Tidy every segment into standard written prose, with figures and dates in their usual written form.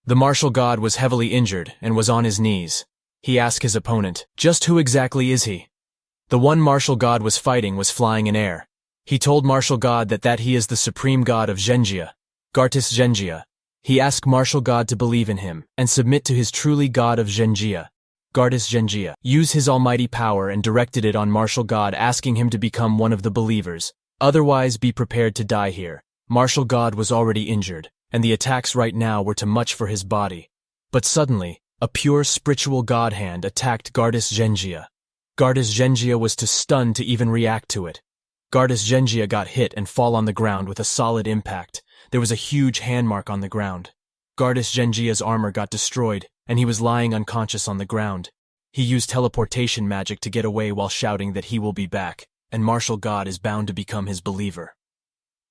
The martial god was heavily injured and was on his knees. He asked his opponent, "Just who exactly is he?" The one martial god was fighting was flying in air. He told martial god that he is the supreme god of Genjia, Gartis Genjia. He asked martial god to believe in him and submit to his truly god of Genjia, Gartis Genjia. Use his almighty power and directed it on martial god, asking him to become one of the believers. Otherwise, be prepared to die here. Martial god was already injured, and the attacks right now were too much for his body. But suddenly, a pure spiritual god hand attacked Gartis Genjia. Gartis Genjia was too stunned to even react to it. Gartis Genjia got hit and fall on the ground with a solid impact. There was a huge hand mark on the ground. Gartis Genjia's armor got destroyed, and he was lying unconscious on the ground. He used teleportation magic to get away while shouting that he will be back, and martial god is bound to become his believer.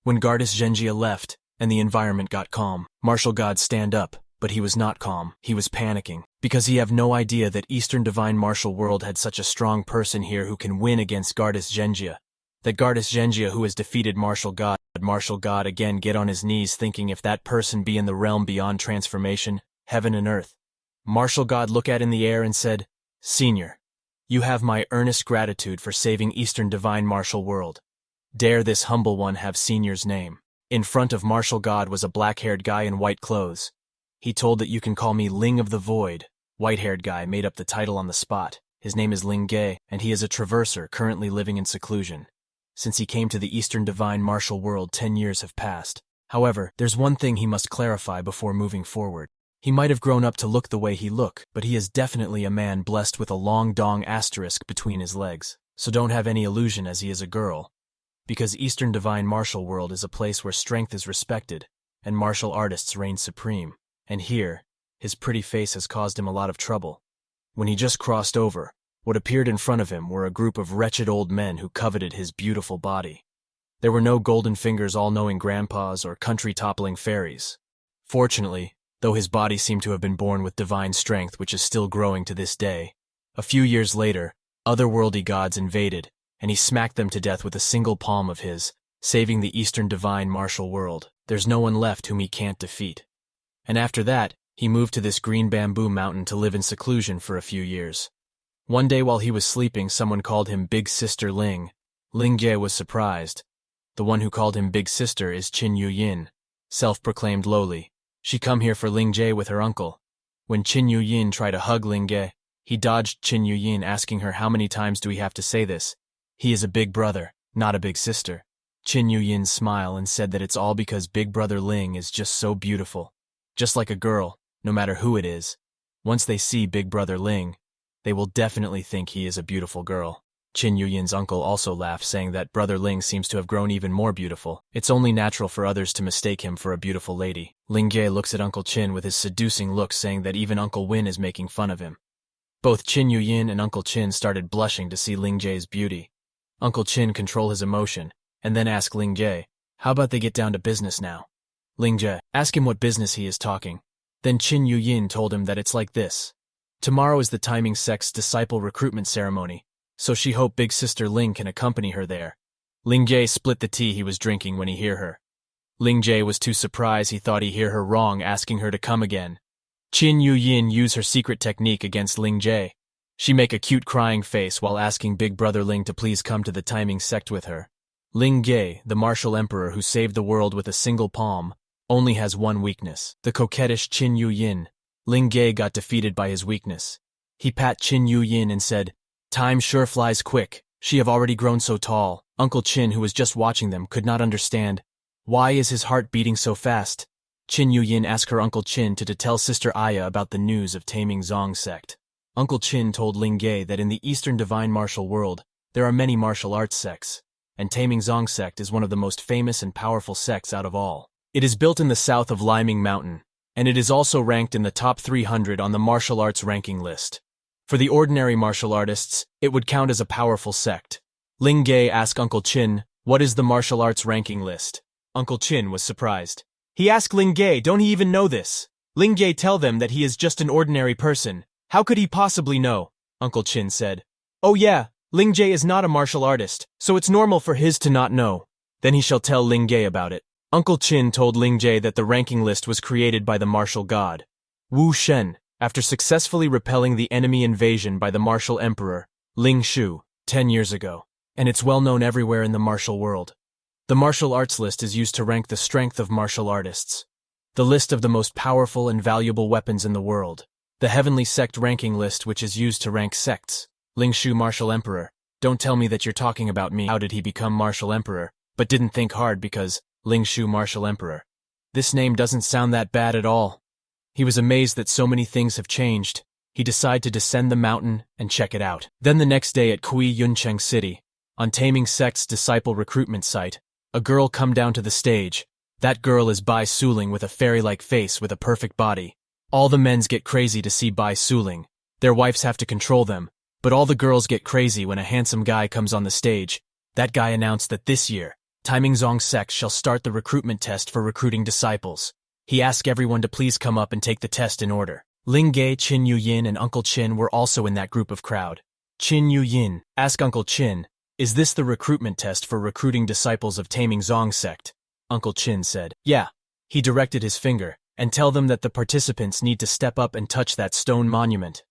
When Gartis Genjia left, and the environment got calm, martial god stand up, but he was not calm. He was panicking, because he have no idea that Eastern Divine Martial World had such a strong person here who can win against Gartis Genjia. That Gartis Genjia who has defeated martial god again get on his knees thinking if that person be in the realm beyond transformation, heaven and earth. Martial god look at in the air and said, "Senior, you have my earnest gratitude for saving Eastern Divine Martial World. Dare this humble one have Senior's name." In front of martial god was a black-haired guy in white clothes. He told that you can call me Ling of the Void. White-haired guy made up the title on the spot. His name is Ling Ge, and he is a traverser currently living in seclusion. Since he came to the Eastern Divine Martial World, 10 years have passed. However, there's one thing he must clarify before moving forward. He might have grown up to look the way he look, but he is definitely a man blessed with a long dong asterisk between his legs. So don't have any illusion as he is a girl. Because Eastern Divine Martial World is a place where strength is respected, and martial artists reign supreme. And here, his pretty face has caused him a lot of trouble. When he just crossed over, what appeared in front of him were a group of wretched old men who coveted his beautiful body. There were no golden fingers all-knowing grandpas or country-toppling fairies. Fortunately, though his body seemed to have been born with divine strength which is still growing to this day, a few years later, otherworldly gods invaded, and he smacked them to death with a single palm of his, saving the Eastern Divine Martial World. There's no one left whom he can't defeat. And after that, he moved to this green bamboo mountain to live in seclusion for a few years. One day while he was sleeping, someone called him Big Sister Ling. Ling Jie was surprised. The one who called him Big Sister is Qin Yuyin, self-proclaimed lowly. She come here for Ling Jie with her uncle. When Qin Yuyin tried to hug Ling Jie, he dodged Qin Yuyin, asking her how many times do we have to say this? He is a big brother, not a big sister. Qin Yuyin smiled and said that it's all because Big Brother Ling is just so beautiful. Just like a girl, no matter who it is. Once they see Big Brother Ling, they will definitely think he is a beautiful girl. Qin Yuyin's uncle also laughed, saying that Brother Ling seems to have grown even more beautiful. It's only natural for others to mistake him for a beautiful lady. Ling Jie looks at Uncle Qin with his seducing look, saying that even Uncle Win is making fun of him. Both Qin Yuyin and Uncle Qin started blushing to see Ling Jie's beauty. Uncle Qin controlled his emotion, and then asked Ling Jie, "How about they get down to business now?" Ling Jie asked him what business he is talking. Then Qin Yuyin told him that it's like this. Tomorrow is the Timing Sect's disciple recruitment ceremony, so she hoped Big Sister Ling can accompany her there. Ling Jie split the tea he was drinking when he hear her. Ling Jie was too surprised he thought he hear her wrong, asking her to come again. Qin Yuyin used her secret technique against Ling Jie. She make a cute crying face while asking Big Brother Ling to please come to the Timing Sect with her. Ling Jie, the martial emperor who saved the world with a single palm, only has one weakness, the coquettish Qin Yuyin. Ling Jie got defeated by his weakness. He pat Qin Yuyin and said, "Time sure flies quick. She have already grown so tall." Uncle Qin, who was just watching them, could not understand. Why is his heart beating so fast? Qin Yuyin asked her Uncle Qin to tell Sister Aya about the news of Taming Zong sect. Uncle Qin told Ling Jie that in the Eastern Divine Martial World, there are many martial arts sects, and Taming Zong sect is one of the most famous and powerful sects out of all. It is built in the south of Liming Mountain, and it is also ranked in the top 300 on the martial arts ranking list. For the ordinary martial artists, it would count as a powerful sect. Ling Jie asked Uncle Qin, "What is the martial arts ranking list?" Uncle Qin was surprised. He asked Ling Jie, "Don't he even know this?" Ling Jie tell them that he is just an ordinary person. How could he possibly know? Uncle Qin said, "Oh yeah, Ling Jie is not a martial artist, so it's normal for his to not know." Then he shall tell Ling Jie about it. Uncle Qin told Ling Jie that the ranking list was created by the martial god. Wu Shen, after successfully repelling the enemy invasion by the martial emperor, Ling Shu, 10 years ago, and it's well known everywhere in the martial world. The martial arts list is used to rank the strength of martial artists. The list of the most powerful and valuable weapons in the world. The heavenly sect ranking list, which is used to rank sects. Ling Shu, martial emperor. Don't tell me that you're talking about me. How did he become martial emperor, but didn't think hard because Ling Shu, martial emperor. This name doesn't sound that bad at all. He was amazed that so many things have changed. He decided to descend the mountain and check it out. Then the next day at Kui Yuncheng City, on Taming Sect's disciple recruitment site, a girl come down to the stage. That girl is Bai Suling with a fairy-like face with a perfect body. All the men's get crazy to see Bai Suling. Their wives have to control them, but all the girls get crazy when a handsome guy comes on the stage. That guy announced that this year, Taimingzong Sect shall start the recruitment test for recruiting disciples. He asked everyone to please come up and take the test in order. Ling Ge, Qin Yuyin, and Uncle Qin were also in that group of crowd. Qin Yuyin asked Uncle Qin, "Is this the recruitment test for recruiting disciples of Taimingzong Sect?" Uncle Qin said, "Yeah." He directed his finger, "And tell them that the participants need to step up and touch that stone monument.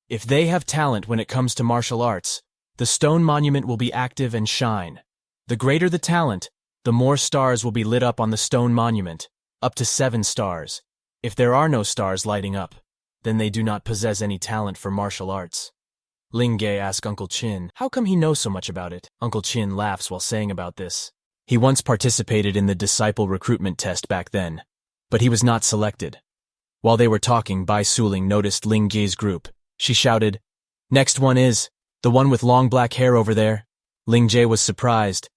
If they have talent when it comes to martial arts, the stone monument will be active and shine. The greater the talent, the more stars will be lit up on the stone monument, up to 7 stars. If there are no stars lighting up, then they do not possess any talent for martial arts." Ling Ge asked Uncle Qin, "How come he knows so much about it?" Uncle Qin laughs while saying about this. He once participated in the disciple recruitment test back then, but he was not selected. While they were talking, Bai Suling noticed Ling Ge's group. She shouted, "Next one is, the one with long black hair over there." Ling Ge was surprised.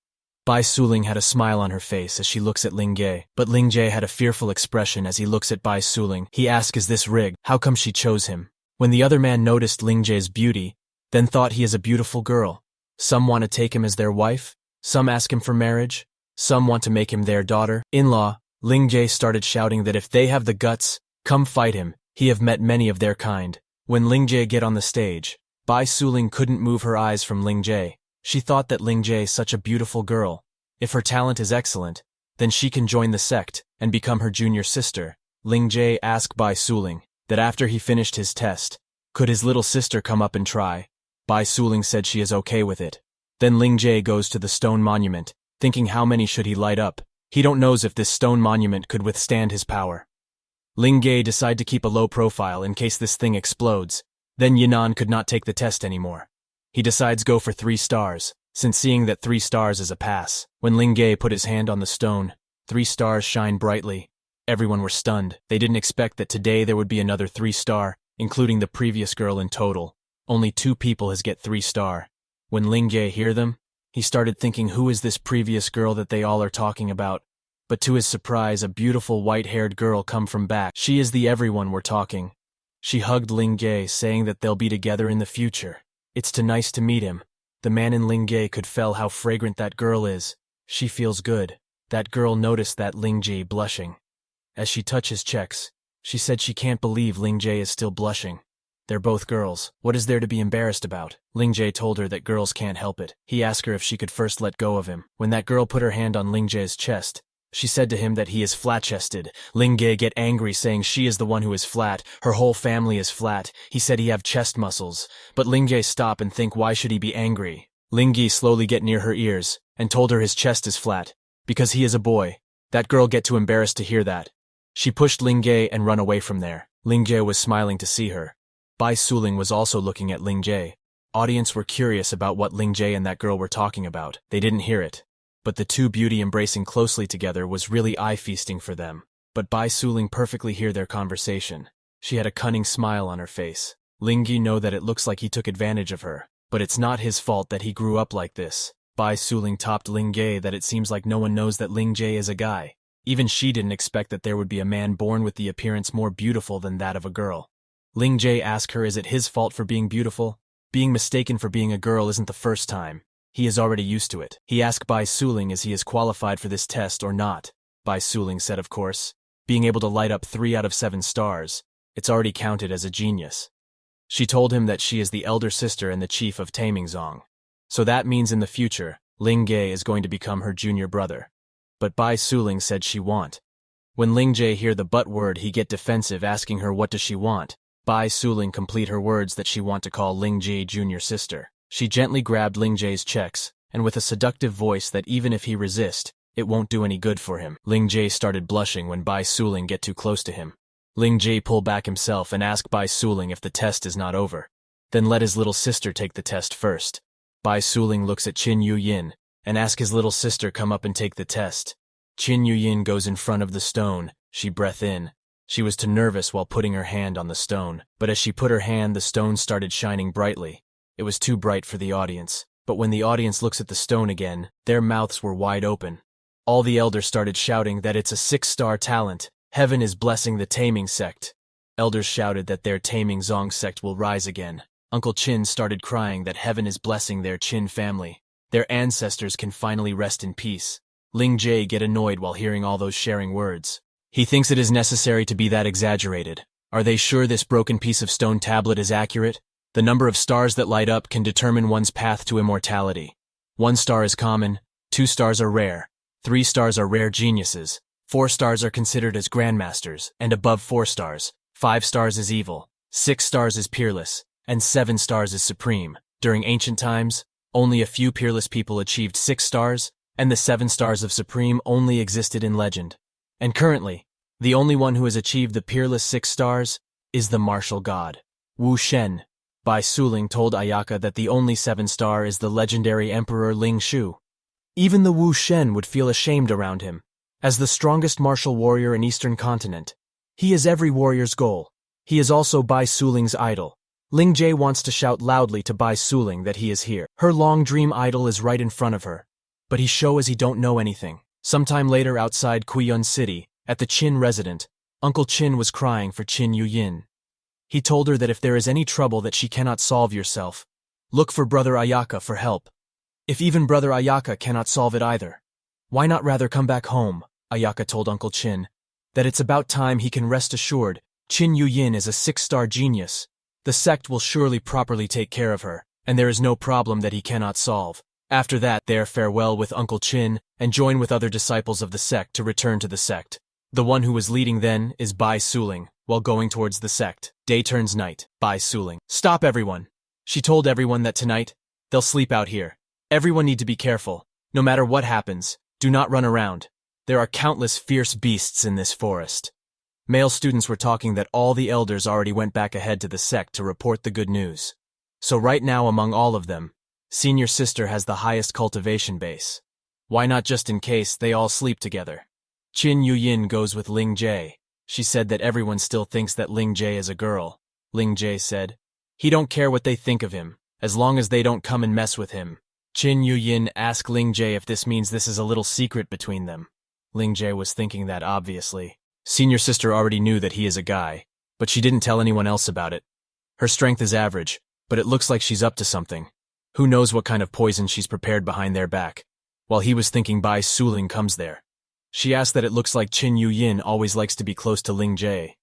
Bai Suling had a smile on her face as she looks at Ling Ge, but Ling Ge had a fearful expression as he looks at Bai Suling. He asked, "Is this rigged? How come she chose him?" When the other man noticed Ling Ge's beauty, then thought he is a beautiful girl. Some want to take him as their wife, some ask him for marriage, some want to make him their daughter-in-law. Ling Ge started shouting that if they have the guts, come fight him. He have met many of their kind. When Ling Ge get on the stage, Bai Suling couldn't move her eyes from Ling Ge. She thought that Ling Ge is such a beautiful girl. If her talent is excellent, then she can join the sect and become her junior sister. Ling Ge asked Bai Suling that after he finished his test, could his little sister come up and try. Bai Suling said she is okay with it. Then Ling Ge goes to the stone monument, thinking how many should he light up. He don't knows if this stone monument could withstand his power. Ling Ge decide to keep a low profile in case this thing explodes. Then Yinan could not take the test anymore. He decides go for 3 stars, since seeing that 3 stars is a pass. When Ling Ge put his hand on the stone, 3 stars shine brightly. Everyone were stunned. They didn't expect that today there would be another 3 star, including the previous girl in total. Only 2 people has get 3 star. When Ling Ge hear them, he started thinking who is this previous girl that they all are talking about. But to his surprise, a beautiful white-haired girl come from back. She is the everyone were talking. She hugged Ling Ge, saying that they'll be together in the future. It's too nice to meet him. The man in Ling Ge could feel how fragrant that girl is. She feels good. That girl noticed that Ling Ge blushing. As she touched his checks, she said she can't believe Ling Ge is still blushing. They're both girls. What is there to be embarrassed about? Ling Ge told her that girls can't help it. He asked her if she could first let go of him. When that girl put her hand on Ling Ge's chest, she said to him that he is flat-chested. Ling Ge get angry, saying she is the one who is flat. Her whole family is flat. He said he have chest muscles. But Ling Ge stop and think why should he be angry. Ling Ge slowly get near her ears and told her his chest is flat because he is a boy. That girl get too embarrassed to hear that. She pushed Ling Ge and run away from there. Ling Ge was smiling to see her. Bai Suling was also looking at Ling Ge. Audience were curious about what Ling Ge and that girl were talking about. They didn't hear it. But the 2 beauty embracing closely together was really eye-feasting for them. But Bai Suling perfectly hear their conversation. She had a cunning smile on her face. Ling Ge know that it looks like he took advantage of her, but it's not his fault that he grew up like this. Bai Suling topped Ling Ge that it seems like no one knows that Ling Ge is a guy. Even she didn't expect that there would be a man born with the appearance more beautiful than that of a girl. Ling Ge asked her is it his fault for being beautiful? Being mistaken for being a girl isn't the first time. He is already used to it. He asked Bai Suling is he is qualified for this test or not. Bai Suling said of course. Being able to light up 3 out of 7 stars, it's already counted as a genius. She told him that she is the elder sister and the chief of Taimingzong. So that means in the future, Ling Ge is going to become her junior brother. But Bai Suling said she won't. When Ling Jae hear the but word, he get defensive, asking her what does she want. Bai Suling complete her words that she want to call Ling Jae junior sister. She gently grabbed Ling Jae's checks, and with a seductive voice that even if he resist, it won't do any good for him. Ling Jae started blushing when Bai Suling get too close to him. Ling Jae pull back himself and ask Bai Suling if the test is not over. Then let his little sister take the test first. Bai Suling looks at Qin Yu-yin and ask his little sister come up and take the test. Qin Yu-yin goes in front of the stone. She breath in. She was too nervous while putting her hand on the stone, but as she put her hand, the stone started shining brightly. It was too bright for the audience, but when the audience looks at the stone again, their mouths were wide open. All the elders started shouting that it's a 6-star talent. Heaven is blessing the Taming sect. Elders shouted that their Taming Zong sect will rise again. Uncle Qin started crying that heaven is blessing their Qin family. Their ancestors can finally rest in peace. Ling Jae get annoyed while hearing all those sharing words. He thinks it is necessary to be that exaggerated. Are they sure this broken piece of stone tablet is accurate? The number of stars that light up can determine one's path to immortality. 1 star is common, 2 stars are rare, 3 stars are rare geniuses, 4 stars are considered as grandmasters, and above 4 stars, 5 stars is evil, 6 stars is peerless, and 7 stars is supreme. During ancient times, only a few peerless people achieved 6 stars, and the 7 stars of supreme only existed in legend. And currently, the only one who has achieved the peerless 6 stars is the martial god, Wu Shen. Bai Suling told Ayaka that the only 7 star is the legendary Emperor Ling Shu. Even the Wu Shen would feel ashamed around him. As the strongest martial warrior in Eastern Continent, he is every warrior's goal. He is also Bai Suling's idol. Ling Jae wants to shout loudly to Bai Suling that he is here. Her long dream idol is right in front of her. But he show as he don't know anything. Sometime later outside Guiyun City, at the Qin resident, Uncle Qin was crying for Qin Yu-yin. He told her that if there is any trouble that she cannot solve yourself, look for Brother Ayaka for help. If even Brother Ayaka cannot solve it either, why not rather come back home? Ayaka told Uncle Qin that it's about time he can rest assured Qin Yu-yin is a 6-star genius. The sect will surely properly take care of her, and there is no problem that he cannot solve. After that, they farewell with Uncle Qin and join with other disciples of the sect to return to the sect. The one who was leading then is Bai Suling, while going towards the sect. Day turns night. Bai Suling. Stop everyone. She told everyone that tonight, they'll sleep out here. Everyone need to be careful. No matter what happens, do not run around. There are countless fierce beasts in this forest. Male students were talking that all the elders already went back ahead to the sect to report the good news. So right now among all of them, senior sister has the highest cultivation base. Why not just in case they all sleep together? Qin Yu-yin goes with Ling Jae. She said that everyone still thinks that Ling Jae is a girl. Ling Jae said, he don't care what they think of him, as long as they don't come and mess with him. Qin Yu-yin asked Ling Jae if this means this is a little secret between them. Ling Jae was thinking that obviously. Senior sister already knew that he is a guy, but she didn't tell anyone else about it. Her strength is average, but it looks like she's up to something. Who knows what kind of poison she's prepared behind their back. While he was thinking, Bai Suling comes there. She asked that it looks like Qin Yu-yin always likes to be close to Ling Jae.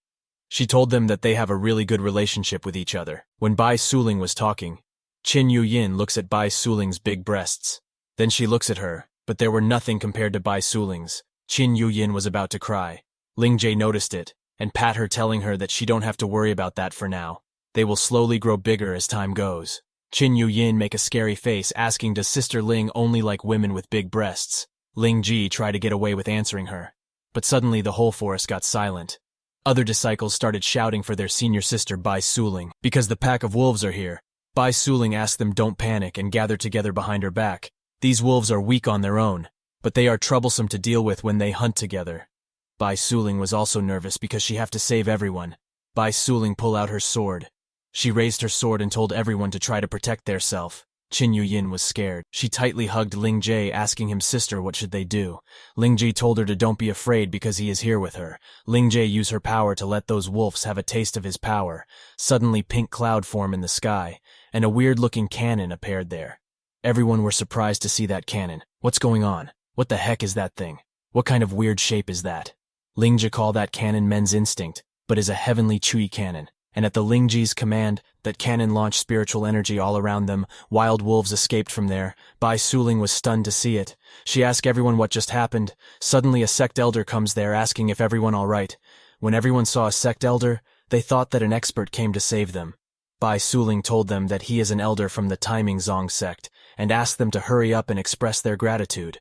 She told them that they have a really good relationship with each other. When Bai Suling was talking, Qin Yu-yin looks at Bai Suling's big breasts. Then she looks at her, but there were nothing compared to Bai Suling's. Qin Yu-yin was about to cry. Ling Jae noticed it, and pat her, telling her that she don't have to worry about that for now. They will slowly grow bigger as time goes. Qin Yu-yin make a scary face, asking does Sister Ling only like women with big breasts? Ling Ji tried to get away with answering her. But suddenly the whole forest got silent. Other disciples started shouting for their senior sister Bai Suling. Because the pack of wolves are here, Bai Suling asked them don't panic and gather together behind her back. These wolves are weak on their own, but they are troublesome to deal with when they hunt together. Bai Suling was also nervous because she have to save everyone. Bai Suling pull out her sword. She raised her sword and told everyone to try to protect theirself. Qin Yu-yin was scared. She tightly hugged Ling Jae, asking him, sister, what should they do? Ling Jae told her to don't be afraid because he is here with her. Ling Jae used her power to let those wolves have a taste of his power. Suddenly pink cloud formed in the sky, and a weird-looking cannon appeared there. Everyone were surprised to see that cannon. What's going on? What the heck is that thing? What kind of weird shape is that? Ling Jae called that cannon Men's Instinct, but is a heavenly Chui cannon. and at the Lingji's command, that cannon launched spiritual energy all around them. Wild wolves escaped from there. Bai Suling was stunned to see it. She asked everyone what just happened. Suddenly a sect elder comes there asking if everyone all right. When everyone saw a sect elder, they thought that an expert came to save them. Bai Suling told them that he is an elder from the Taiming Zong sect, and asked them to hurry up and express their gratitude.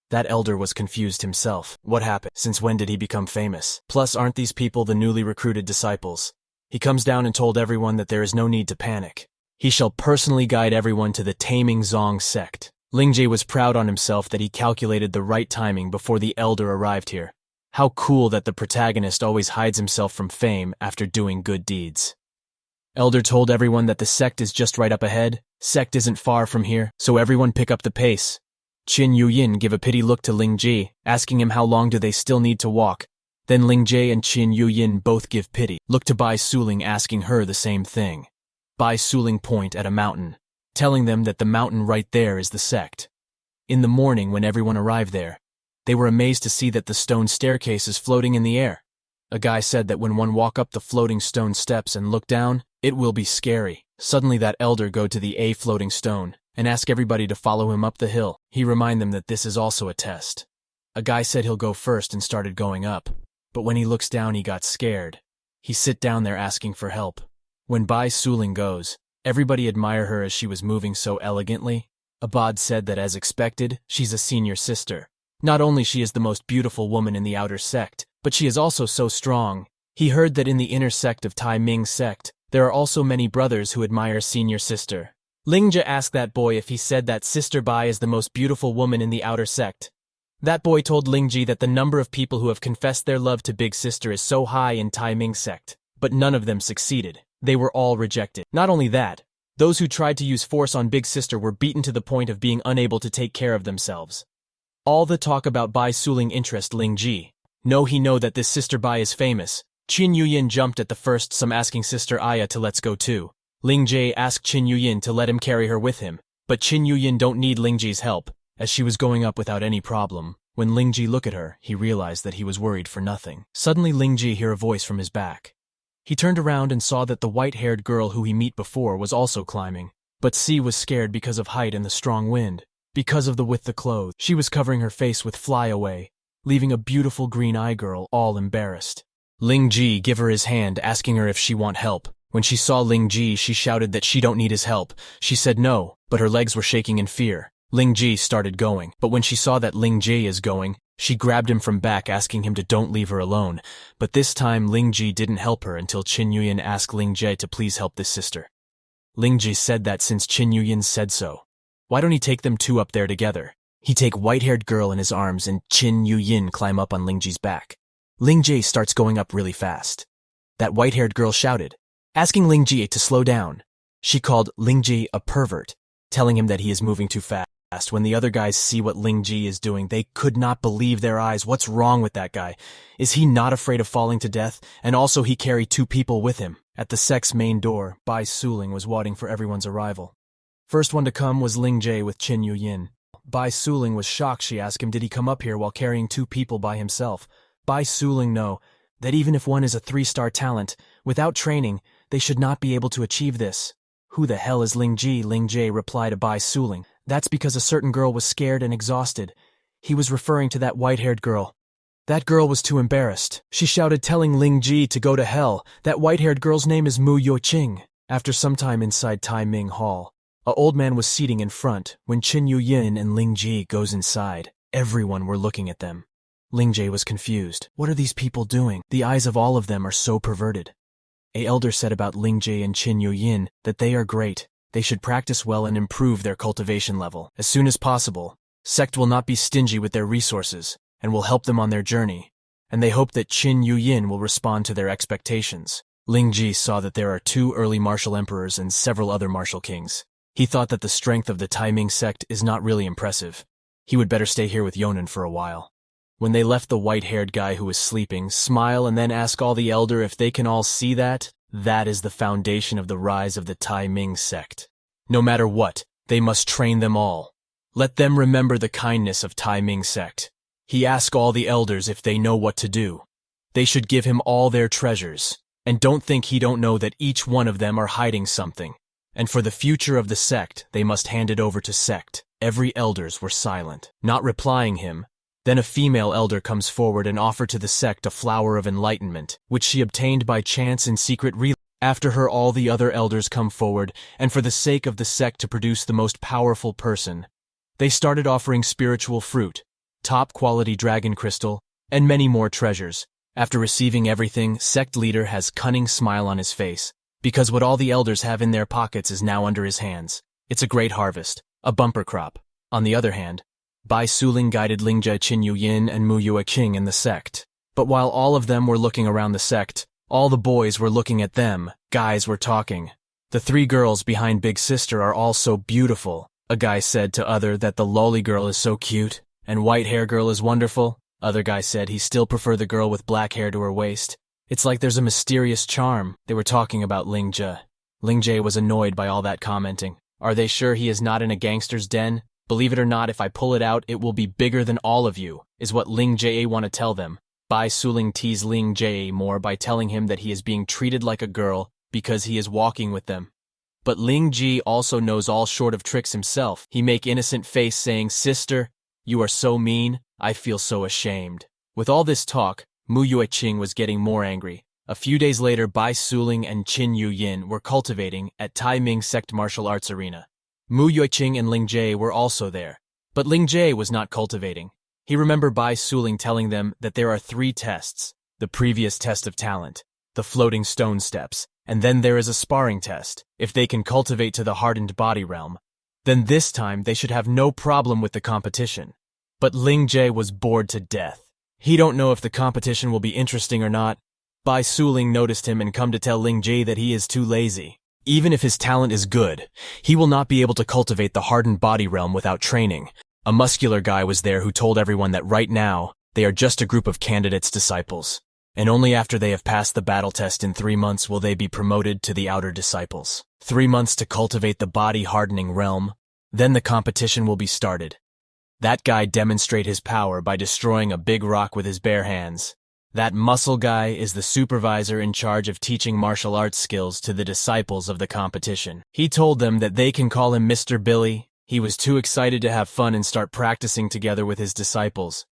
That elder was confused himself. What happened? Since when did he become famous? Plus, aren't these people the newly recruited disciples? He comes down and told everyone that there is no need to panic. He shall personally guide everyone to the Taiming Zong sect. Lingjie was proud on himself that he calculated the right timing before the elder arrived here. How cool that the protagonist always hides himself from fame after doing good deeds. Elder told everyone that the sect is just right up ahead. Sect isn't far from here, so everyone pick up the pace. Qin Yuyin gave a pity look to Lingjie, asking him how long do they still need to walk. Then Lingjie and Qin Yuyin both give pity. Look to Bai Suling, asking her the same thing. Bai Suling point at a mountain, telling them that the mountain right there is the sect. In the morning when everyone arrived there, they were amazed to see that the stone staircase is floating in the air. A guy said that when one walk up the floating stone steps and look down, it will be scary. Suddenly that elder go to the floating stone and ask everybody to follow him up the hill. He remind them that this is also a test. A guy said he'll go first and started going up. But when he looks down, he got scared. He sit down there asking for help. When Bai Suling goes, everybody admire her as she was moving so elegantly. Abad said that as expected, she's a senior sister. Not only she is the most beautiful woman in the outer sect, but she is also so strong. He heard that in the inner sect of Tai Ming sect, there are also many brothers who admire senior sister. Lingjie asked that boy if he said that Sister Bai is the most beautiful woman in the outer sect. That boy told Lingjie that the number of people who have confessed their love to Big Sister is so high in Tai Ming sect, but none of them succeeded. They were all rejected. Not only that, those who tried to use force on Big Sister were beaten to the point of being unable to take care of themselves. All the talk about Bai Suling interest Lingjie. No, he know that this Sister Bai is famous. Qin Yuyin jumped at the first, some asking Sister Aya to let's go too. Lingjie asked Qin Yuyin to let him carry her with him, but Qin Yuyin don't need Lingjie's help, as she was going up without any problem. When Lingjie looked at her, he realized that he was worried for nothing. Suddenly Lingjie heard a voice from his back. He turned around and saw that the white-haired girl who he met before was also climbing. But C was scared because of height and the strong wind. Because of the clothes, she was covering her face with flyaway, leaving a beautiful green-eye girl all embarrassed. Lingjie gave her his hand, asking her if she want help. When she saw Lingjie, she shouted that she don't need his help. She said no, but her legs were shaking in fear. Lingjie started going, but when she saw that Lingjie is going, she grabbed him from back, asking him to don't leave her alone. But this time Lingjie didn't help her until Qin Yuyin asked Lingjie to please help this sister. Lingjie said that since Qin Yuyin said so, why don't he take them two up there together? He take white-haired girl in his arms and Qin Yuyin climb up on Lingjie's back. Lingjie starts going up really fast. That white-haired girl shouted, asking Lingjie to slow down. She called Lingjie a pervert, telling him that he is moving too fast. When the other guys see what Lingjie is doing, they could not believe their eyes. What's wrong with that guy? Is he not afraid of falling to death? And also he carried two people with him. At the sect's main door, Bai Suling was waiting for everyone's arrival. First one to come was Lingjie with Qin Yuyin. Bai Suling was shocked. She asked him, did he come up here while carrying two people by himself? Bai Suling know that even if one is a 3-star talent, without training, they should not be able to achieve this. Who the hell is Lingjie? Lingjie replied to Bai Suling. That's because a certain girl was scared and exhausted. He was referring to that white-haired girl. That girl was too embarrassed. She shouted, telling Lingjie to go to hell. That white-haired girl's name is Mu Yoqing. After some time inside Tai Ming Hall, a old man was seating in front. When Qin Yuyin and Lingjie goes inside, everyone were looking at them. Lingjie was confused. What are these people doing? The eyes of all of them are so perverted. A elder said about Lingjie and Qin Yuyin that they are great. They should practice well and improve their cultivation level as soon as possible. Sect will not be stingy with their resources and will help them on their journey, and they hope that Qin Yuyin will respond to their expectations. Lingjie saw that there are 2 early martial emperors and several other martial kings. He thought that the strength of the Taiming sect is not really impressive. He would better stay here with Yonan for a while. When they left, the white-haired guy who was sleeping smile and then ask all the elder if they can all see that. That is the foundation of the rise of the Tai Ming sect. No matter what, they must train them all. Let them remember the kindness of Tai Ming sect. He asked all the elders if they know what to do. They should give him all their treasures. And don't think he don't know that each one of them are hiding something. And for the future of the sect, they must hand it over to sect. Every elders were silent, not replying him. Then a female elder comes forward and offered to the sect a flower of enlightenment, which she obtained by chance in secret. After her all the other elders come forward, and for the sake of the sect to produce the most powerful person, they started offering spiritual fruit, top-quality dragon crystal, and many more treasures. After receiving everything, sect leader has cunning smile on his face, because what all the elders have in their pockets is now under his hands. It's a great harvest, a bumper crop. On the other hand, Bai Suling guided Lingjie, Qin Yuyin, and Mu Yueqing in the sect. But while all of them were looking around the sect, all the boys were looking at them. Guys were talking. The three girls behind Big Sister are all so beautiful. A guy said to other that the lolly girl is so cute, and white hair girl is wonderful. Other guy said he still prefer the girl with black hair to her waist. It's like there's a mysterious charm. They were talking about Lingjie. Lingjie was annoyed by all that commenting. Are they sure he is not in a gangster's den? Believe it or not, if I pull it out, it will be bigger than all of you, is what Lingjie want to tell them. Bai Suling teased Lingjie more by telling him that he is being treated like a girl because he is walking with them. But Lingjie also knows all short of tricks himself. He make innocent face saying, "Sister, you are so mean, I feel so ashamed." With all this talk, Mu Yueqing was getting more angry. A few days later, Bai Suling and Qin Yuyin were cultivating at Tai Ming Sect Martial Arts Arena. Mu Yueqing and Lingjie were also there. But Lingjie was not cultivating. He remembered Bai Suling telling them that there are 3 tests. The previous test of talent, the floating stone steps, and then there is a sparring test. If they can cultivate to the hardened body realm, then this time they should have no problem with the competition. But Lingjie was bored to death. He don't know if the competition will be interesting or not. Bai Suling noticed him and come to tell Lingjie that he is too lazy. Even if his talent is good, he will not be able to cultivate the hardened body realm without training. A muscular guy was there who told everyone that right now, they are just a group of candidates' disciples, and only after they have passed the battle test in 3 months will they be promoted to the outer disciples. 3 months to cultivate the body-hardening realm, then the competition will be started. That guy demonstrate his power by destroying a big rock with his bare hands. That muscle guy is the supervisor in charge of teaching martial arts skills to the disciples of the competition. He told them that they can call him Mr. Billy. He was too excited to have fun and start practicing together with his disciples.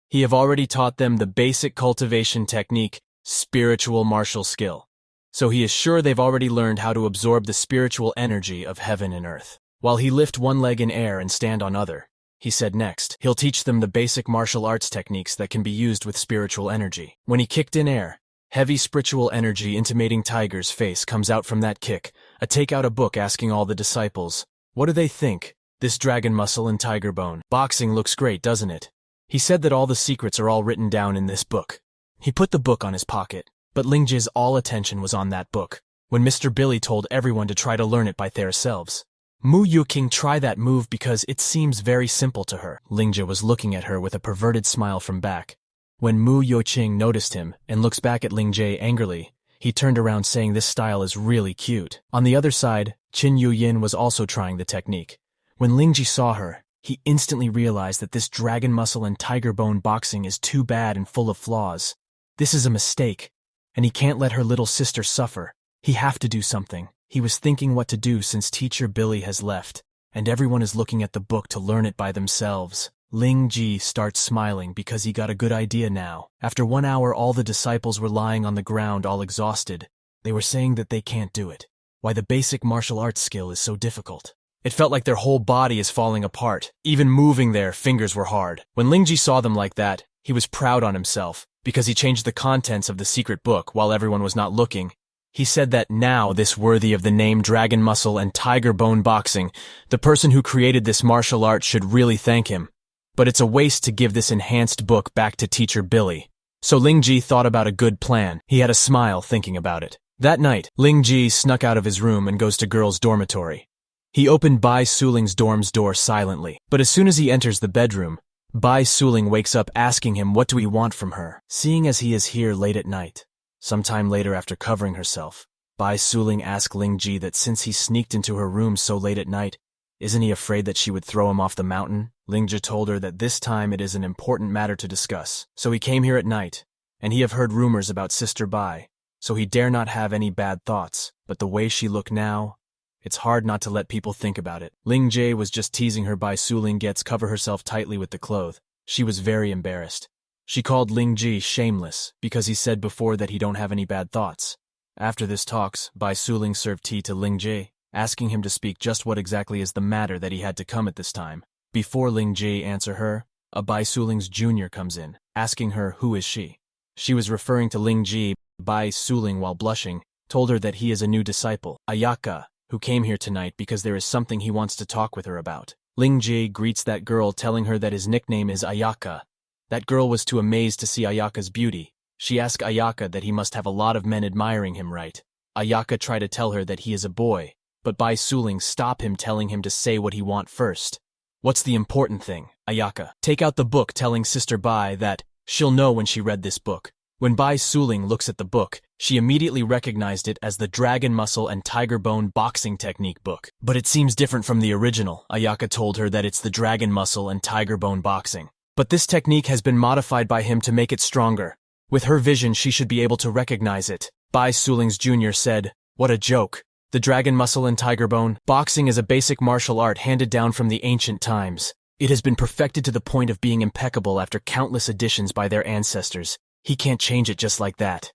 He have already taught them the basic cultivation technique, spiritual martial skill. So he is sure they've already learned how to absorb the spiritual energy of heaven and earth. While he lift one leg in air and stand on other, he said next, he'll teach them the basic martial arts techniques that can be used with spiritual energy. When he kicked in air, heavy spiritual energy intimating Tiger's face comes out from that kick. Take out a book asking all the disciples, what do they think? This dragon muscle and tiger bone. Boxing looks great, doesn't it? He said that all the secrets are all written down in this book. He put the book on his pocket, but Lingjie's all attention was on that book, when Mr. Billy told everyone to try to learn it by themselves. Mu Yueqing try that move because it seems very simple to her. Lingjie was looking at her with a perverted smile from back. When Mu Yueqing noticed him and looks back at Lingjie angrily, he turned around saying this style is really cute. On the other side, Qin Yuyin was also trying the technique. When Lingjie saw her, he instantly realized that this dragon muscle and tiger bone boxing is too bad and full of flaws. This is a mistake, and he can't let her little sister suffer. He have to do something. He was thinking what to do since teacher Billy has left, and everyone is looking at the book to learn it by themselves. Lingjie starts smiling because he got a good idea now. After 1 hour, all the disciples were lying on the ground all exhausted. They were saying that they can't do it. Why the basic martial arts skill is so difficult. It felt like their whole body is falling apart. Even moving their fingers were hard. When Lingjie saw them like that, he was proud on himself, because he changed the contents of the secret book while everyone was not looking. He said that now this worthy of the name Dragon Muscle and Tiger Bone Boxing, the person who created this martial art should really thank him. But it's a waste to give this enhanced book back to teacher Billy. So Lingjie thought about a good plan. He had a smile thinking about it. That night, Lingjie snuck out of his room and goes to girls' dormitory. He opened Bai Suling's dorm's door silently, but as soon as he enters the bedroom, Bai Suling wakes up asking him what do he want from her, seeing as he is here late at night. Sometime later after covering herself, Bai Suling asked Lingjie that since he sneaked into her room so late at night, isn't he afraid that she would throw him off the mountain? Lingjie told her that this time it is an important matter to discuss, so he came here at night, and he have heard rumors about Sister Bai. so he dare not have any bad thoughts, but the way she looked now, it's hard not to let people think about it. Ling Jae was just teasing her by Suling gets cover herself tightly with the cloth. She was very embarrassed. She called Ling Ji shameless because he said before that he don't have any bad thoughts. After this talks, Bai Suling served tea to Ling Ji, asking him to speak just what exactly is the matter that he had to come at this time. Before Ling Ji answer her, a Bai Suling's junior comes in, asking her who is she. She was referring to Ling Ji. Bai Suling, while blushing, told her that he is a new disciple, Ayaka, who came here tonight because there is something he wants to talk with her about. Ling Ji greets that girl, telling her that his nickname is Ayaka. That girl was too amazed to see Ayaka's beauty. She asked Ayaka that he must have a lot of men admiring him, right? Ayaka tried to tell her that he is a boy, but Bai Suling stopped him, telling him to say what he want first. What's the important thing, Ayaka? Take out the book, telling Sister Bai that she'll know when she read this book. When Bai Suling looks at the book, she immediately recognized it as the Dragon Muscle and Tiger Bone Boxing Technique book. But it seems different from the original. Ayaka told her that it's the Dragon Muscle and Tiger Bone Boxing. But this technique has been modified by him to make it stronger. With her vision, she should be able to recognize it. Bai Suling's junior said, "What a joke. The Dragon Muscle and Tiger Bone Boxing is a basic martial art handed down from the ancient times. It has been perfected to the point of being impeccable after countless additions by their ancestors. He can't change it just like that."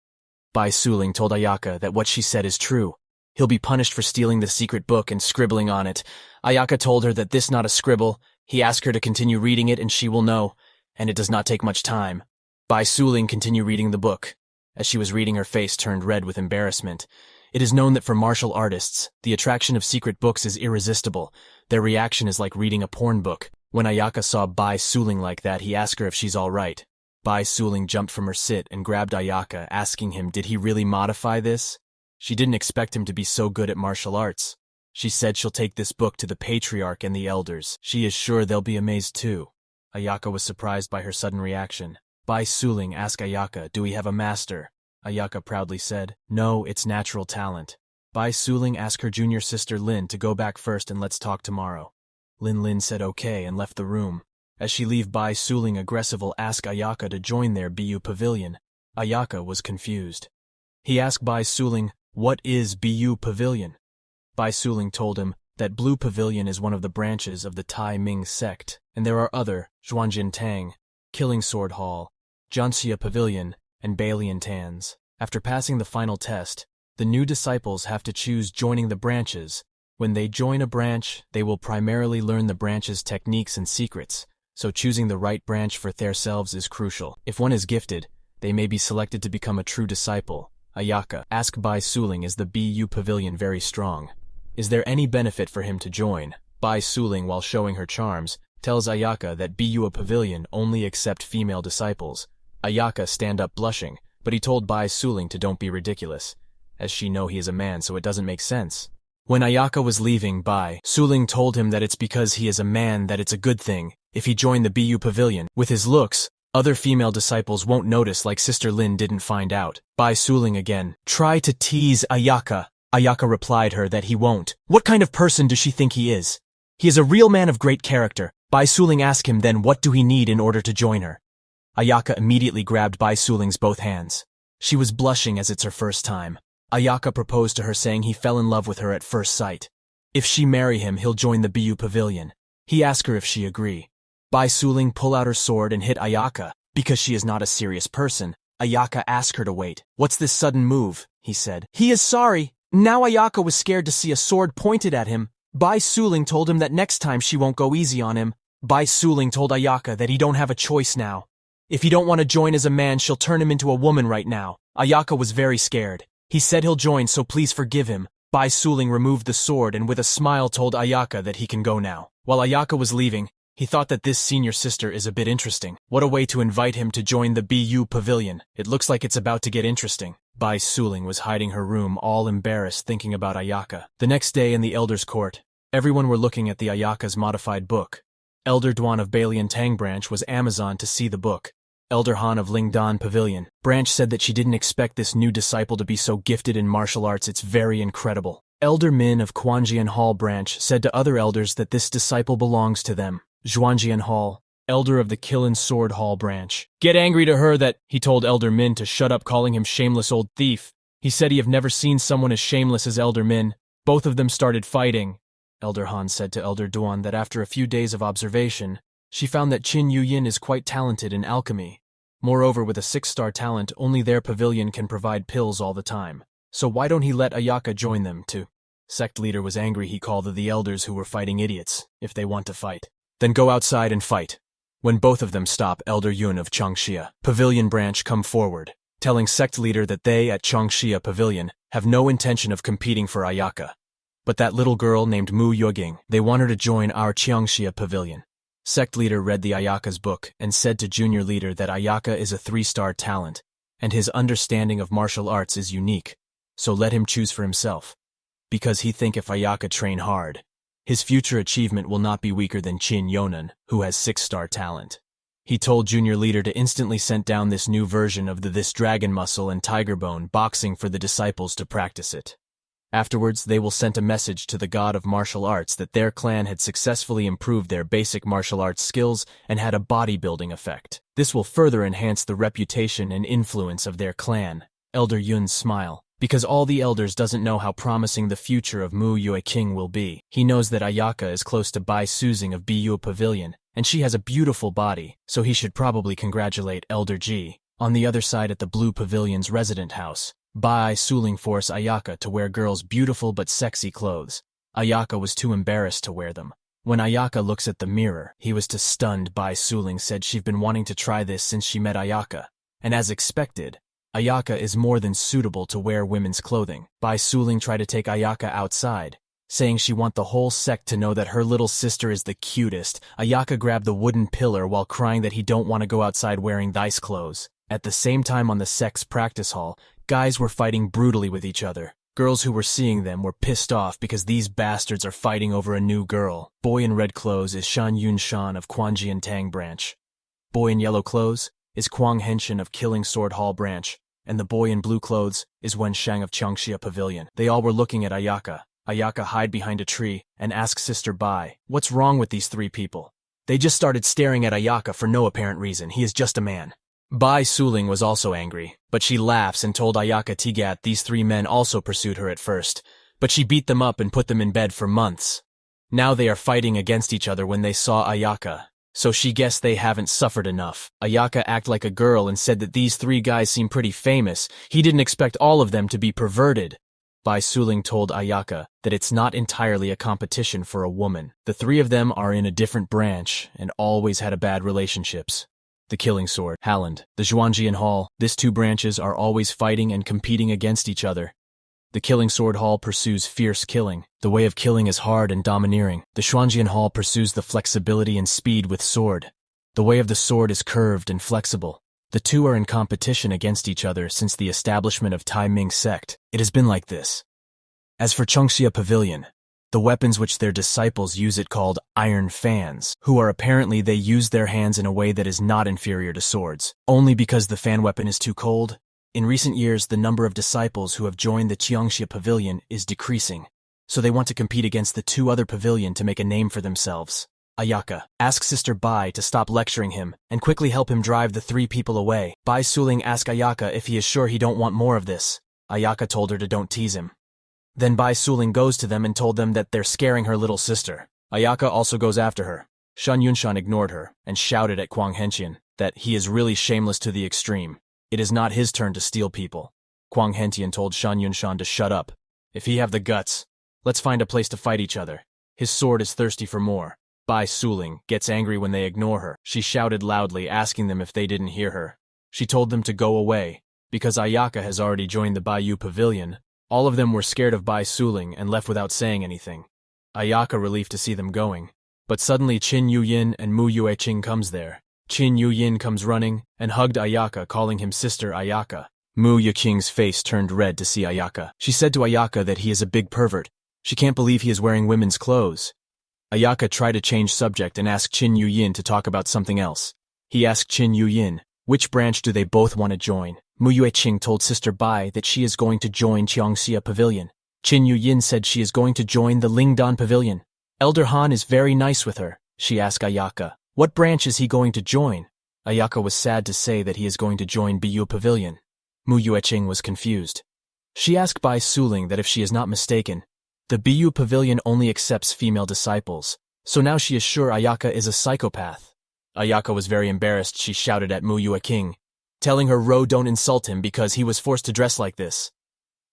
Bai Suling told Ayaka that what she said is true. He'll be punished for stealing the secret book and scribbling on it. Ayaka told her that this not a scribble. He asked her to continue reading it and she will know, and it does not take much time. Bai Suling continued reading the book. As she was reading, her face turned red with embarrassment. It is known that for martial artists, the attraction of secret books is irresistible. Their reaction is like reading a porn book. When Ayaka saw Bai Suling like that, he asked her if she's all right. Bai Suling jumped from her sit and grabbed Ayaka, asking him did he really modify this? She didn't expect him to be so good at martial arts. She said she'll take this book to the patriarch and the elders. She is sure they'll be amazed too. Ayaka was surprised by her sudden reaction. Bai Suling asked Ayaka, "Do we have a master?" Ayaka proudly said, "No, it's natural talent." Bai Suling asked her junior sister Lin to go back first and let's talk tomorrow. Lin said okay and left the room. As she left, Bai Suling aggressively asked Ayaka to join their BU pavilion. Ayaka was confused. He asked Bai Suling, "What is BU pavilion?" Bai Suling told him that Blue Pavilion is one of the branches of the Tai Ming sect, and there are other Zhuanjin Tang, Killing Sword Hall, Jianxia Pavilion, and Balian Tans. After passing the final test, the new disciples have to choose joining the branches. When they join a branch, they will primarily learn the branch's techniques and secrets, so choosing the right branch for themselves is crucial. If one is gifted, they may be selected to become a true disciple. Ayaka asked Bai Suling, "Is the BU Pavilion very strong? Is there any benefit for him to join?" Bai Suling, while showing her charms, tells Ayaka that BU Pavilion only accept female disciples. Ayaka stand up blushing, but he told Bai Suling to don't be ridiculous, as she know he is a man, so it doesn't make sense. When Ayaka was leaving, Bai Suling told him that it's because he is a man that it's a good thing if he joined the BU Pavilion. With his looks, other female disciples won't notice, like Sister Lin didn't find out. Bai Suling again tried to tease Ayaka. Ayaka replied her that he won't. What kind of person does she think he is? He is a real man of great character. Bai Suling asked him then what do he need in order to join her. Ayaka immediately grabbed Bai Suling's both hands. She was blushing as it's her first time. Ayaka proposed to her, saying he fell in love with her at first sight. If she marry him, he'll join the BU Pavilion. He asked her if she agree. Bai Suling pull out her sword and hit Ayaka. Because she is not a serious person, Ayaka asked her to wait. "What's this sudden move?" he said. He is sorry. Now Ayaka was scared to see a sword pointed at him. Bai Suling told him that next time she won't go easy on him. Bai Suling told Ayaka that he don't have a choice now. If he don't want to join as a man, she'll turn him into a woman right now. Ayaka was very scared. He said he'll join, so please forgive him. Bai Suling removed the sword and with a smile told Ayaka that he can go now. While Ayaka was leaving, he thought that this senior sister is a bit interesting. What a way to invite him to join the BU Pavilion. It looks like it's about to get interesting. Bai Suling was hiding her room, all embarrassed, thinking about Ayaka. The next day in the Elder's Court, everyone were looking at the Ayaka's modified book. Elder Duan of Balian Tang Branch was Amazon to see the book. Elder Han of Lingdan Pavilion Branch said that she didn't expect this new disciple to be so gifted in martial arts. It's very incredible. Elder Min of Quanjian Hall Branch said to other elders that this disciple belongs to them. Zhuanjian Hall, elder of the Killing Sword Hall Branch, get angry to her that he told Elder Min to shut up, calling him shameless old thief. He said he have never seen someone as shameless as Elder Min. Both of them started fighting. Elder Han said to Elder Duan that after a few days of observation, she found that Qin Yuyin is quite talented in alchemy. Moreover, with a 6-star talent, only their pavilion can provide pills all the time. So why don't he let Ayaka join them, too? Sect leader was angry. He called the elders who were fighting idiots, if they want to fight. Then go outside and fight. When both of them stop, Elder Yun of Changxia Pavilion branch come forward, telling sect leader that they at Changxia Pavilion have no intention of competing for Ayaka. But that little girl named Mu Yoging, they want her to join our Changxia Pavilion. Sect leader read the Ayaka's book and said to junior leader that Ayaka is a 3-star talent, and his understanding of martial arts is unique, so let him choose for himself. Because he think if Ayaka train hard, his future achievement will not be weaker than Qin Yonan, who has 6-star talent. He told junior leader to instantly send down this new version of this dragon muscle and tiger bone boxing for the disciples to practice it. Afterwards, they will send a message to the god of martial arts that their clan had successfully improved their basic martial arts skills and had a bodybuilding effect. This will further enhance the reputation and influence of their clan. Elder Yun's smile. Because all the elders doesn't know how promising the future of Mu Yue King will be. He knows that Ayaka is close to Bai Suzing of Bu Pavilion, and she has a beautiful body, so he should probably congratulate Elder Ji. On the other side at the Blue Pavilion's resident house, Bai Suling forced Ayaka to wear girls' beautiful but sexy clothes. Ayaka was too embarrassed to wear them. When Ayaka looks at the mirror, he was too stunned. Bai Suling said she'd been wanting to try this since she met Ayaka, and as expected, Ayaka is more than suitable to wear women's clothing. Bai Suling tried to take Ayaka outside, saying she want the whole sect to know that her little sister is the cutest. Ayaka grabbed the wooden pillar while crying that he don't want to go outside wearing these clothes. At the same time on the sect's practice hall, guys were fighting brutally with each other. Girls who were seeing them were pissed off because these bastards are fighting over a new girl. Boy in red clothes is Shan Yun Shan of Quanjian Tang branch. Boy in yellow clothes is Quang Henshin of Killing Sword Hall branch. And the boy in blue clothes is Wen Shang of Changxia Pavilion. They all were looking at Ayaka. Ayaka hide behind a tree and asked Sister Bai, "What's wrong with these 3 people?" They just started staring at Ayaka for no apparent reason. He is just a man. Bai Suling was also angry, but she laughs and told Ayaka Tigat these 3 men also pursued her at first, but she beat them up and put them in bed for months. Now they are fighting against each other when they saw Ayaka. So she guessed they haven't suffered enough. Ayaka acted like a girl and said that these 3 guys seem pretty famous. He didn't expect all of them to be perverted. Bai Suling told Ayaka that it's not entirely a competition for a woman. The 3 of them are in a different branch and always had a bad relationships. The Killing Sword, Halland, the Zhuangjian Hall, these 2 branches are always fighting and competing against each other. The Killing Sword Hall pursues fierce killing. The way of killing is hard and domineering. The Xuanjian Hall pursues the flexibility and speed with sword. The way of the sword is curved and flexible. The 2 are in competition against each other since the establishment of Tai Ming sect. It has been like this. As for Changxia Pavilion, the weapons which their disciples use it called iron fans, who are apparently they use their hands in a way that is not inferior to swords. Only because the fan weapon is too cold. In recent years, the number of disciples who have joined the Changxia Pavilion is decreasing, so they want to compete against the 2 other pavilion to make a name for themselves. Ayaka, ask Sister Bai to stop lecturing him and quickly help him drive the 3 people away. Bai Suling asked Ayaka if he is sure he don't want more of this. Ayaka told her to don't tease him. Then Bai Suling goes to them and told them that they're scaring her little sister. Ayaka also goes after her. Shan Yunshan ignored her and shouted at Quang Henshin that he is really shameless to the extreme. It is not his turn to steal people. Quang Hentian told Shan Yunshan to shut up. If he have the guts, let's find a place to fight each other. His sword is thirsty for more. Bai Suling gets angry when they ignore her. She shouted loudly, asking them if they didn't hear her. She told them to go away, because Ayaka has already joined the Baiyu Pavilion. All of them were scared of Bai Suling and left without saying anything. Ayaka relieved to see them going. But suddenly Qin Yuyin and Mu Yueqing comes there. Qin Yuyin comes running and hugged Ayaka, calling him Sister Ayaka. Mu Yueqing's face turned red to see Ayaka. She said to Ayaka that he is a big pervert. She can't believe he is wearing women's clothes. Ayaka tried to change subject and asked Qin Yuyin to talk about something else. He asked Qin Yuyin, which branch do they both want to join? Mu Yueqing told Sister Bai that she is going to join Changxia Pavilion. Qin Yuyin said she is going to join the Lingdan Pavilion. Elder Han is very nice with her. She asked Ayaka, what branch is he going to join? Ayaka was sad to say that he is going to join Bu Pavilion. Mu Yueqing was confused. She asked Bai Suling that if she is not mistaken, the BU Pavilion only accepts female disciples, so now she is sure Ayaka is a psychopath. Ayaka was very embarrassed. She shouted at Mu Yue King, telling her don't insult him because he was forced to dress like this.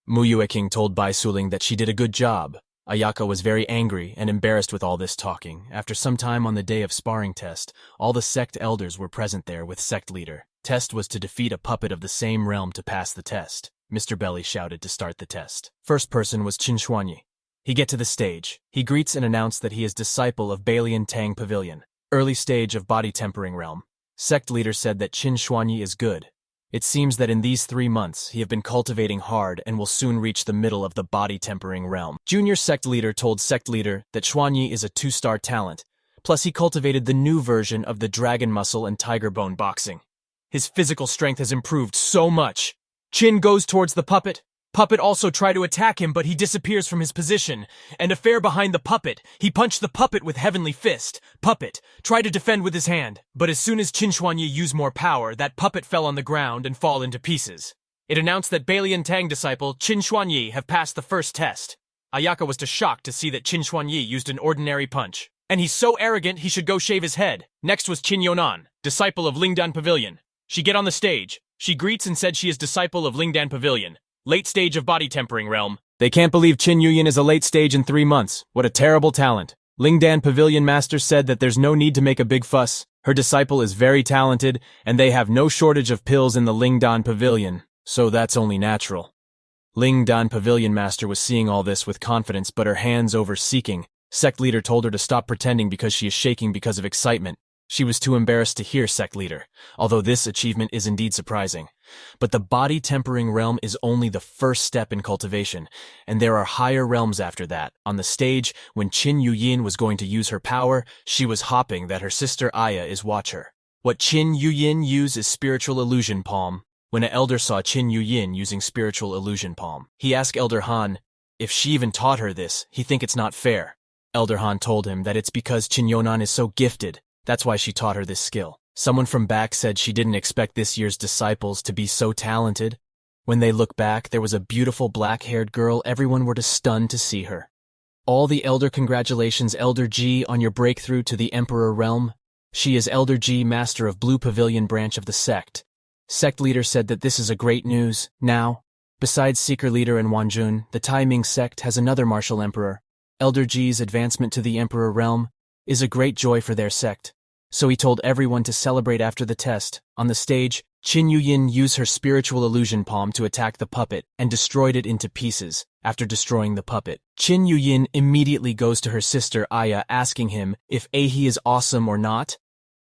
Mu Yue King told Bai Suling that she did a good job. Ayaka was very angry and embarrassed with all this talking. After some time on the day of sparring test, all the sect elders were present there with sect leader. Test was to defeat a puppet of the same realm to pass the test. Mr. Belly shouted to start the test. First person was Qin Xuanyi. He get to the stage. He greets and announced that he is disciple of Balian Tang Pavilion, early stage of body tempering realm. Sect leader said that Qin Xuanyi is good. It seems that in these 3 months, he have been cultivating hard and will soon reach the middle of the body tempering realm. Junior sect leader told sect leader that Xuanyi is a 2-star talent, plus he cultivated the new version of the dragon muscle and tiger bone boxing. His physical strength has improved so much. Qin goes towards the puppet. Puppet also tried to attack him, but he disappears from his position. And affair behind the puppet, he punched the puppet with heavenly fist. Puppet tried to defend with his hand, but as soon as Qin Xuanyi used more power, that puppet fell on the ground and fall into pieces. It announced that Balian Tang disciple Qin Xuanyi have passed the first test. Ayaka was shocked to see that Qin Xuanyi used an ordinary punch. And he's so arrogant he should go shave his head. Next was Qin Yonan, disciple of Lingdan Pavilion. She get on the stage. She greets and said she is disciple of Lingdan Pavilion. Late stage of body tempering realm. They can't believe Qin Yuyin is a late stage in 3 months. What a terrible talent. Lingdan Pavilion Master said that there's no need to make a big fuss. Her disciple is very talented, and they have no shortage of pills in the Lingdan Pavilion, so that's only natural. Lingdan Pavilion Master was seeing all this with confidence, but her hands over seeking. Sect leader told her to stop pretending because she is shaking because of excitement. She was too embarrassed to hear sect leader, although this achievement is indeed surprising. But the body tempering realm is only the first step in cultivation, and there are higher realms after that. On the stage, when Qin Yuyin was going to use her power, she was hopping that her sister Aya is watch her. What Qin Yuyin use is spiritual illusion palm. When an elder saw Qin Yuyin using spiritual illusion palm, he asked Elder Han if she even taught her this. He think it's not fair. Elder Han told him that it's because Qin Yonan is so gifted. That's why she taught her this skill. Someone from back said she didn't expect this year's disciples to be so talented. When they look back, there was a beautiful black-haired girl. Everyone were stunned to see her. All the elder congratulations, Elder G, on your breakthrough to the Emperor realm. She is Elder G, master of Blue Pavilion branch of the sect. Sect leader said that this is a great news. Now, besides Seeker leader and Wanjun, the Taiming sect has another martial emperor. Elder G's advancement to the Emperor realm is a great joy for their sect. So he told everyone to celebrate after the test. On the stage, Qin Yuyin used her spiritual illusion palm to attack the puppet and destroyed it into pieces. After destroying the puppet, Qin Yuyin immediately goes to her sister Aya asking him if he is awesome or not.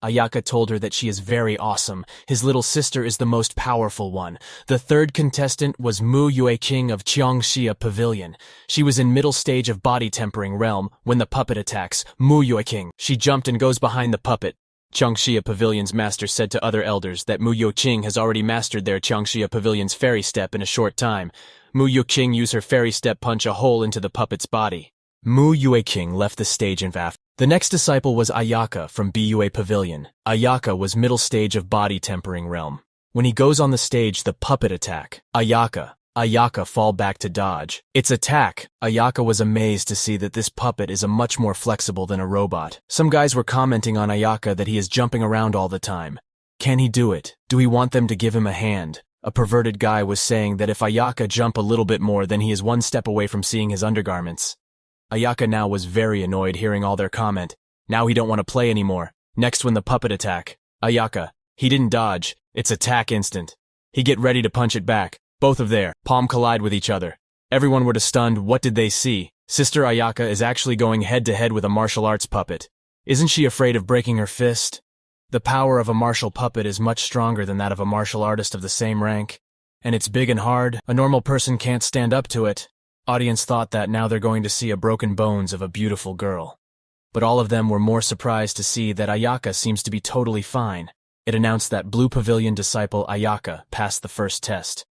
Ayaka told her that she is very awesome. His little sister is the most powerful one. The third contestant was Mu Yue King of Qiangxia Pavilion. She was in middle stage of body tempering realm when the puppet attacks Mu Yue King. She jumped and goes behind the puppet. Qiangxia Pavilion's master said to other elders that Mu Yue Qing has already mastered their Qiangxia Pavilion's fairy step in a short time. Mu Yue Qing used her fairy step punch a hole into the puppet's body. Mu Yue King left the stage in VAF. The next disciple was Ayaka from BUA Pavilion. Ayaka was middle stage of body tempering realm. When he goes on the stage, the puppet attack. Ayaka fall back to dodge. Its attack. Ayaka was amazed to see that this puppet is much more flexible than a robot. Some guys were commenting on Ayaka that he is jumping around all the time. Can he do it? Do we want them to give him a hand? A perverted guy was saying that if Ayaka jump a little bit more, then he is one step away from seeing his undergarments. Ayaka now was very annoyed hearing all their comment. Now he don't want to play anymore. Next when the puppet attack. Ayaka. He didn't dodge. It's attack instant. He get ready to punch it back. Both of their palm collide with each other. Everyone were stunned. What did they see? Sister Ayaka is actually going head to head with a martial arts puppet. Isn't she afraid of breaking her fist? The power of a martial puppet is much stronger than that of a martial artist of the same rank. And it's big and hard. A normal person can't stand up to it. Audience thought that now they're going to see a broken bones of a beautiful girl. But all of them were more surprised to see that Ayaka seems to be totally fine. It announced that Blue Pavilion disciple Ayaka passed the first test.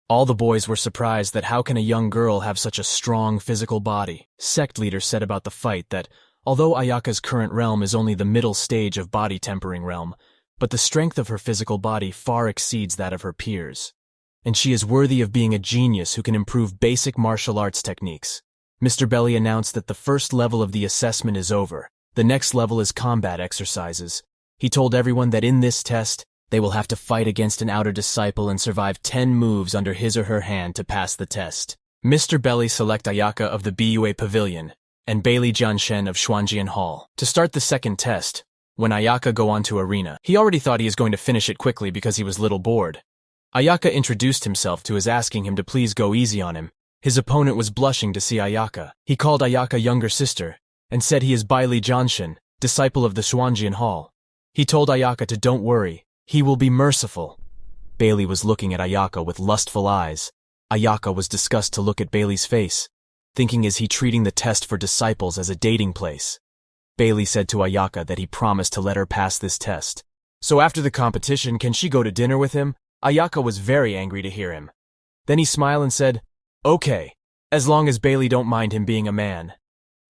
All the boys were surprised that how can a young girl have such a strong physical body. Sect leader said about the fight that although Ayaka's current realm is only the middle stage of body tempering realm, but the strength of her physical body far exceeds that of her peers. and she is worthy of being a genius who can improve basic martial arts techniques. Mr. Belly announced that the first level of the assessment is over. The next level is combat exercises. He told everyone that in this test, they will have to fight against an outer disciple and survive 10 moves under his or her hand to pass the test. Mr. Belly select Ayaka of the BUA Pavilion and Bailey Jianshen of Xuanjian Hall to start the second test. When Ayaka go onto arena, he already thought he is going to finish it quickly because he was little bored. Ayaka introduced himself to his asking him to please go easy on him. His opponent was blushing to see Ayaka. He called Ayaka younger sister and said he is Bailey Jianshen, disciple of the Xuanjian Hall. He told Ayaka to don't worry, he will be merciful. Bailey was looking at Ayaka with lustful eyes. Ayaka was disgusted to look at Bailey's face, thinking is he treating the test for disciples as a dating place. Bailey said to Ayaka that he promised to let her pass this test. So after the competition, can she go to dinner with him? Ayaka was very angry to hear him. Then he smiled and said, okay, as long as Bailey don't mind him being a man.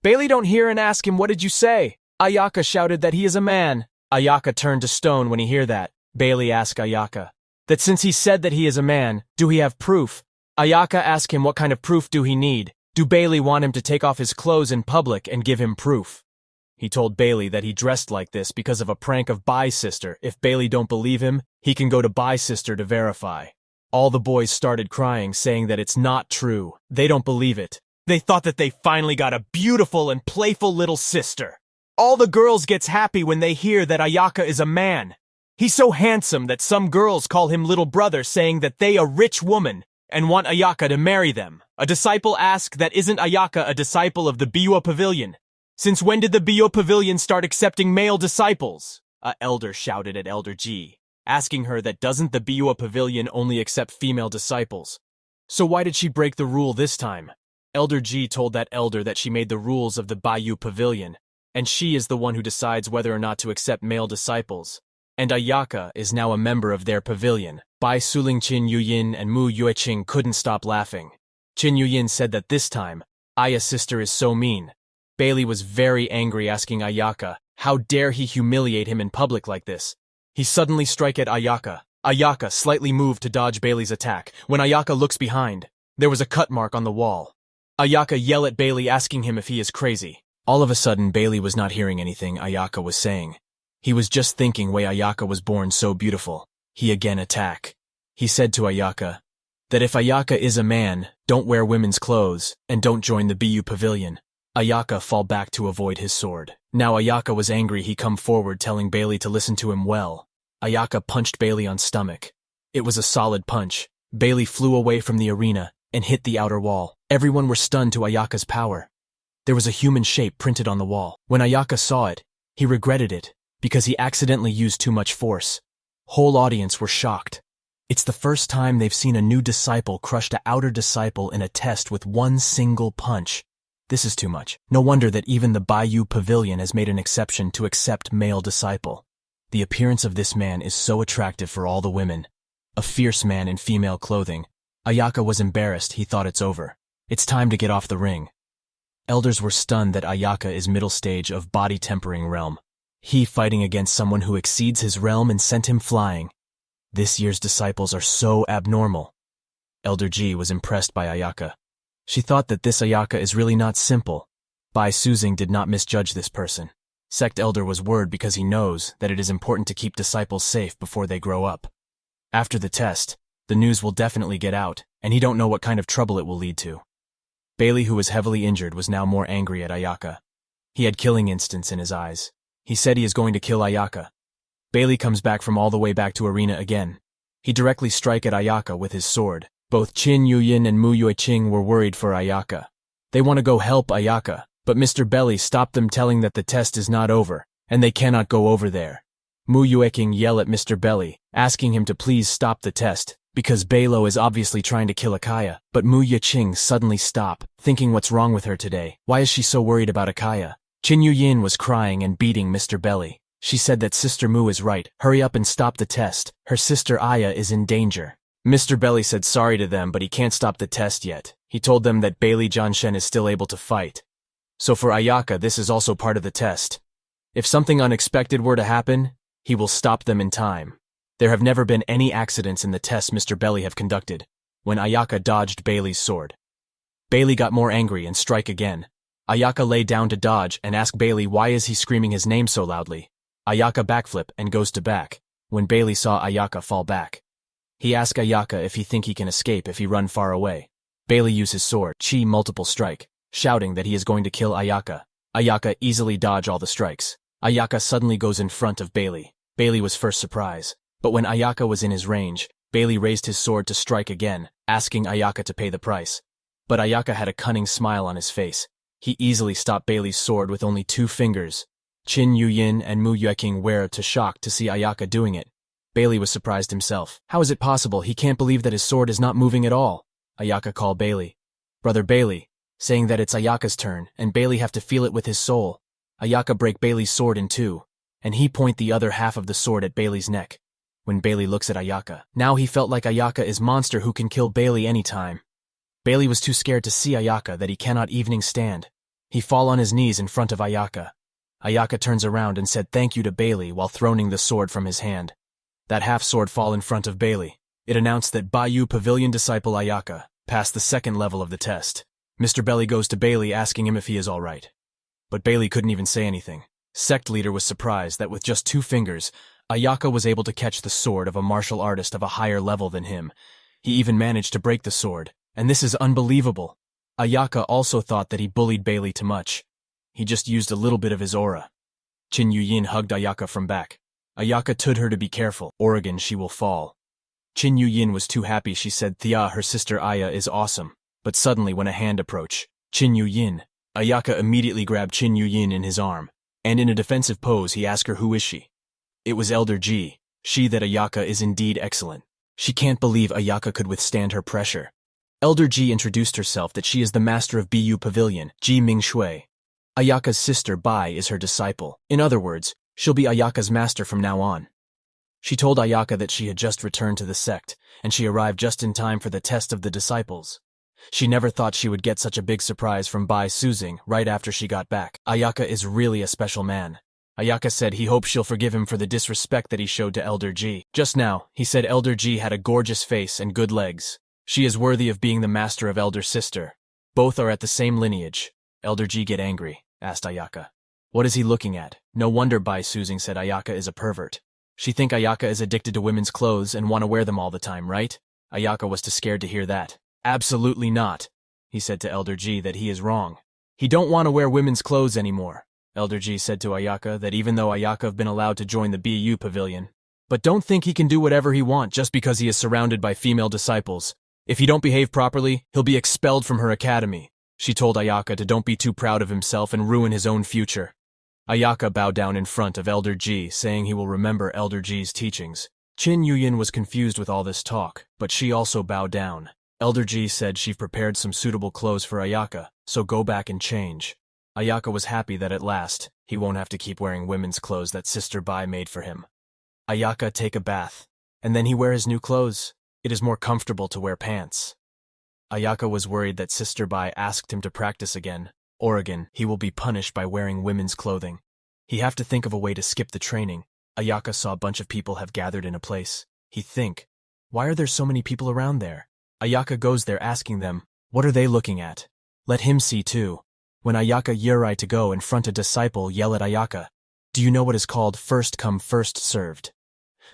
Bailey don't hear and ask him, what did you say? Ayaka shouted that he is a man. Ayaka turned to stone when he hear that. Bailey asked Ayaka that since he said that he is a man, do he have proof? Ayaka asked him what kind of proof do he need. Do Bailey want him to take off his clothes in public and give him proof? He told Bailey that he dressed like this because of a prank of Bai's sister. If Bailey don't believe him, he can go to Bai's sister to verify. All the boys started crying, saying that it's not true. They don't believe it. They thought that they finally got a beautiful and playful little sister. All the girls gets happy when they hear that Ayaka is a man. He's so handsome that some girls call him little brother, saying that they a rich woman and want Ayaka to marry them. A disciple asked that isn't Ayaka a disciple of the Biwa Pavilion? Since when did the Biwa Pavilion start accepting male disciples? A elder shouted at Elder G, asking her that doesn't the Biwa Pavilion only accept female disciples? So why did she break the rule this time? Elder G told that elder that she made the rules of the Biwa Pavilion, and she is the one who decides whether or not to accept male disciples. And Ayaka is now a member of their pavilion. Bai Suling Qin Yuyin and Mu Yueqing couldn't stop laughing. Qin Yuyin said that this time, Aya's sister is so mean. Bailey was very angry, asking Ayaka, how dare he humiliate him in public like this? He suddenly struck at Ayaka. Ayaka slightly moved to dodge Bailey's attack. When Ayaka looks behind, there was a cut mark on the wall. Ayaka yelled at Bailey, asking him if he is crazy. All of a sudden, Bailey was not hearing anything Ayaka was saying. He was just thinking way Ayaka was born so beautiful. He again attacked. He said to Ayaka that if Ayaka is a man, don't wear women's clothes and don't join the BU Pavilion. Ayaka fall back to avoid his sword. Now Ayaka was angry. He come forward telling Bailey to listen to him well. Ayaka punched Bailey on stomach. It was a solid punch. Bailey flew away from the arena and hit the outer wall. Everyone were stunned to Ayaka's power. There was a human shape printed on the wall. When Ayaka saw it, he regretted it because he accidentally used too much force. Whole audience were shocked. It's the first time they've seen a new disciple crush an outer disciple in a test with one single punch. This is too much. No wonder that even the Bayou Pavilion has made an exception to accept male disciple. The appearance of this man is so attractive for all the women. A fierce man in female clothing. Ayaka was embarrassed. He thought it's over. It's time to get off the ring. Elders were stunned that Ayaka is middle stage of body tempering realm. He fighting against someone who exceeds his realm and sent him flying. This year's disciples are so abnormal. Elder G was impressed by Ayaka. She thought that this Ayaka is really not simple. Bai Suzing did not misjudge this person. Sect Elder was worried because he knows that it is important to keep disciples safe before they grow up. After the test, the news will definitely get out, and he don't know what kind of trouble it will lead to. Bailey, who was heavily injured, was now more angry at Ayaka. He had killing instincts in his eyes. He said he is going to kill Ayaka. Bailey comes back from all the way back to arena again. He directly strike at Ayaka with his sword. Both Qin Yuyin and Mu Yueqing were worried for Ayaka. They want to go help Ayaka, but Mr. Belly stopped them, telling that the test is not over, and they cannot go over there. Mu Yueqing yelled at Mr. Belly, asking him to please stop the test, because Belo is obviously trying to kill Akaya. But Mu Yueqing suddenly stopped, thinking what's wrong with her today? Why is she so worried about Akaya? Qin Yuyin was crying and beating Mr. Belly. She said that Sister Mu is right. Hurry up and stop the test. Her sister Aya is in danger. Mr. Belly said sorry to them, but he can't stop the test yet. He told them that Bailey Jianshen is still able to fight. So for Ayaka, this is also part of the test. If something unexpected were to happen, he will stop them in time. There have never been any accidents in the tests Mr. Belly have conducted, when Ayaka dodged Bailey's sword. Bailey got more angry and strike again. Ayaka lay down to dodge and ask Bailey why is he screaming his name so loudly. Ayaka backflip and goes to back, when Bailey saw Ayaka fall back. He asked Ayaka if he think he can escape if he run far away. Bailey used his sword, chi multiple strike, shouting that he is going to kill Ayaka. Ayaka easily dodge all the strikes. Ayaka suddenly goes in front of Bailey. Bailey was first surprised, but when Ayaka was in his range, Bailey raised his sword to strike again, asking Ayaka to pay the price. But Ayaka had a cunning smile on his face. He easily stopped Bailey's sword with only 2 fingers. Chin Yu-yin and Mu Yueking were too shocked to see Ayaka doing it. Bailey was surprised himself. How is it possible? He can't believe that his sword is not moving at all. Ayaka called Bailey. Brother Bailey, saying that it's Ayaka's turn, and Bailey have to feel it with his soul. Ayaka break Bailey's sword in 2, and he point the other half of the sword at Bailey's neck. When Bailey looks at Ayaka, now he felt like Ayaka is monster who can kill Bailey anytime. Bailey was too scared to see Ayaka that he cannot evening stand. He fall on his knees in front of Ayaka. Ayaka turns around and said thank you to Bailey while throwing the sword from his hand. That half sword fall in front of Bailey. It announced that Bayou Pavilion disciple Ayaka passed the 2nd level of the test. Mr. Belly goes to Bailey asking him if he is alright. But Bailey couldn't even say anything. Sect leader was surprised that with just 2 fingers, Ayaka was able to catch the sword of a martial artist of a higher level than him. He even managed to break the sword, and this is unbelievable. Ayaka also thought that he bullied Bailey too much. He just used a little bit of his aura. Chin Yu-yin hugged Ayaka from back. Ayaka told her to be careful, Oregon she will fall. Chin Yu-yin was too happy. She said Thea, her sister Aya, is awesome. But suddenly when a hand approached Chin Yu-yin, Ayaka immediately grabbed Chin Yu-yin in his arm, and in a defensive pose he asked her who is she. It was Elder Ji. She that Ayaka is indeed excellent. She can't believe Ayaka could withstand her pressure. Elder Ji introduced herself that she is the master of Bu Pavilion, Ji Mingshui. Ayaka's sister Bai is her disciple. In other words, she'll be Ayaka's master from now on. She told Ayaka that she had just returned to the sect, and she arrived just in time for the test of the disciples. She never thought she would get such a big surprise from Bai Suzing right after she got back. Ayaka is really a special man. Ayaka said he hopes she'll forgive him for the disrespect that he showed to Elder Ji. Just now, he said Elder Ji had a gorgeous face and good legs. She is worthy of being the master of Elder Sister. Both are at the same lineage. Elder Ji get angry, asked Ayaka. What is he looking at? No wonder Bai Suzing said Ayaka is a pervert. She think Ayaka is addicted to women's clothes and want to wear them all the time, right? Ayaka was too scared to hear that. Absolutely not. He said to Elder Ji that he is wrong. He don't want to wear women's clothes anymore. Elder Ji said to Ayaka that even though Ayaka have been allowed to join the BU Pavilion, but don't think he can do whatever he want just because he is surrounded by female disciples. If he don't behave properly, he'll be expelled from her academy. She told Ayaka to don't be too proud of himself and ruin his own future. Ayaka bowed down in front of Elder Ji, saying he will remember Elder Ji's teachings. Chin Yu-yin was confused with all this talk, but she also bowed down. Elder Ji said she prepared some suitable clothes for Ayaka, so go back and change. Ayaka was happy that at last, he won't have to keep wearing women's clothes that Sister Bai made for him. Ayaka take a bath, and then he wear his new clothes. It is more comfortable to wear pants. Ayaka was worried that Sister Bai asked him to practice again. Oregon, he will be punished by wearing women's clothing. He have to think of a way to skip the training. Ayaka saw a bunch of people have gathered in a place. He think, why are there so many people around there? Ayaka goes there asking them, what are they looking at? Let him see too. When Ayaka Yurai to go in front a disciple yell at Ayaka, do you know what is called first come first served?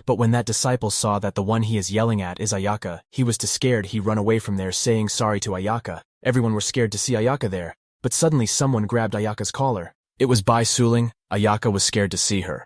But when that disciple saw that the one he is yelling at is Ayaka, he was too scared he run away from there saying sorry to Ayaka. Everyone were scared to see Ayaka there, but suddenly someone grabbed Ayaka's collar. It was Bai Suling. Ayaka was scared to see her.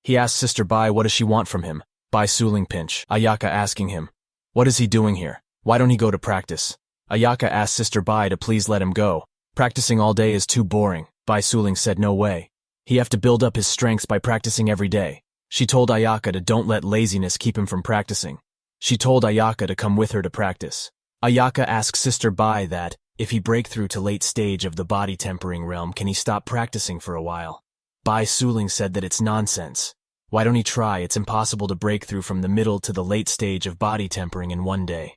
He asked Sister Bai what does she want from him. Bai Suling pinch. Ayaka asking him, what is he doing here? Why don't he go to practice? Ayaka asked Sister Bai to please let him go. Practicing all day is too boring. Bai Suling said no way. He have to build up his strengths by practicing every day. She told Ayaka to don't let laziness keep him from practicing. She told Ayaka to come with her to practice. Ayaka asked Sister Bai that, if he break through to late stage of the body tempering realm, can he stop practicing for a while? Bai Suling said that it's nonsense. Why don't he try? It's impossible to break through from the middle to the late stage of body tempering in one day.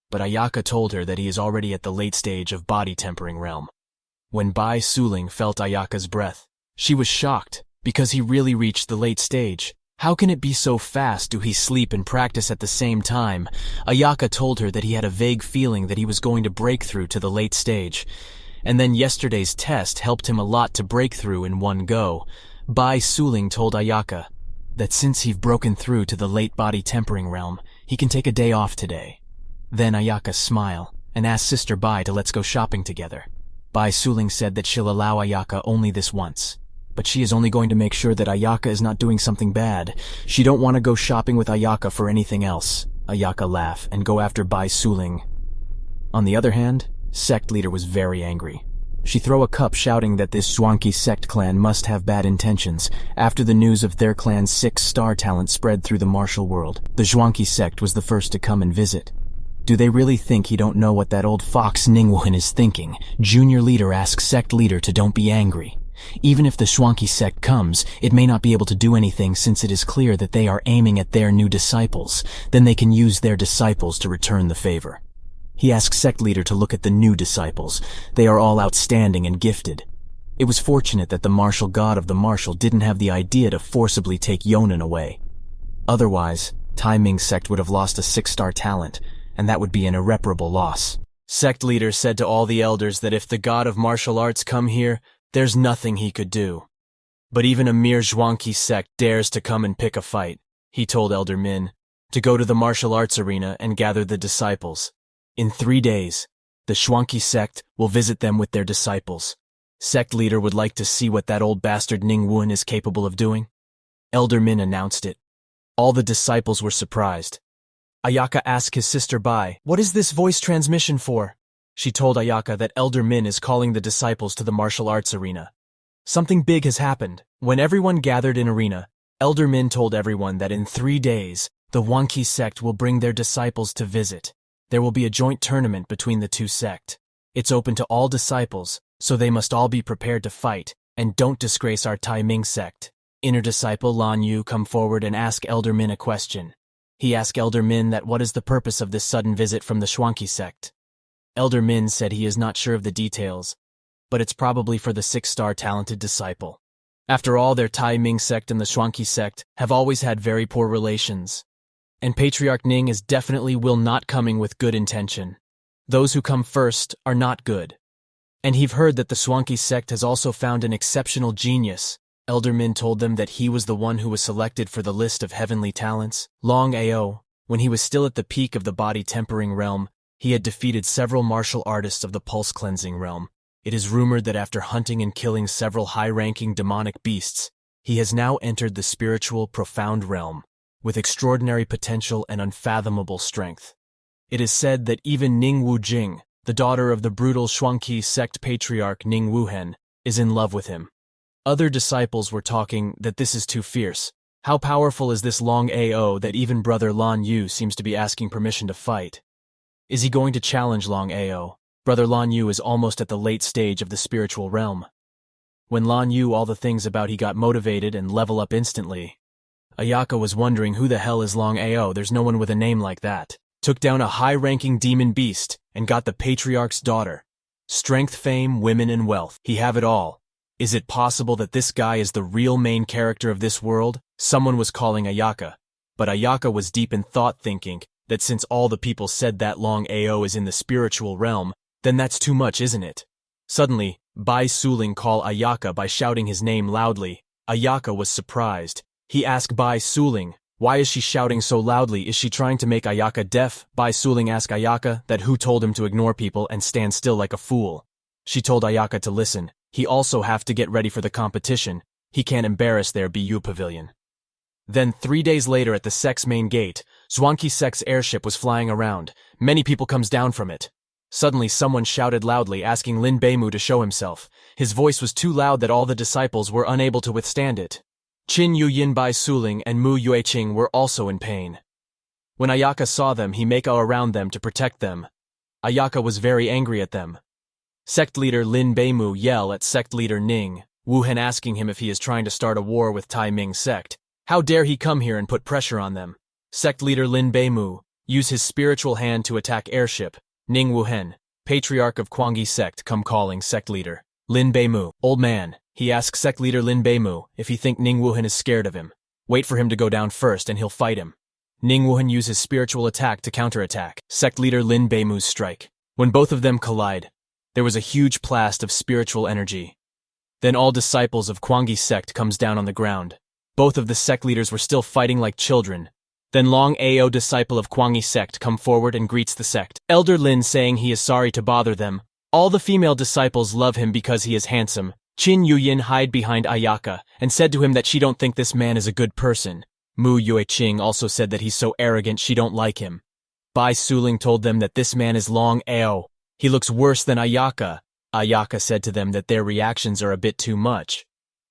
But Ayaka told her that he is already at the late stage of body tempering realm. When Bai Suling felt Ayaka's breath, she was shocked, because he really reached the late stage. How can it be so fast? Do he sleep and practice at the same time? Ayaka told her that he had a vague feeling that he was going to break through to the late stage. And then yesterday's test helped him a lot to break through in one go. Bai Suling told Ayaka that since he've broken through to the late body tempering realm, he can take a day off today. Then Ayaka smiled and asked Sister Bai to let's go shopping together. Bai Suling said that she'll allow Ayaka only this once. But she is only going to make sure that Ayaka is not doing something bad. She don't want to go shopping with Ayaka for anything else. Ayaka laughed and go after Bai Suling. On the other hand, sect leader was very angry. She threw a cup shouting that this Zhuangqi sect clan must have bad intentions. After the news of their clan's 6-star talent spread through the martial world, the Zhuangqi sect was the first to come and visit. Do they really think he don't know what that old fox Ningwen is thinking? Junior leader asks sect leader to don't be angry. Even if the Zhuangqi sect comes, it may not be able to do anything since it is clear that they are aiming at their new disciples. Then they can use their disciples to return the favor. He asked sect leader to look at the new disciples. They are all outstanding and gifted. It was fortunate that the martial god of the martial didn't have the idea to forcibly take Yonan away. Otherwise, Tai Ming's sect would have lost a 6-star talent, and that would be an irreparable loss. Sect leader said to all the elders that if the god of martial arts come here, there's nothing he could do. But even a mere Zhuangqi sect dares to come and pick a fight, he told Elder Min, to go to the martial arts arena and gather the disciples. In 3 days, the Zhuangqi sect will visit them with their disciples. Sect leader would like to see what that old bastard Ningwen is capable of doing. Elder Min announced it. All the disciples were surprised. Ayaka asked his sister Bai, "What is this voice transmission for?" She told Ayaka that Elder Min is calling the disciples to the martial arts arena. Something big has happened. When everyone gathered in arena, Elder Min told everyone that in 3 days, the Zhuangqi sect will bring their disciples to visit. There will be a joint tournament between the two sects. It's open to all disciples, so they must all be prepared to fight, and don't disgrace our Tai Ming sect. Inner disciple Lan Yu come forward and ask Elder Min a question. He asked Elder Min that what is the purpose of this sudden visit from the Zhuangqi sect. Elder Min said he is not sure of the details, but it's probably for the 6-star talented disciple. After all, their Tai Ming sect and the Zhuangqi sect have always had very poor relations. And Patriarch Ning is definitely will not coming with good intention. Those who come first are not good. And he've heard that the Zhuangqi sect has also found an exceptional genius. Elder Min told them that he was the one who was selected for the list of heavenly talents. Long Ao, when he was still at the peak of the body tempering realm, he had defeated several martial artists of the pulse cleansing realm. It is rumored that after hunting and killing several high-ranking demonic beasts, he has now entered the spiritual, profound realm, with extraordinary potential and unfathomable strength. It is said that even Ning Wujing, the daughter of the brutal Zhuangqi sect patriarch Ning Wuhen, is in love with him. Other disciples were talking that this is too fierce. How powerful is this Long Ao that even brother Lan Yu seems to be asking permission to fight? Is he going to challenge Long Ao? Brother Lan Yu is almost at the late stage of the spiritual realm. When Lan Yu all the things about he got motivated and level up instantly. Ayaka was wondering who the hell is Long Ao, there's no one with a name like that. Took down a high-ranking demon beast and got the patriarch's daughter. Strength, fame, women, and wealth. He have it all. Is it possible that this guy is the real main character of this world? Someone was calling Ayaka. But Ayaka was deep in thought thinking that since all the people said that Long Ao is in the spiritual realm, then that's too much, isn't it? Suddenly, Bai Suling called Ayaka by shouting his name loudly. Ayaka was surprised. He asked Bai Suling, why is she shouting so loudly? Is she trying to make Ayaka deaf? Bai Suling asked Ayaka that who told him to ignore people and stand still like a fool. She told Ayaka to listen. He also have to get ready for the competition. He can't embarrass their BU pavilion. Then 3 days later at the sect's main gate, Zhuangqi sect's airship was flying around. Many people comes down from it. Suddenly someone shouted loudly asking Lin Beimu to show himself. His voice was too loud that all the disciples were unable to withstand it. Qin Yuyin Bai Suling and Mu Yueqing were also in pain. When Ayaka saw them, he made around them to protect them. Ayaka was very angry at them. Sect leader Lin Beimu yelled at sect leader Ning Wuhen asking him if he is trying to start a war with Tai Ming sect. How dare he come here and put pressure on them? Sect leader Lin Beimu used his spiritual hand to attack airship. Ning Wuhen, patriarch of Quangyi sect, come calling sect leader Lin Beimu. Old man, he asked sect leader Lin Beimu if he think Ning Wuhen is scared of him. Wait for him to go down first and he'll fight him. Ning Wuhan uses spiritual attack to counterattack sect leader Lin Beimu's strike. When both of them collide, there was a huge blast of spiritual energy. Then all disciples of Kwangi's sect comes down on the ground. Both of the sect leaders were still fighting like children. Then Long Ao, disciple of Kwangi's sect, come forward and greets the sect. Elder Lin saying he is sorry to bother them. All the female disciples love him because he is handsome. Qin Yuyin hide behind Ayaka and said to him that she don't think this man is a good person. Mu Yueqing also said that he's so arrogant she don't like him. Bai Suling told them that this man is Long Ao. He looks worse than Ayaka. Ayaka said to them that their reactions are a bit too much.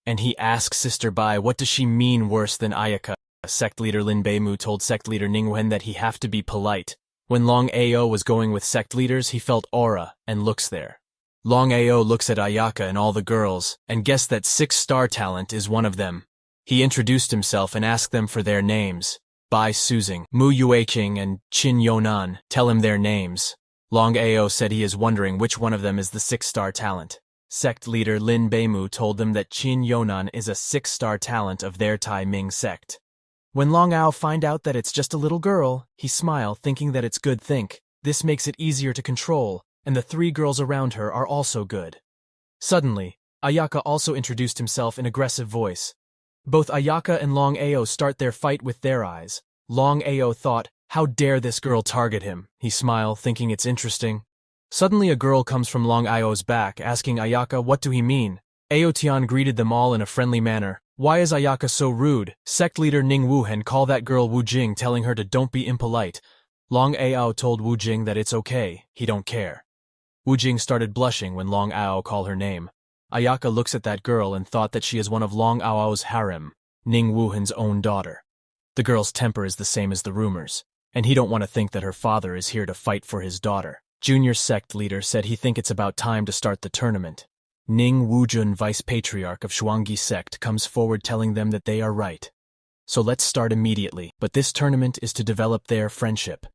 And he asked Sister Bai, what does she mean worse than Ayaka? Sect leader Lin Beimu told sect leader Ning Wen that he have to be polite. When Long Ao was going with sect leaders, he felt aura and looks there. Long Ao looks at Ayaka and all the girls and guessed that 6-star talent is one of them. He introduced himself and asked them for their names. Bai Suzing, Mu Yueqing, and Qin Yonan tell him their names. Long Ao said he is wondering which one of them is the 6-star talent. Sect leader Lin Beimu told them that Qin Yonan is a 6-star talent of their Tai Ming sect. When Long Ao find out that it's just a little girl, he smile, thinking that it's good think. This makes it easier to control, and the 3 girls around her are also good. Suddenly, Ayaka also introduced himself in aggressive voice. Both Ayaka and Long Ao start their fight with their eyes. Long Ao thought, how dare this girl target him? He smiled, thinking it's interesting. Suddenly a girl comes from Long Ao's back, asking Ayaka what do he mean. Aotian greeted them all in a friendly manner. Why is Ayaka so rude? Sect leader Ning Wuhan called that girl Wu Jing, telling her to don't be impolite. Long Ao told Wu Jing that it's okay, he don't care. Wu Jing started blushing when Long Ao called her name. Ayaka looks at that girl and thought that she is one of Long Ao's harem, Ning Wuhan's own daughter. The girl's temper is the same as the rumors, and he don't want to think that her father is here to fight for his daughter. Junior sect leader said he think it's about time to start the tournament. Ning Wujun, vice patriarch of Shuangyi sect, comes forward telling them that they are right. So let's start immediately, but this tournament is to develop their friendship.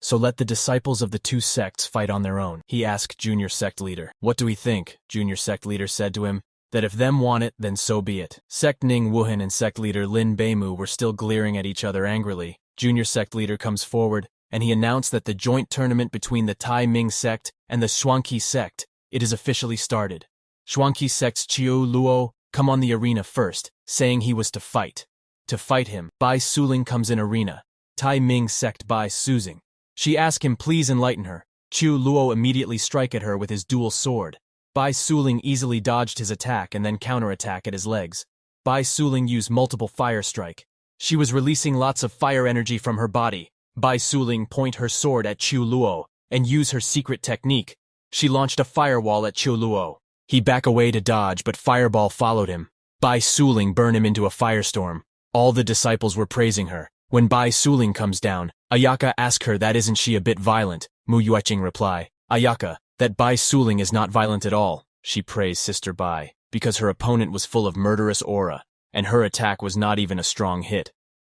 So let the disciples of the 2 sects fight on their own. He asked junior sect leader. What do we think? Junior sect leader said to him that if them want it, then so be it. Sect Ning Wuhan and sect leader Lin Beimu were still glaring at each other angrily. Junior sect leader comes forward and he announced that the joint tournament between the Tai Ming sect and the Shuangyi sect, it is officially started. Shuangyi sect's Chiu Luo come on the arena first, saying he was to fight. To fight him, Bai Suling comes in arena. Tai Ming sect Bai Suzing. She asked him please enlighten her. Chiu Luo immediately strike at her with his dual sword. Bai Suling easily dodged his attack and then counterattack at his legs. Bai Suling used multiple fire strike. She was releasing lots of fire energy from her body. Bai Suling point her sword at Chiu Luo and use her secret technique. She launched a firewall at Chiu Luo. He back away to dodge, but fireball followed him. Bai Suling burn him into a firestorm. All the disciples were praising her. When Bai Suling comes down, Ayaka asks her that isn't she a bit violent. Mu Yueqing reply, Ayaka, that Bai Suling is not violent at all. She praised Sister Bai, because her opponent was full of murderous aura, and her attack was not even a strong hit.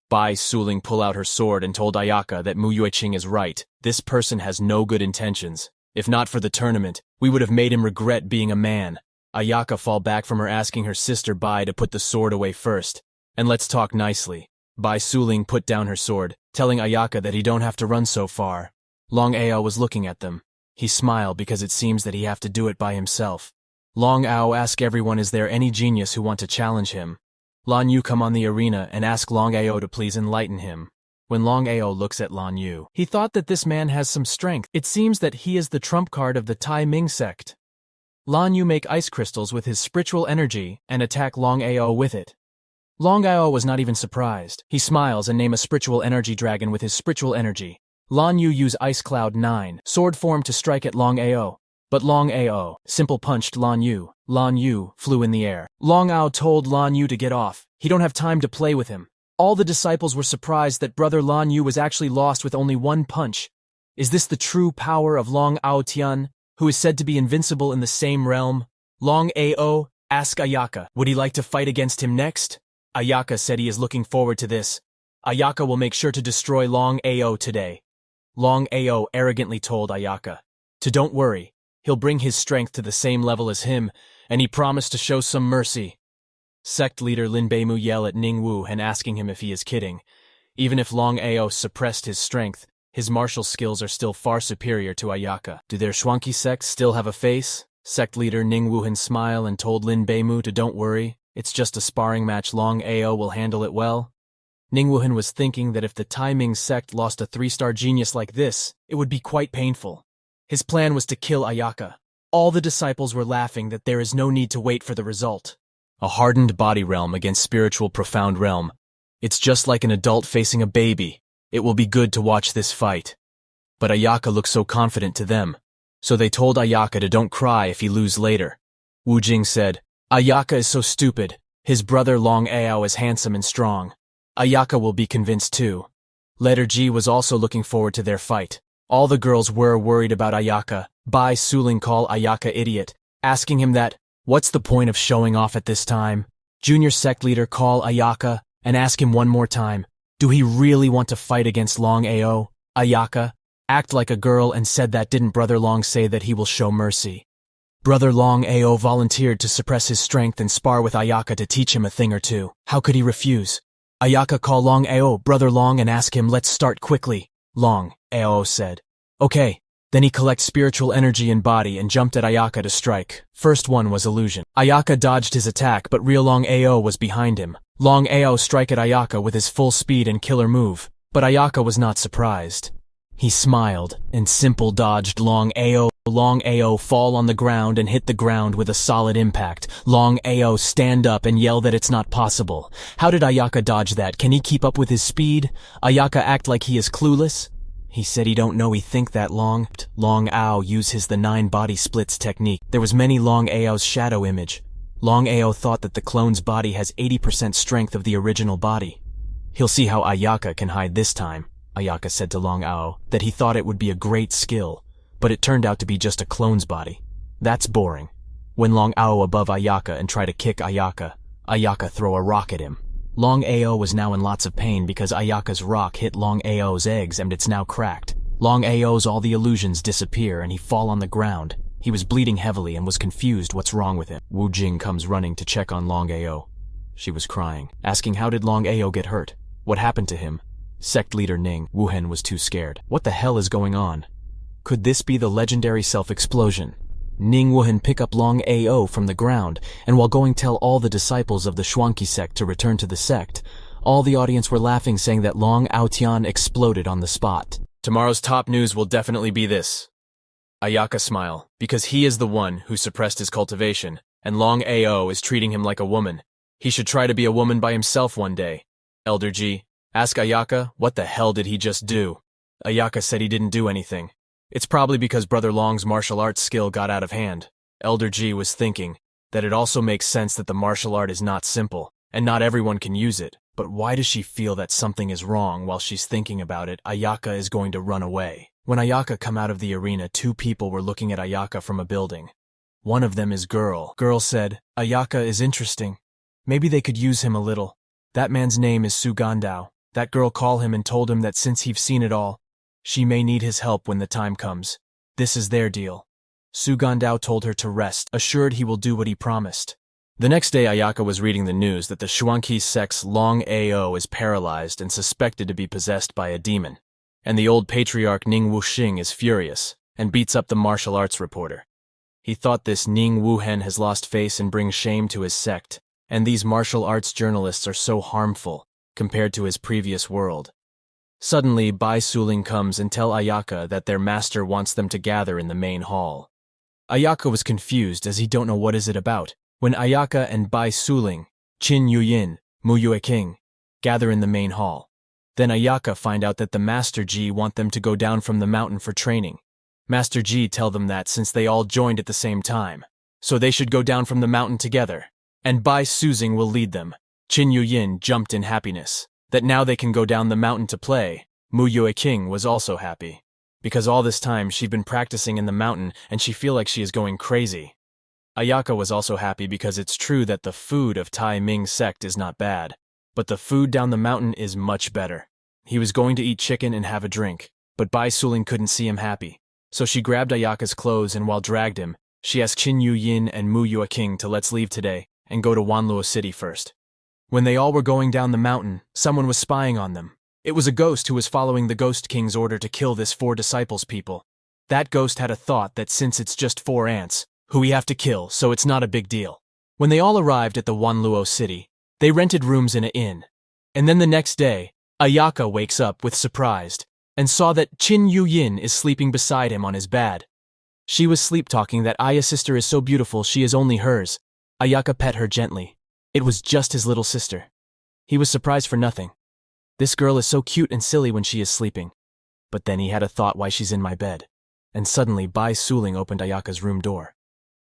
Bai Suling pull out her sword and told Ayaka that Mu Yueqing is right. This person has no good intentions. If not for the tournament, we would have made him regret being a man. Ayaka fall back from her asking her sister Bai to put the sword away first. And let's talk nicely. Bai Suling put down her sword, telling Ayaka that he don't have to run so far. Long Ao was looking at them. He smiled because it seems that he have to do it by himself. Long Ao asked everyone is there any genius who want to challenge him. Lan Yu come on the arena and ask Long Ao to please enlighten him. When Long Ao looks at Lan Yu, he thought that this man has some strength. It seems that he is the trump card of the Tai Ming sect. Lan Yu make ice crystals with his spiritual energy and attack Long Ao with it. Long Ao was not even surprised. He smiles and name a spiritual energy dragon with his spiritual energy. Lan Yu use Ice Cloud 9 sword form to strike at Long Ao. But Long Ao simple punched Lan Yu. Lan Yu flew in the air. Long Ao told Lan Yu to get off. He don't have time to play with him. All the disciples were surprised that brother Lan Yu was actually lost with only one punch. Is this the true power of Long Ao Tian, who is said to be invincible in the same realm? Long Ao asked Ayaka, would he like to fight against him next? Ayaka said he is looking forward to this. Ayaka will make sure to destroy Long Ao today. Long Ao arrogantly told Ayaka to don't worry, he'll bring his strength to the same level as him, and he promised to show some mercy. Sect leader Lin Beimu yell at Ning Wu and asking him if he is kidding. Even if Long Ao suppressed his strength, his martial skills are still far superior to Ayaka. Do their Schwanki sects still have a face? Sect leader Ning Wuhan smiled and told Lin Beimu to don't worry, it's just a sparring match, Long Ao will handle it well. Ning Wuhan was thinking that if the Tai Ming sect lost a 3-star genius like this, it would be quite painful. His plan was to kill Ayaka. All the disciples were laughing that there is no need to wait for the result. A hardened body realm against spiritual profound realm. It's just like an adult facing a baby. It will be good to watch this fight. But Ayaka looked so confident to them. So they told Ayaka to don't cry if he lose later. Wu Jing said, Ayaka is so stupid. His brother Long Ao is handsome and strong. Ayaka will be convinced too. Letter G was also looking forward to their fight. All the girls were worried about Ayaka. Bai Suling called Ayaka idiot, asking him that, what's the point of showing off at this time? Junior sect leader called Ayaka and ask him one more time, do he really want to fight against Long Ao? Ayaka, act like a girl and said that didn't Brother Long say that he will show mercy. Brother Long Ao volunteered to suppress his strength and spar with Ayaka to teach him a thing or two. How could he refuse? Ayaka called Long Ao Brother Long and asked him let's start quickly. Long Ao said, okay. Then he collected spiritual energy and body and jumped at Ayaka to strike. First one was illusion. Ayaka dodged his attack but real Long Ao was behind him. Long Ao strike at Ayaka with his full speed and killer move, but Ayaka was not surprised. He smiled and simple dodged Long Ao. Long Ao fall on the ground and hit the ground with a solid impact. Long Ao stand up and yell that it's not possible. How did Ayaka dodge that? Can he keep up with his speed? Ayaka act like he is clueless. He said he don't know he think that Long Ao uses the 9 body splits technique. There was many Long Ao's shadow image. Long Ao thought that the clone's body has 80% strength of the original body. He'll see how Ayaka can hide this time. Ayaka said to Long Ao that he thought it would be a great skill, but it turned out to be just a clone's body. That's boring. When Long Ao above Ayaka and try to kick Ayaka, Ayaka throw a rock at him. Long Ao was now in lots of pain because Ayaka's rock hit Long Ao's eggs and it's now cracked. Long Ao's all the illusions disappear and he fall on the ground. He was bleeding heavily and was confused what's wrong with him. Wu Jing comes running to check on Long Ao. She was crying, asking how did Long Ao get hurt? What happened to him? Sect leader Ning Wuhan was too scared. What the hell is going on? Could this be the legendary self-explosion? Ning Wuhan pick up Long Ao from the ground, and while going tell all the disciples of the Schwanki sect to return to the sect, all the audience were laughing saying that Long Ao Tian exploded on the spot. Tomorrow's top news will definitely be this. Ayaka smile, because he is the one who suppressed his cultivation, and Long Ao is treating him like a woman. He should try to be a woman by himself one day. Elder G, ask Ayaka, what the hell did he just do? Ayaka said he didn't do anything. It's probably because Brother Long's martial arts skill got out of hand. Elder G was thinking that it also makes sense that the martial art is not simple, and not everyone can use it. But why does she feel that something is wrong while she's thinking about it? Ayaka is going to run away. When Ayaka come out of the arena, 2 people were looking at Ayaka from a building. One of them is Girl. Girl said, Ayaka is interesting. Maybe they could use him a little. That man's name is Su Gandao. That girl called him and told him that since he've seen it all, she may need his help when the time comes. This is their deal. Su Gandao told her to rest, assured he will do what he promised. The next day Ayaka was reading the news that the Schwanki sect's Long Ao is paralyzed and suspected to be possessed by a demon. And the old patriarch Ning Wuxing is furious and beats up the martial arts reporter. He thought this Ning Wuhen has lost face and brings shame to his sect, and these martial arts journalists are so harmful compared to his previous world. Suddenly, Bai Suling comes and tell Ayaka that their master wants them to gather in the main hall. Ayaka was confused as he don't know what is it about. When Ayaka and Bai Suling, Qin Yuyin, Mu Yue King, gather in the main hall. Then Ayaka find out that the Master Ji want them to go down from the mountain for training. Master Ji tell them that since they all joined at the same time, so they should go down from the mountain together, and Bai Suzing will lead them. Qin Yuyin jumped in happiness that now they can go down the mountain to play. Mu Yue King was also happy, because all this time she'd been practicing in the mountain and she feel like she is going crazy. Ayaka was also happy because it's true that the food of Tai Ming sect is not bad, but the food down the mountain is much better. He was going to eat chicken and have a drink, but Bai Suling couldn't see him happy. So she grabbed Ayaka's clothes and while dragged him, she asked Qin Yu Yin and Mu Yue King to let's leave today. and go to Wanluo City first. When they all were going down the mountain, someone was spying on them. It was a ghost who was following the Ghost King's order to kill this 4 disciples people. That ghost had a thought that since it's just 4 ants, who we have to kill, so it's not a big deal. When they all arrived at the Wanluo City, they rented rooms in an inn. And then the next day, Ayaka wakes up with surprised, and saw that Qin Yuyin is sleeping beside him on his bed. She was sleep-talking that Aya's sister is so beautiful she is only hers. Ayaka pet her gently. It was just his little sister. He was surprised for nothing. This girl is so cute and silly when she is sleeping. But then he had a thought why she's in my bed. And suddenly Bai Suling opened Ayaka's room door.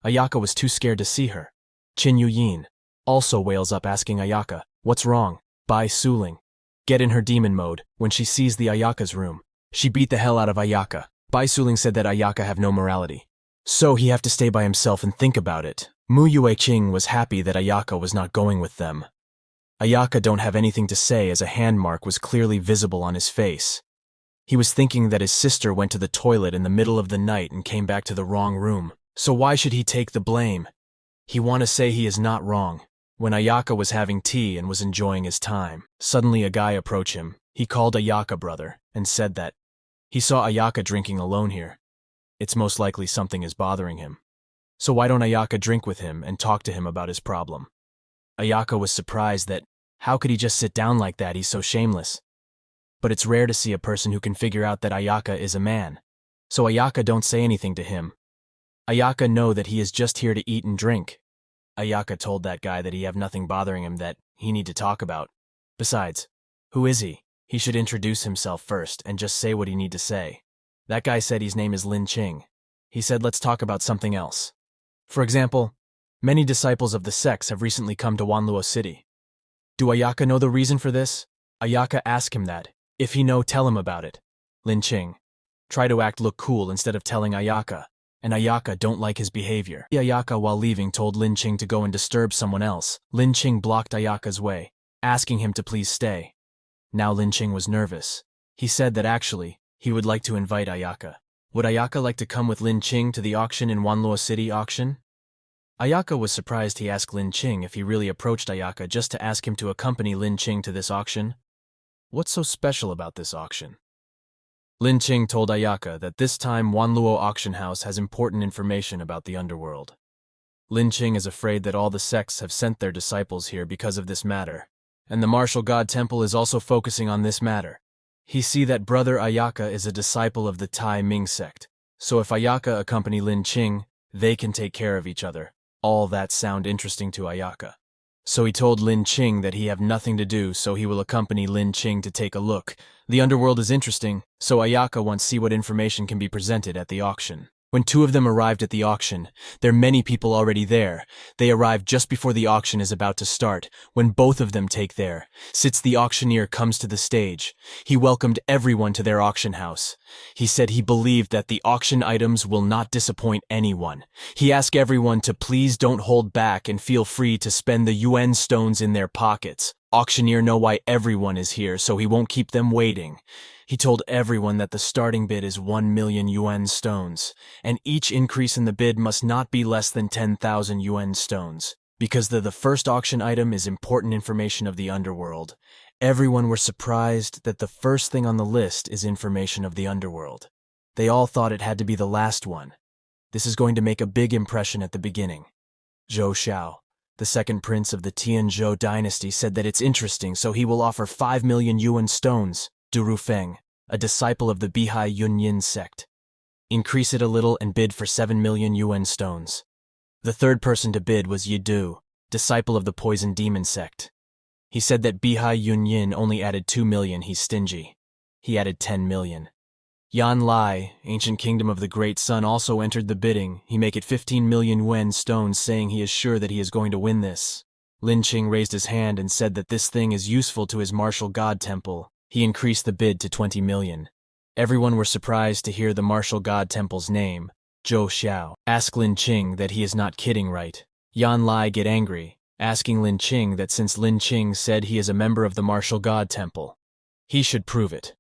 Ayaka was too scared to see her. Qin Yuyin also wails up asking Ayaka, "What's wrong?" Bai Suling get in her demon mode when she sees the Ayaka's room. She beat the hell out of Ayaka. Bai Suling said that Ayaka have no morality. So he have to stay by himself and think about it. Mu Yueqing was happy that Ayaka was not going with them. Ayaka don't have anything to say as a hand mark was clearly visible on his face. He was thinking that his sister went to the toilet in the middle of the night and came back to the wrong room. So why should he take the blame? He want to say he is not wrong. When Ayaka was having tea and was enjoying his time, suddenly a guy approached him. He called Ayaka brother and said that he saw Ayaka drinking alone here. It's most likely something is bothering him. So why don't Ayaka drink with him and talk to him about his problem? Ayaka was surprised that how could he just sit down like that, he's so shameless. But it's rare to see a person who can figure out that Ayaka is a man. So Ayaka don't say anything to him. Ayaka know that he is just here to eat and drink. Ayaka told that guy that he have nothing bothering him that he need to talk about. Besides, who is he? He should introduce himself first and just say what he need to say. That guy said his name is Lin Qing. He said let's talk about something else. For example, many disciples of the sects have recently come to Wanluo City. Do Ayaka know the reason for this? Ayaka asked him that. If he know, tell him about it. Lin Qing try to look cool instead of telling Ayaka. And Ayaka don't like his behavior. Ayaka while leaving told Lin Qing to go and disturb someone else. Lin Qing blocked Ayaka's way, asking him to please stay. Now Lin Qing was nervous. He said that actually, he would like to invite Ayaka. Would Ayaka like to come with Lin Qing to the auction in Wanluo City auction? Ayaka was surprised he asked Lin Qing if he really approached Ayaka just to ask him to accompany Lin Qing to this auction. What's so special about this auction? Lin Qing told Ayaka that this time Wanluo auction house has important information about the underworld. Lin Qing is afraid that all the sects have sent their disciples here because of this matter, and the Martial God Temple is also focusing on this matter. He see that brother Ayaka is a disciple of the Tai Ming sect, so if Ayaka accompany Lin Qing, they can take care of each other. All that sound interesting to Ayaka. So he told Lin Qing that he have nothing to do, so he will accompany Lin Qing to take a look. The underworld is interesting, so Ayaka wants to see what information can be presented at the auction. When 2 of them arrived at the auction, there are many people already there. They arrived just before the auction is about to start. When both of them take there, sits the auctioneer comes to the stage. He welcomed everyone to their auction house. He said he believed that the auction items will not disappoint anyone. He asked everyone to please don't hold back and feel free to spend the yuan stones in their pockets. Auctioneer know why everyone is here, so he won't keep them waiting. He told everyone that the starting bid is 1 million yuan stones, and each increase in the bid must not be less than 10,000 yuan stones. Because the first auction item is important information of the underworld, everyone were surprised that the first thing on the list is information of the underworld. They all thought it had to be the last one. This is going to make a big impression at the beginning. Zhou Xiao, the second prince of the Tianzhou dynasty, said that it's interesting, so he will offer 5 million yuan stones. Du Rufeng, a disciple of the Bihai Yunyin sect, increase it a little and bid for 7 million yuan stones. The third person to bid was Yidu, disciple of the Poison Demon sect. He said that Bihai Yunyin only added 2 million, he's stingy. He added 10 million. Yan Lai, ancient kingdom of the Great Sun, also entered the bidding. He make it 15 million yuan stones, saying he is sure that he is going to win this. Lin Qing raised his hand and said that this thing is useful to his martial god temple. He increased the bid to 20 million. Everyone were surprised to hear the martial god temple's name. Zhou Xiao asked Lin Qing that he is not kidding, right? Yan Lai get angry, asking Lin Qing that since Lin Qing said he is a member of the martial god temple, he should prove it.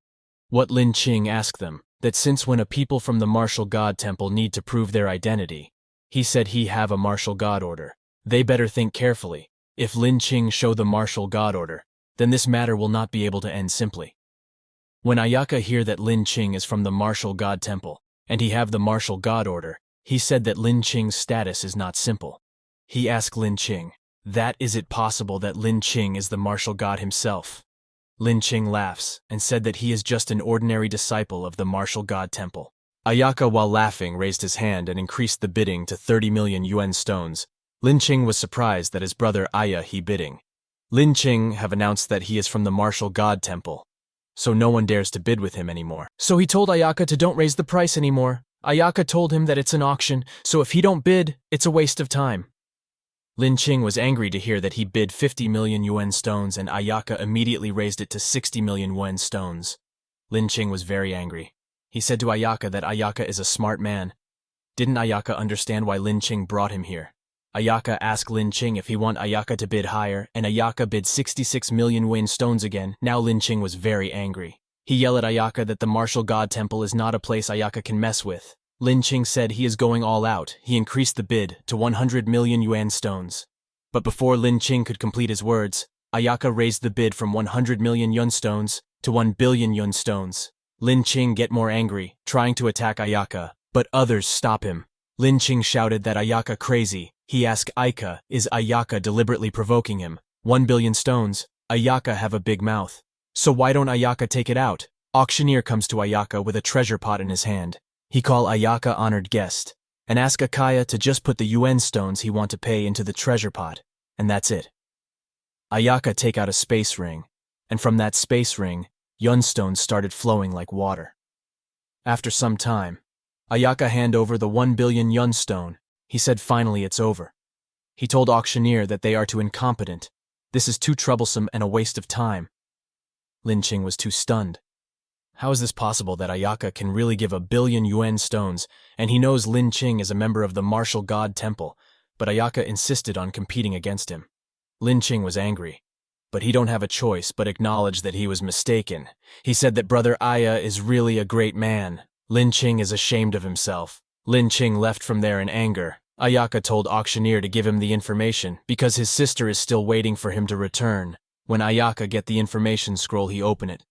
What Lin Qing asked them, that since when a people from the martial god temple need to prove their identity, he said he have a martial god order. They better think carefully. If Lin Qing show the martial god order, then this matter will not be able to end simply. When Ayaka hear that Lin Qing is from the martial god temple, and he have the martial god order, he said that Lin Qing's status is not simple. He asked Lin Qing, that is it possible that Lin Qing is the martial god himself? Lin Qing laughs and said that he is just an ordinary disciple of the martial god temple. Ayaka, while laughing, raised his hand and increased the bidding to 30 million yuan stones. Lin Qing was surprised that his brother Aya he bidding. Lin Qing have announced that he is from the martial god temple, so no one dares to bid with him anymore. So he told Ayaka to don't raise the price anymore. Ayaka told him that it's an auction, so if he don't bid, it's a waste of time. Lin Qing was angry to hear that he bid 50 million yuan stones and Ayaka immediately raised it to 60 million yuan stones. Lin Qing was very angry. He said to Ayaka that Ayaka is a smart man. Didn't Ayaka understand why Lin Qing brought him here? Ayaka asked Lin Qing if he want Ayaka to bid higher, and Ayaka bid 66 million yuan stones again. Now Lin Qing was very angry. He yelled at Ayaka that the martial god temple is not a place Ayaka can mess with. Lin Qing said he is going all out. He increased the bid to 100 million yuan stones. But before Lin Qing could complete his words, Ayaka raised the bid from 100 million yuan stones to 1 billion yuan stones. Lin Qing get more angry, trying to attack Ayaka, but others stop him. Lin Qing shouted that Ayaka crazy. He asked Ayaka, is Ayaka deliberately provoking him? 1 billion stones. Ayaka have a big mouth. So why don't Ayaka take it out? Auctioneer comes to Ayaka with a treasure pot in his hand. He call Ayaka honored guest, and ask Akaya to just put the yuan stones he want to pay into the treasure pot, and that's it. Ayaka take out a space ring, and from that space ring, yuan stones started flowing like water. After some time, Ayaka hand over the 1 billion yuan stone. He said finally it's over. He told auctioneer that they are too incompetent. This is too troublesome and a waste of time. Lin Qing was too stunned. How is this possible that Ayaka can really give 1 billion yuan stones, and he knows Lin Qing is a member of the martial god temple, but Ayaka insisted on competing against him. Lin Qing was angry, but he don't have a choice but acknowledge that he was mistaken. He said that brother Aya is really a great man. Lin Qing is ashamed of himself. Lin Qing left from there in anger. Ayaka told auctioneer to give him the information because his sister is still waiting for him to return. When Ayaka get the information scroll, he open it.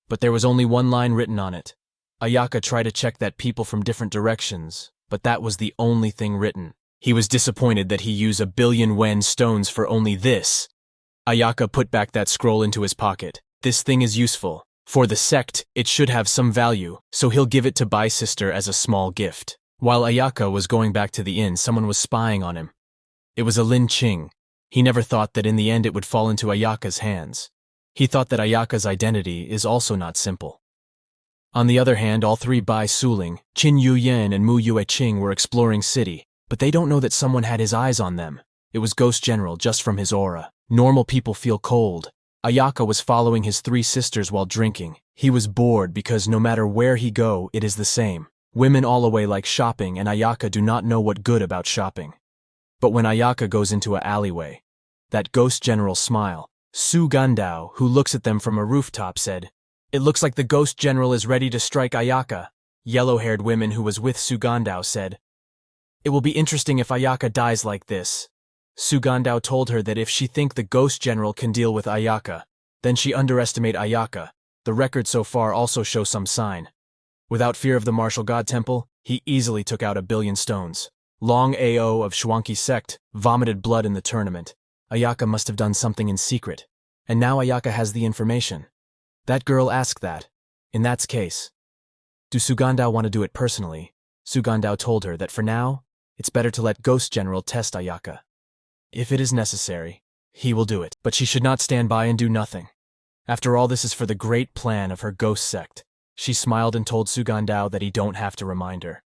But there was only one line written on it. Ayaka tried to check that people from different directions, but that was the only thing written. He was disappointed that he used 1 billion yuan stones for only this. Ayaka put back that scroll into his pocket. This thing is useful. For the sect, it should have some value, so he'll give it to Bai sister as a small gift. While Ayaka was going back to the inn, someone was spying on him. It was a Lin Qing. He never thought that in the end it would fall into Ayaka's hands. He thought that Ayaka's identity is also not simple. On the other hand, all three Bai Suling, Qin Yuyan and Mu Yueqing were exploring city, but they don't know that someone had his eyes on them. It was Ghost General just from his aura. Normal people feel cold. Ayaka was following his three sisters while drinking. He was bored because no matter where he go, it is the same. Women all away like shopping, and Ayaka do not know what good about shopping. But when Ayaka goes into a alleyway, that Ghost General smile. Su Gandao, who looks at them from a rooftop, said, "It looks like the Ghost General is ready to strike Ayaka." Yellow-haired women who was with Su Gandao said, "It will be interesting if Ayaka dies like this." Su Gandao told her that if she think the Ghost General can deal with Ayaka, then she underestimate Ayaka. The record so far also shows some sign. Without fear of the martial god temple, he easily took out 1 billion stones. Long Ao of Shuanqi sect vomited blood in the tournament. Ayaka must have done something in secret, and now Ayaka has the information. That girl asked that. In that case, do Sugandao want to do it personally? Sugandao told her that for now, it's better to let Ghost General test Ayaka. If it is necessary, he will do it, but she should not stand by and do nothing. After all, this is for the great plan of her ghost sect. She smiled and told Sugandao that he don't have to remind her.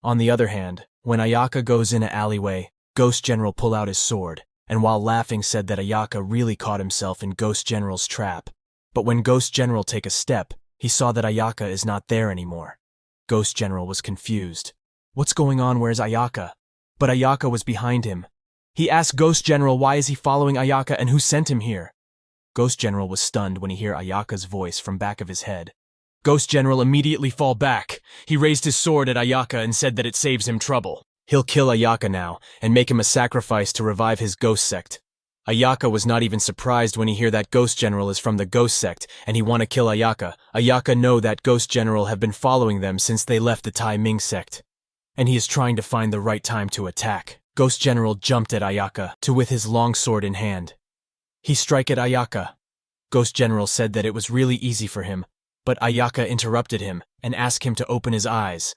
On the other hand, when Ayaka goes in an alleyway, Ghost General pull out his sword, and while laughing said that Ayaka really caught himself in Ghost General's trap. But when Ghost General take a step, he saw that Ayaka is not there anymore. Ghost General was confused. What's going on? Where's Ayaka? But Ayaka was behind him. He asked Ghost General why is he following Ayaka and who sent him here. Ghost General was stunned when he heard Ayaka's voice from back of his head. Ghost General immediately fall back. He raised his sword at Ayaka and said that it saves him trouble. He'll kill Ayaka now, and make him a sacrifice to revive his ghost sect. Ayaka was not even surprised when he hear that Ghost General is from the ghost sect, and he wanna kill Ayaka. Ayaka know that Ghost General have been following them since they left the Tai Ming sect, and he is trying to find the right time to attack. Ghost General jumped at Ayaka, with his long sword in hand. He strike at Ayaka. Ghost General said that it was really easy for him, but Ayaka interrupted him and asked him to open his eyes.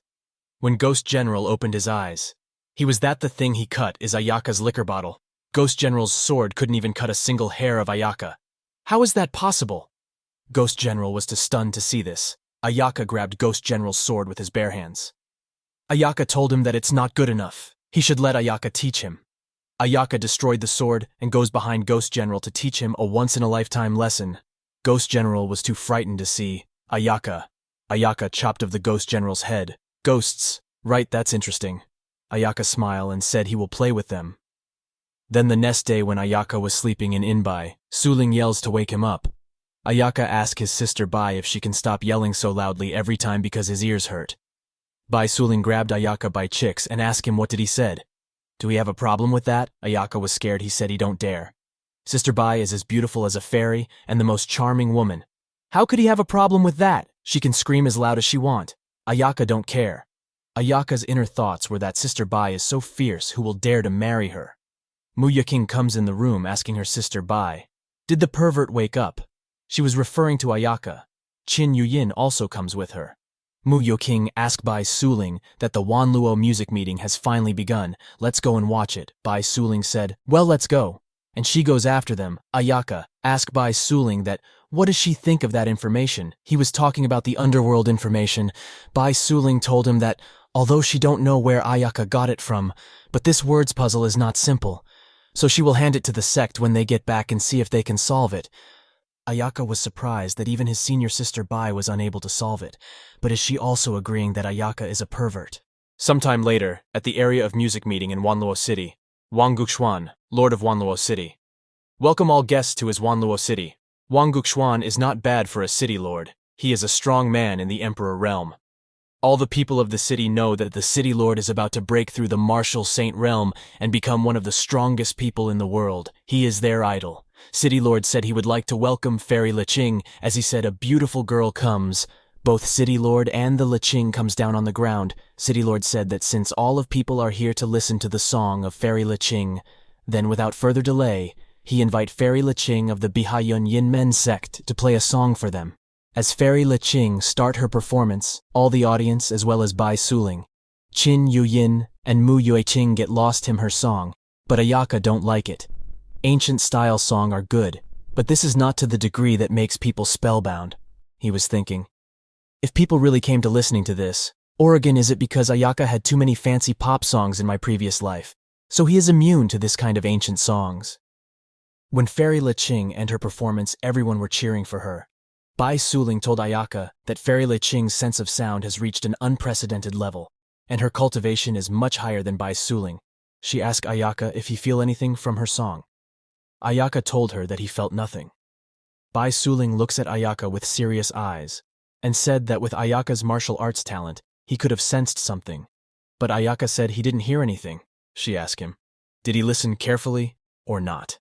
When Ghost General opened his eyes, he was that the thing he cut is Ayaka's liquor bottle. Ghost General's sword couldn't even cut a single hair of Ayaka. How is that possible? Ghost General was stunned to see this. Ayaka grabbed Ghost General's sword with his bare hands. Ayaka told him that it's not good enough. He should let Ayaka teach him. Ayaka destroyed the sword and goes behind Ghost General to teach him a once-in-a-lifetime lesson. Ghost General was too frightened to see Ayaka. Ayaka chopped off the Ghost General's head. Ghosts, right, that's interesting. Ayaka smiled and said he will play with them. Then the next day when Ayaka was sleeping in Bai, Suling yells to wake him up. Ayaka asks his sister Bai if she can stop yelling so loudly every time because his ears hurt. Bai Suling grabbed Ayaka by chicks and asked him what did he said. Do we have a problem with that? Ayaka was scared. He said he don't dare. Sister Bai is as beautiful as a fairy and the most charming woman. How could he have a problem with that? She can scream as loud as she want. Ayaka don't care. Ayaka's inner thoughts were that Sister Bai is so fierce who will dare to marry her. Mu Yaking comes in the room asking her sister Bai, did the pervert wake up? She was referring to Ayaka. Qin Yuyin also comes with her. Mu Yaking asked Bai Suling that the Wanluo music meeting has finally begun. Let's go and watch it. Bai Suling said, well, let's go. And she goes after them. Ayaka asked Bai Suling that, what does she think of that information? He was talking about the underworld information. Bai Suling told him that, although she don't know where Ayaka got it from, but this words puzzle is not simple. So she will hand it to the sect when they get back and see if they can solve it. Ayaka was surprised that even his senior sister Bai was unable to solve it, but is she also agreeing that Ayaka is a pervert? Sometime later, at the area of music meeting in Wanluo City, Wang Guxuan, Lord of Wanluo City. Welcome all guests to his Wanluo City. Wang Guxuan is not bad for a city lord. He is a strong man in the Emperor realm. All the people of the city know that the city lord is about to break through the martial saint realm and become one of the strongest people in the world. He is their idol. City lord said he would like to welcome Fairy Liqing, as he said a beautiful girl comes. Both city lord and the Liqing comes down on the ground. City lord said that since all of people are here to listen to the song of Fairy Liqing, then without further delay, he invite Fairy Liqing of the Bihayun Yinmen sect to play a song for them. As Fairy Liqing start her performance, all the audience as well as Bai Suling, Qin Yuyin and Mu Yuiqing get lost in her song, but Ayaka don't like it. Ancient style song are good, but this is not to the degree that makes people spellbound, he was thinking. If people really came to listening to this, Oregon is it because Ayaka had too many fancy pop songs in my previous life, so he is immune to this kind of ancient songs. When Fairy Liqing and her performance, everyone were cheering for her. Bai Suling told Ayaka that Fairy Liqing's sense of sound has reached an unprecedented level, and her cultivation is much higher than Bai Suling. She asked Ayaka if he feel anything from her song. Ayaka told her that he felt nothing. Bai Suling looks at Ayaka with serious eyes, and said that with Ayaka's martial arts talent, he could have sensed something. But Ayaka said he didn't hear anything. She asked him, did he listen carefully or not?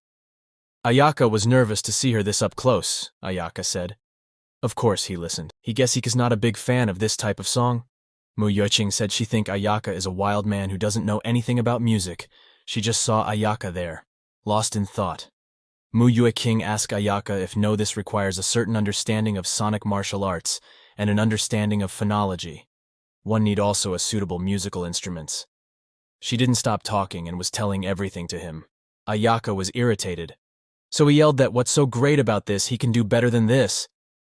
Ayaka was nervous to see her this up close, Ayaka said. Of course he listened. He guess he is not a big fan of this type of song. Mu Yuiqing said she think Ayaka is a wild man who doesn't know anything about music. She just saw Ayaka there, lost in thought. Mu Yuiqing asked Ayaka if no this requires a certain understanding of sonic martial arts and an understanding of phonology. One need also a suitable musical instruments. She didn't stop talking and was telling everything to him. Ayaka was irritated. So he yelled that what's so great about this, he can do better than this.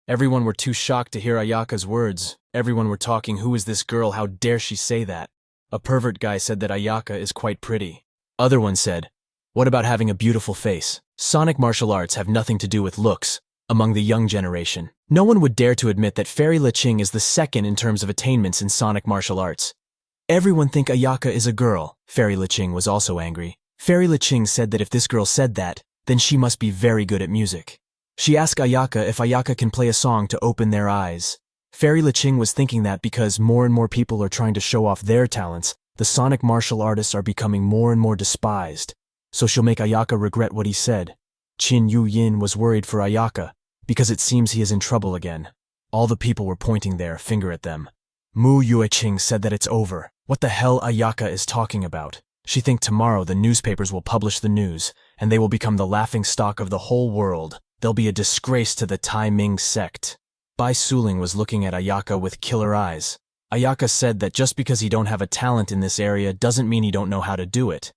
Everyone were too shocked to hear Ayaka's words. Everyone were talking, who is this girl, how dare she say that? A pervert guy said that Ayaka is quite pretty. Other one said, what about having a beautiful face? Sonic martial arts have nothing to do with looks. Among the young generation, no one would dare to admit that Fairy Liqing is the second in terms of attainments in sonic martial arts. Everyone think Ayaka is a girl. Fairy Liqing was also angry. Fairy Liqing said that if this girl said that, then she must be very good at music. She asked Ayaka if Ayaka can play a song to open their eyes. Fairy Liqing was thinking that because more and more people are trying to show off their talents, The sonic martial artists are becoming more and more despised, so she'll make Ayaka regret what he said. Qin Yu-yin was worried for Ayaka, because it seems he is in trouble again. All the people were pointing their finger at them. Mu Yueqing said that it's over. What the hell Ayaka is talking about? She thinks tomorrow the newspapers will publish the news, and they will become the laughingstock of the whole world. They'll be a disgrace to the Tai Ming sect. Bai Suling was looking at Ayaka with killer eyes. Ayaka said that just because he don't have a talent in this area doesn't mean he don't know how to do it.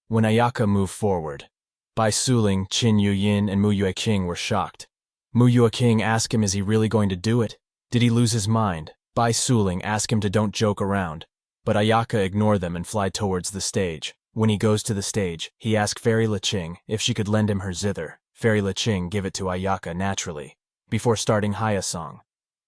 When Ayaka moved forward, Bai Suling, Qin Yu-yin, and Mu Yueqing were shocked. Mu Yueqing asked him, is he really going to do it? Did he lose his mind? Bai Suling asked him to don't joke around, but Ayaka ignored them and fly towards the stage. When he goes to the stage, he asked Fairy Liqing if she could lend him her zither. Fairy Liqing give it to Ayaka naturally. Before starting Haya song,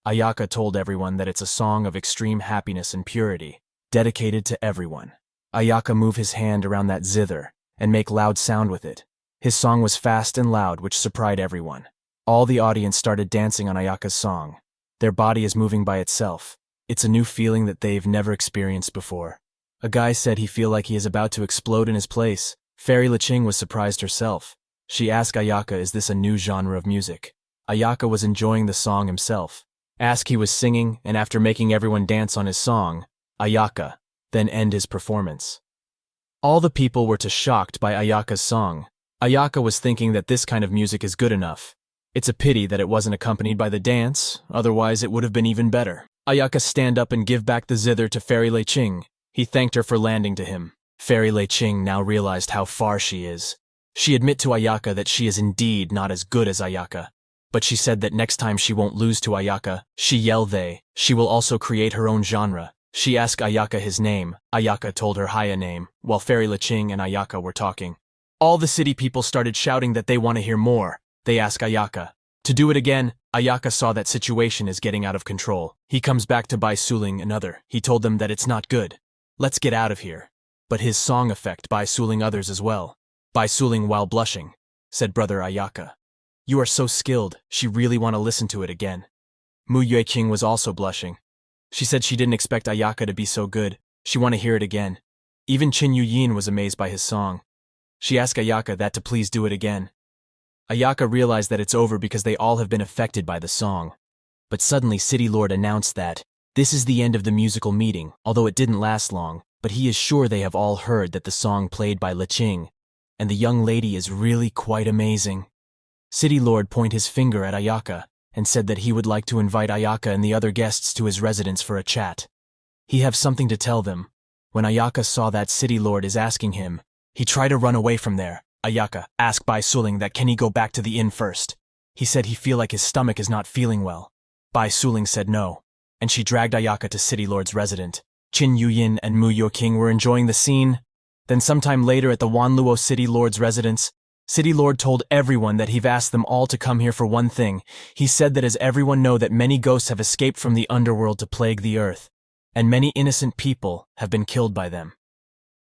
Ayaka told everyone that it's a song of extreme happiness and purity, dedicated to everyone. Ayaka move his hand around that zither and make loud sound with it. His song was fast and loud, which surprised everyone. All the audience started dancing on Ayaka's song. Their body is moving by itself. It's a new feeling that they've never experienced before. A guy said he feel like he is about to explode in his place. Fairy Liqing was surprised herself. She asked Ayaka, is this a new genre of music? Ayaka was enjoying the song himself. He was singing, and after making everyone dance on his song, Ayaka then end his performance. All the people were shocked by Ayaka's song. Ayaka was thinking that this kind of music is good enough. It's a pity that it wasn't accompanied by the dance, otherwise it would have been even better. Ayaka stand up and give back the zither to Fairy Liqing. He thanked her for landing to him. Fairy Liqing now realized how far she is. She admit to Ayaka that she is indeed not as good as Ayaka, but she said that next time she won't lose to Ayaka. She will also create her own genre. She asked Ayaka his name. Ayaka told her Haya name, while Fairy Liqing and Ayaka were talking. All the city people started shouting that they want to hear more. They asked Ayaka to do it again. Ayaka saw that situation is getting out of control. He comes back to Bai Suling and other. He told them that it's not good. Let's get out of here. But his song affect Bai Suling others as well. Bai Suling, while blushing, said, brother Ayaka, you are so skilled, she really want to listen to it again. Mu Yueqing was also blushing. She said she didn't expect Ayaka to be so good. She want to hear it again. Even Qin Yu-yin was amazed by his song. She asked Ayaka that to please do it again. Ayaka realized that it's over because they all have been affected by the song. But suddenly City Lord announced that this is the end of the musical meeting, although it didn't last long, but he is sure they have all heard that the song played by Liqing, and the young lady is really quite amazing. City Lord pointed his finger at Ayaka and said that he would like to invite Ayaka and the other guests to his residence for a chat. He have something to tell them. When Ayaka saw that City Lord is asking him, he tried to run away from there. Ayaka asked Bai Suling that can he go back to the inn first. He said he feel like his stomach is not feeling well. Bai Suling said no, and she dragged Ayaka to City Lord's residence. Qin Yu-yin and Mu Yueqing were enjoying the scene. Then sometime later at the Wanluo City Lord's residence, City Lord told everyone that he've asked them all to come here for one thing. He said that as everyone know that many ghosts have escaped from the underworld to plague the earth, and many innocent people have been killed by them.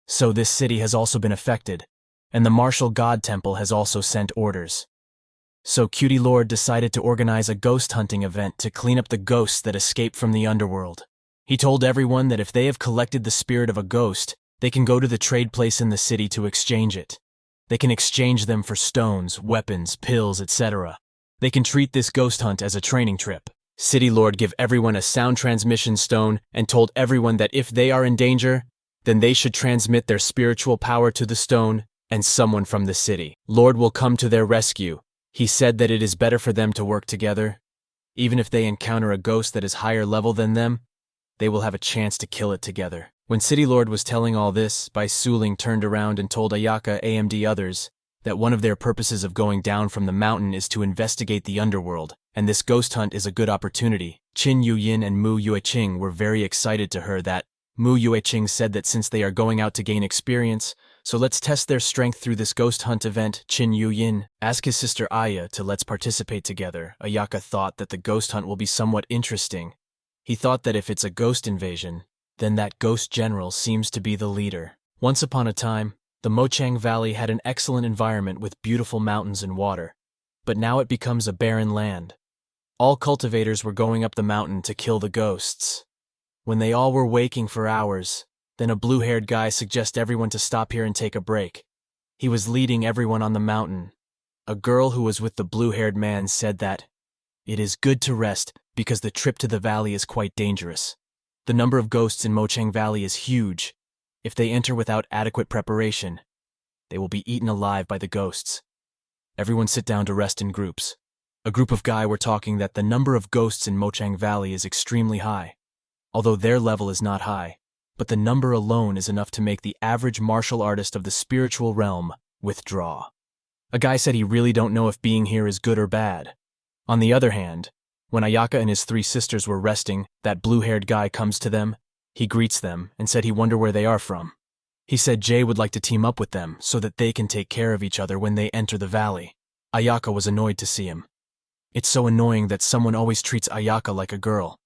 So this city has also been affected, and the martial god temple has also sent orders. So Cutie Lord decided to organize a ghost hunting event to clean up the ghosts that escaped from the underworld. He told everyone that if they have collected the spirit of a ghost, they can go to the trade place in the city to exchange it. They can exchange them for stones, weapons, pills, etc. They can treat this ghost hunt as a training trip. City Lord gave everyone a sound transmission stone and told everyone that if they are in danger, then they should transmit their spiritual power to the stone, and someone from the city Lord will come to their rescue. He said that it is better for them to work together. Even if they encounter a ghost that is higher level than them, they will have a chance to kill it together. When City Lord was telling all this, Bai Suling turned around and told Ayaka and others that one of their purposes of going down from the mountain is to investigate the underworld, and this ghost hunt is a good opportunity. Qin Yu-yin and Mu Yueqing were very excited to hear that. Mu Yueqing said that since they are going out to gain experience, so let's test their strength through this ghost hunt event. Qin Yu-yin asked his sister Aya to let's participate together. Ayaka thought that the ghost hunt will be somewhat interesting. He thought that if it's a ghost invasion, then that ghost general seems to be the leader. Once upon a time, the Mochang Valley had an excellent environment with beautiful mountains and water, but now it becomes a barren land. All cultivators were going up the mountain to kill the ghosts. When they all were waking for hours, Then a blue-haired guy suggests everyone to stop here and take a break. He was leading everyone on the mountain. A girl who was with the blue-haired man said that it is good to rest because the trip to the valley is quite dangerous. The number of ghosts in Mochang Valley is huge. If they enter without adequate preparation, they will be eaten alive by the ghosts. Everyone sit down to rest in groups. A group of guys were talking that the number of ghosts in Mochang Valley is extremely high, although their level is not high, but the number alone is enough to make the average martial artist of the spiritual realm withdraw. A guy said he really don't know if being here is good or bad. On the other hand, when Ayaka and his 3 sisters were resting, that blue-haired guy comes to them, he greets them, and said he wonder where they are from. He said Jay would like to team up with them so that they can take care of each other when they enter the valley. Ayaka was annoyed to see him. It's so annoying that someone always treats Ayaka like a girl.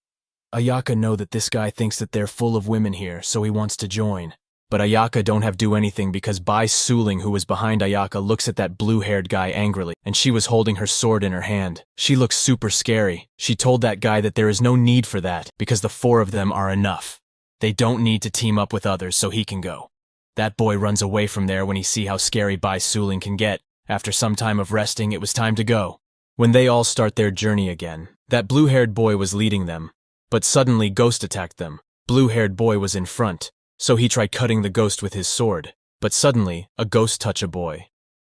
Ayaka know that this guy thinks that they're full of women here, so he wants to join. But Ayaka don't have do anything because Bai Suling, who was behind Ayaka, looks at that blue-haired guy angrily, and she was holding her sword in her hand. She looks super scary. She told that guy that there is no need for that because the 4 of them are enough. They don't need to team up with others so he can go. That boy runs away from there when he see how scary Bai Suling can get. After some time of resting, it was time to go. When they all start their journey again, that blue-haired boy was leading them, but suddenly Ghost attacked them. Blue-haired boy was in front, so he tried cutting the ghost with his sword, but suddenly a ghost touched a boy,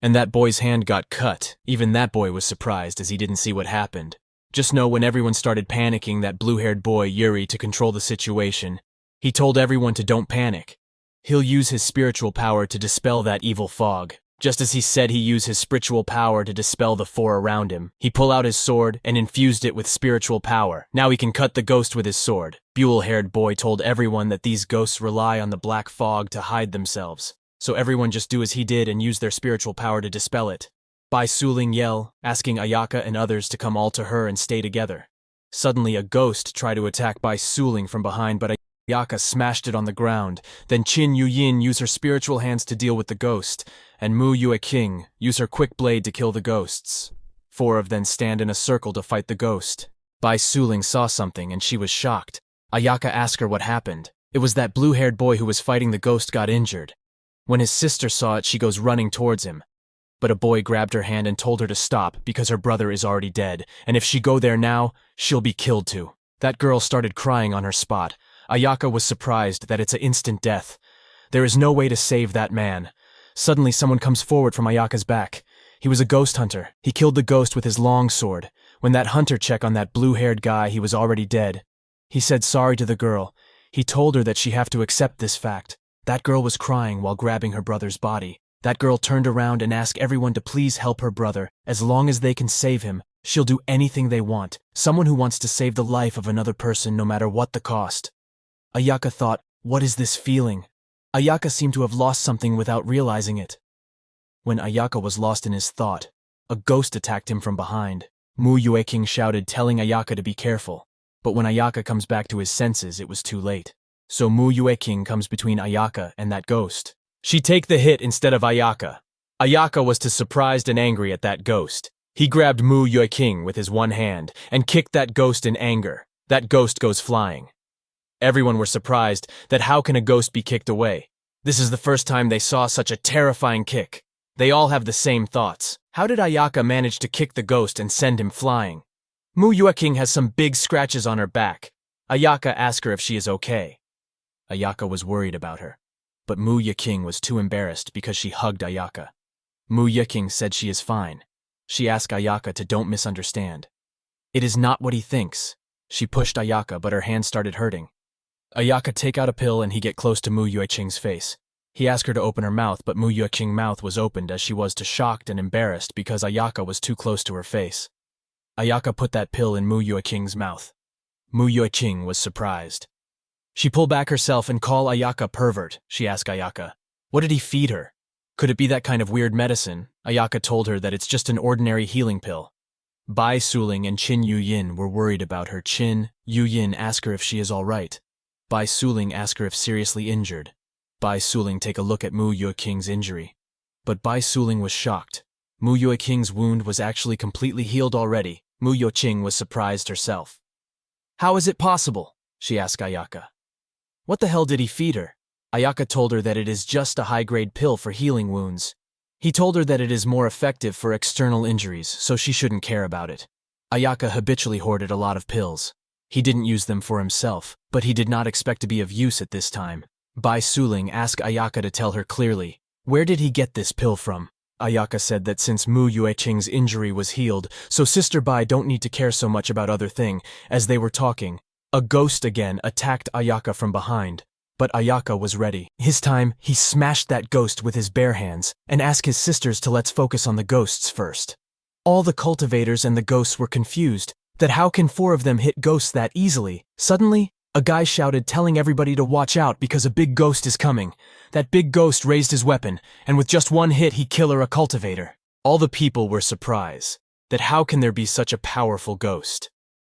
and that boy's hand got cut. Even that boy was surprised as he didn't see what happened. Just know when everyone started panicking, that blue-haired boy, Yuri, to control the situation, he told everyone to don't panic. He'll use his spiritual power to dispel that evil fog. Just as he said he used his spiritual power to dispel the 4 around him, he pulled out his sword and infused it with spiritual power. Now he can cut the ghost with his sword. Buell-haired boy told everyone that these ghosts rely on the black fog to hide themselves, so everyone just do as he did and use their spiritual power to dispel it. Bai Suling yelled, asking Ayaka and others to come all to her and stay together. Suddenly a ghost tried to attack Bai Suling from behind, but Ayaka smashed it on the ground. Then Qin Yuyin used her spiritual hands to deal with the ghost, and Mu Yue King used her quick blade to kill the ghosts. 4 of them stand in a circle to fight the ghost. Bai Suling saw something and she was shocked. Ayaka asked her what happened. It was that blue-haired boy who was fighting the ghost got injured. When his sister saw it, she goes running towards him. But a boy grabbed her hand and told her to stop because her brother is already dead, and if she go there now, she'll be killed too. That girl started crying on her spot. Ayaka was surprised that it's an instant death. There is no way to save that man. Suddenly someone comes forward from Ayaka's back. He was a ghost hunter. He killed the ghost with his long sword. When that hunter checked on that blue-haired guy, he was already dead. He said sorry to the girl. He told her that she have to accept this fact. That girl was crying while grabbing her brother's body. That girl turned around and asked everyone to please help her brother. As long as they can save him, she'll do anything they want. Someone who wants to save the life of another person no matter what the cost. Ayaka thought, what is this feeling? Ayaka seemed to have lost something without realizing it. When Ayaka was lost in his thought, a ghost attacked him from behind. Mu Yue King shouted, telling Ayaka to be careful. But when Ayaka comes back to his senses, it was too late. So Mu Yue King comes between Ayaka and that ghost. She take the hit instead of Ayaka. Ayaka was too surprised and angry at that ghost. He grabbed Mu Yue King with his one hand and kicked that ghost in anger. That ghost goes flying. Everyone were surprised that how can a ghost be kicked away? This is the first time they saw such a terrifying kick. They all have the same thoughts. How did Ayaka manage to kick the ghost and send him flying? Mu Yue King has some big scratches on her back. Ayaka asked her if she is okay. Ayaka was worried about her, but Mu Yue King was too embarrassed because she hugged Ayaka. Mu Yue King said she is fine. She asked Ayaka to don't misunderstand. It is not what he thinks. She pushed Ayaka, but her hand started hurting. Ayaka take out a pill and he get close to Mu Yue Qing's face. He asked her to open her mouth, but Mu Yue Qing's mouth was opened as she was too shocked and embarrassed because Ayaka was too close to her face. Ayaka put that pill in Mu Yue Qing's mouth. Mu Yue Qing was surprised. She pulled back herself and called Ayaka pervert. She asked Ayaka, what did he feed her? Could it be that kind of weird medicine? Ayaka told her that it's just an ordinary healing pill. Bai Suling and Qin Yuyin were worried about her. Qin Yuyin asked her if she is all right. Bai Suling asked her if seriously injured. Bai Suling take a look at Mu Yue Qing's injury. But Bai Suling was shocked. Mu Yue Qing's wound was actually completely healed already. Mu Yue Qing was surprised herself. How is it possible? She asked Ayaka. What the hell did he feed her? Ayaka told her that it is just a high-grade pill for healing wounds. He told her that it is more effective for external injuries, so she shouldn't care about it. Ayaka habitually hoarded a lot of pills. He didn't use them for himself, but he did not expect to be of use at this time. Bai Suling asked Ayaka to tell her clearly, where did he get this pill from? Ayaka said that since Mu Yueqing's injury was healed, so Sister Bai don't need to care so much about other thing. As they were talking, a ghost again attacked Ayaka from behind. But Ayaka was ready. His time, he smashed that ghost with his bare hands and asked his sisters to let's focus on the ghosts first. All the cultivators and the ghosts were confused, that how can 4 of them hit ghosts that easily? Suddenly, a guy shouted telling everybody to watch out because a big ghost is coming. That big ghost raised his weapon, and with just one hit he killed a cultivator. All the people were surprised, that how can there be such a powerful ghost?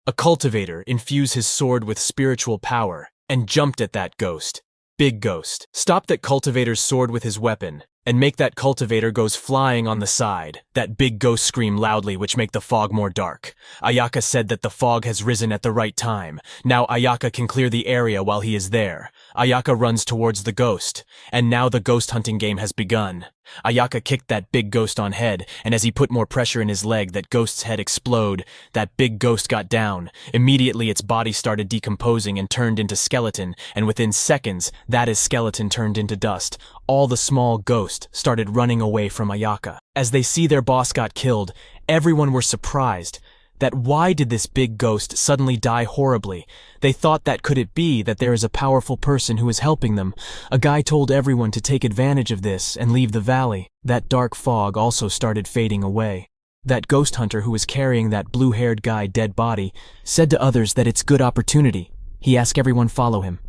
A cultivator infused his sword with spiritual power, and jumped at that ghost. Big ghost stopped that cultivator's sword with his weapon, and make that cultivator goes flying on the side. That big ghost screamed loudly which make the fog more dark. Ayaka said that the fog has risen at the right time. Now Ayaka can clear the area while he is there. Ayaka runs towards the ghost, and now the ghost hunting game has begun. Ayaka kicked that big ghost on head, and as he put more pressure in his leg, that ghost's head exploded. That big ghost got down. Immediately its body started decomposing and turned into skeleton, and within seconds, that is skeleton turned into dust. All the small ghosts started running away from Ayaka. As they see their boss got killed, everyone were surprised. That why did this big ghost suddenly die horribly? They thought that could it be that there is a powerful person who is helping them. A guy told everyone to take advantage of this and leave the valley. That dark fog also started fading away. That ghost hunter who was carrying that blue-haired guy dead body said to others that it's good opportunity. He asked everyone follow him.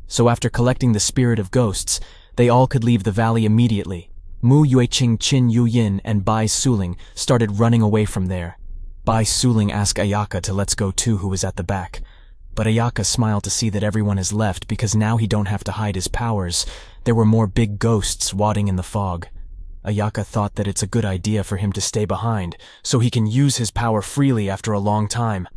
So after collecting the spirit of ghosts, they all could leave the valley immediately. Mu Yueqing, Qin Yuyin, and Bai Suling started running away from there. Bai Suling asked Ayaka to let's go too, who was at the back. But Ayaka smiled to see that everyone has left because now he don't have to hide his powers. There were more big ghosts wadding in the fog. Ayaka thought that it's a good idea for him to stay behind, so he can use his power freely after a long time.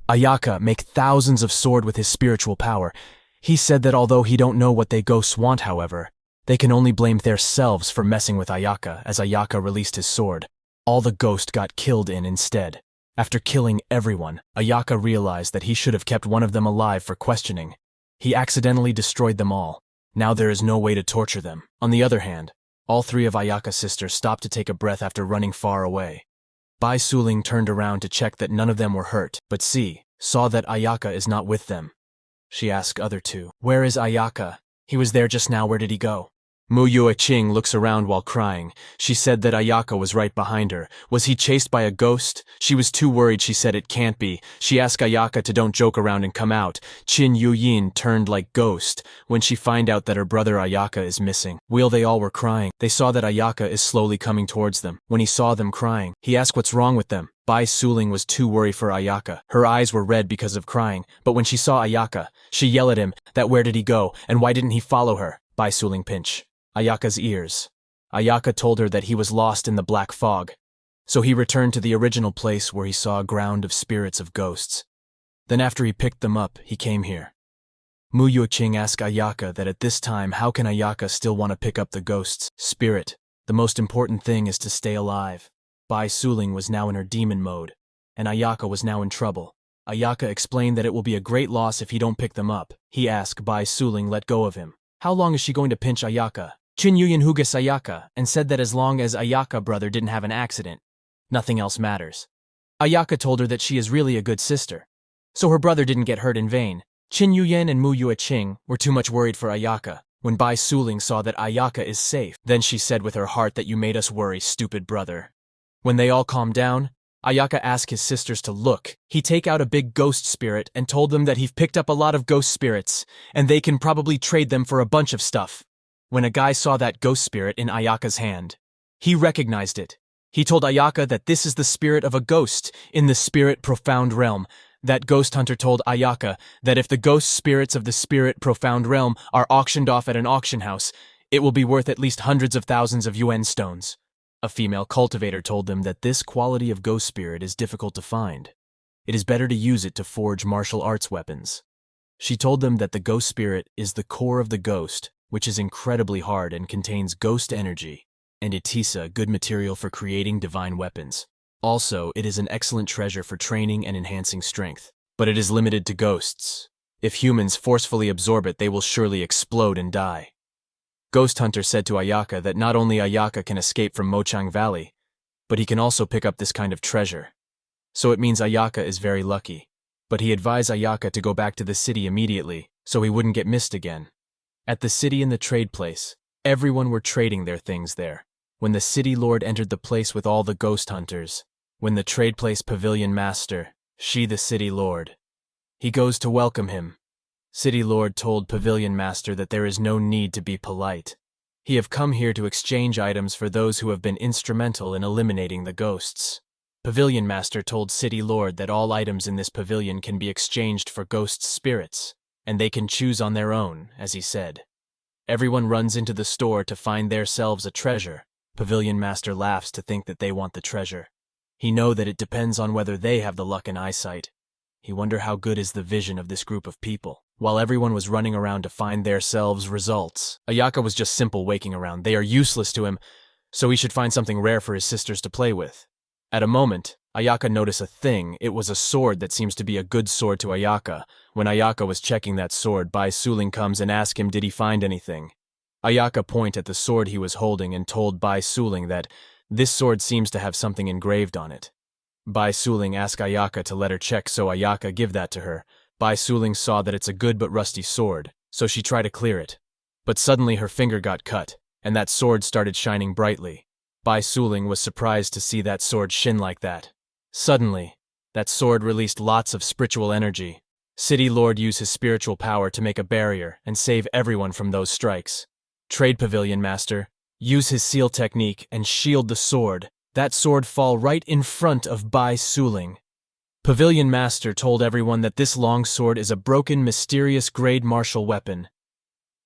Ayaka make thousands of sword with his spiritual power. He said that although he don't know what they ghosts want, however, they can only blame theirselves for messing with Ayaka. As Ayaka released his sword, all the ghosts got killed instead. After killing everyone, Ayaka realized that he should have kept one of them alive for questioning. He accidentally destroyed them all. Now there is no way to torture them. On the other hand, all 3 of Ayaka's sisters stopped to take a breath after running far away. Bai Suling turned around to check that none of them were hurt, but saw that Ayaka is not with them. She asked other 2, where is Ayaka? He was there just now, where did he go? Mu Yueqing looks around while crying. She said that Ayaka was right behind her. Was he chased by a ghost? She was too worried. She said it can't be. She asked Ayaka to don't joke around and come out. Qin Yuyin turned like ghost when she find out that her brother Ayaka is missing. While they all were crying, they saw that Ayaka is slowly coming towards them. When he saw them crying, he asked what's wrong with them. Bai Suling was too worried for Ayaka. Her eyes were red because of crying, but when she saw Ayaka, she yelled at him that where did he go and why didn't he follow her? Bai Suling pinch Ayaka's ears. Ayaka told her that he was lost in the black fog, so he returned to the original place where he saw a ground of spirits of ghosts. Then after he picked them up, he came here. Mu Yueqing asked Ayaka that at this time how can Ayaka still want to pick up the ghost's spirit? The most important thing is to stay alive. Bai Suling was now in her demon mode, and Ayaka was now in trouble. Ayaka explained that it will be a great loss if he don't pick them up. He asked Bai Suling let go of him. How long is she going to pinch Ayaka? Qin Yuyin hugas Ayaka and said that as long as Ayaka brother didn't have an accident, nothing else matters. Ayaka told her that she is really a good sister, so her brother didn't get hurt in vain. Qin Yuyin and Mu Yueqing were too much worried for Ayaka. When Bai Suling saw that Ayaka is safe, then she said with her heart that you made us worry, stupid brother. When they all calmed down, Ayaka asked his sisters to look. He take out a big ghost spirit and told them that he've picked up a lot of ghost spirits, and they can probably trade them for a bunch of stuff. When a guy saw that ghost spirit in Ayaka's hand, he recognized it. He told Ayaka that this is the spirit of a ghost in the spirit profound realm. That ghost hunter told Ayaka that if the ghost spirits of the spirit profound realm are auctioned off at an auction house, it will be worth at least hundreds of thousands of yuan stones. A female cultivator told them that this quality of ghost spirit is difficult to find. It is better to use it to forge martial arts weapons. She told them that the ghost spirit is the core of the ghost, which is incredibly hard and contains ghost energy, and Itisa, good material for creating divine weapons. Also, it is an excellent treasure for training and enhancing strength. But it is limited to ghosts. If humans forcefully absorb it, they will surely explode and die. Ghost Hunter said to Ayaka that not only Ayaka can escape from Mochang Valley, but he can also pick up this kind of treasure. So it means Ayaka is very lucky. But he advised Ayaka to go back to the city immediately, so he wouldn't get missed again. At the city and the trade place, everyone were trading their things there. When the city lord entered the place with all the ghost hunters, when the trade place pavilion master, she the city lord, he goes to welcome him. City lord told pavilion master that there is no need to be polite. He have come here to exchange items for those who have been instrumental in eliminating the ghosts. Pavilion master told city lord that all items in this pavilion can be exchanged for ghost spirits, and they can choose on their own, as he said. Everyone runs into the store to find theirselves a treasure. Pavilion master laughs to think that they want the treasure. He know that it depends on whether they have the luck and eyesight. He wonder how good is the vision of this group of people. While everyone was running around to find theirselves results, Ayaka was just simple waking around. They are useless to him, so he should find something rare for his sisters to play with. At a moment, Ayaka noticed a thing. It was a sword that seems to be a good sword to Ayaka. When Ayaka was checking that sword, Bai Suling comes and asks him did he find anything. Ayaka point at the sword he was holding and told Bai Suling that this sword seems to have something engraved on it. Bai Suling asked Ayaka to let her check, so Ayaka give that to her. Bai Suling saw that it's a good but rusty sword, so she tried to clear it. But suddenly her finger got cut, and that sword started shining brightly. Bai Suling was surprised to see that sword shine like that. Suddenly, that sword released lots of spiritual energy. City Lord used his spiritual power to make a barrier and save everyone from those strikes. Trade Pavilion Master, use his seal technique and shield the sword. That sword fall right in front of Bai Suling. Pavilion Master told everyone that this long sword is a broken, mysterious grade martial weapon.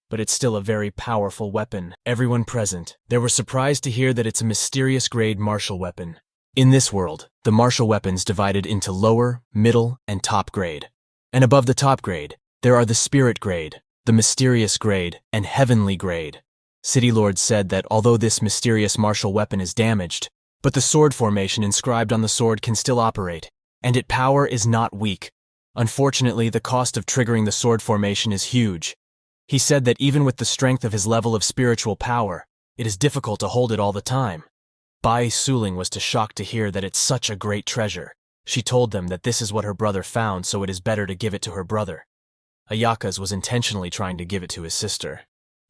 But it's still a very powerful weapon. Everyone present, they were surprised to hear that it's a mysterious grade martial weapon. In this world, the martial weapons divided into lower, middle, and top grade. And above the top grade, there are the spirit grade, the mysterious grade, and heavenly grade. City Lord said that although this mysterious martial weapon is damaged, but the sword formation inscribed on the sword can still operate, and its power is not weak. Unfortunately, the cost of triggering the sword formation is huge. He said that even with the strength of his level of spiritual power, it is difficult to hold it all the time. Bai Suling was shocked to hear that it's such a great treasure. She told them that this is what her brother found, so it is better to give it to her brother. Ayaka's was intentionally trying to give it to his sister.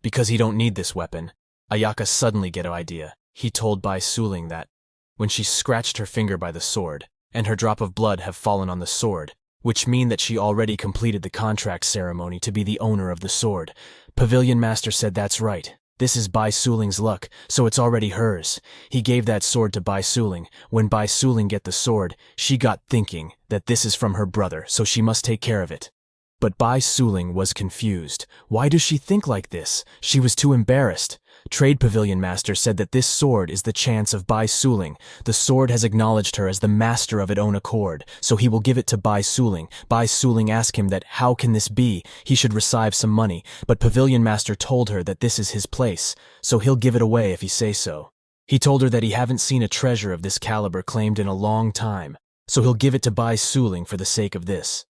Because he don't need this weapon, Ayaka suddenly get an idea. He told Bai Suling that when she scratched her finger by the sword, and her drop of blood have fallen on the sword, which mean that she already completed the contract ceremony to be the owner of the sword. Pavilion Master said that's right. This is Bai Suling's luck, so it's already hers. He gave that sword to Bai Suling. When Bai Suling get the sword, she got thinking that this is from her brother, so she must take care of it. But Bai Suling was confused. Why does she think like this? She was too embarrassed. Trade Pavilion Master said that this sword is the chance of Bai Suling. The sword has acknowledged her as the master of its own accord, so he will give it to Bai Suling. Bai Suling asked him that how can this be? He should receive some money, but Pavilion Master told her that this is his place, so he'll give it away if he say so. He told her that he haven't seen a treasure of this caliber claimed in a long time, so he'll give it to Bai Suling for the sake of this.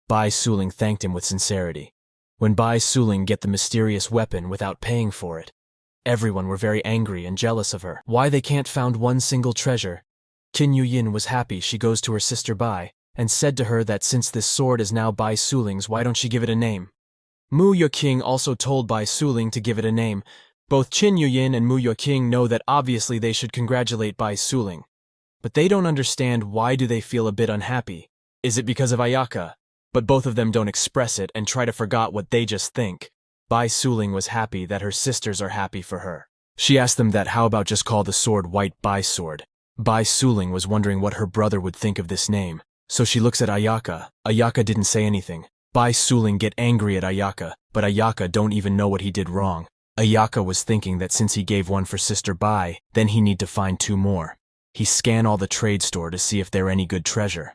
Bai Suling thanked him with sincerity. When Bai Suling get the mysterious weapon without paying for it, everyone were very angry and jealous of her. Why they can't found one single treasure? Qin Yuyin was happy. She goes to her sister Bai and said to her that since this sword is now Bai Suling's, why don't she give it a name? Mu Yuqing also told Bai Suling to give it a name. Both Qin Yuyin and Mu Yuqing know that obviously they should congratulate Bai Suling. But they don't understand why do they feel a bit unhappy. Is it because of Ayaka? But both of them don't express it and try to forget what they just think. Bai Suling was happy that her sisters are happy for her. She asked them that how about just call the sword White Bai Sword. Bai Suling was wondering what her brother would think of this name, so she looks at Ayaka. Ayaka didn't say anything. Bai Suling get angry at Ayaka, but Ayaka don't even know what he did wrong. Ayaka was thinking that since he gave one for Sister Bai, then he need to find two more. He scan all the trade store to see if there any good treasure.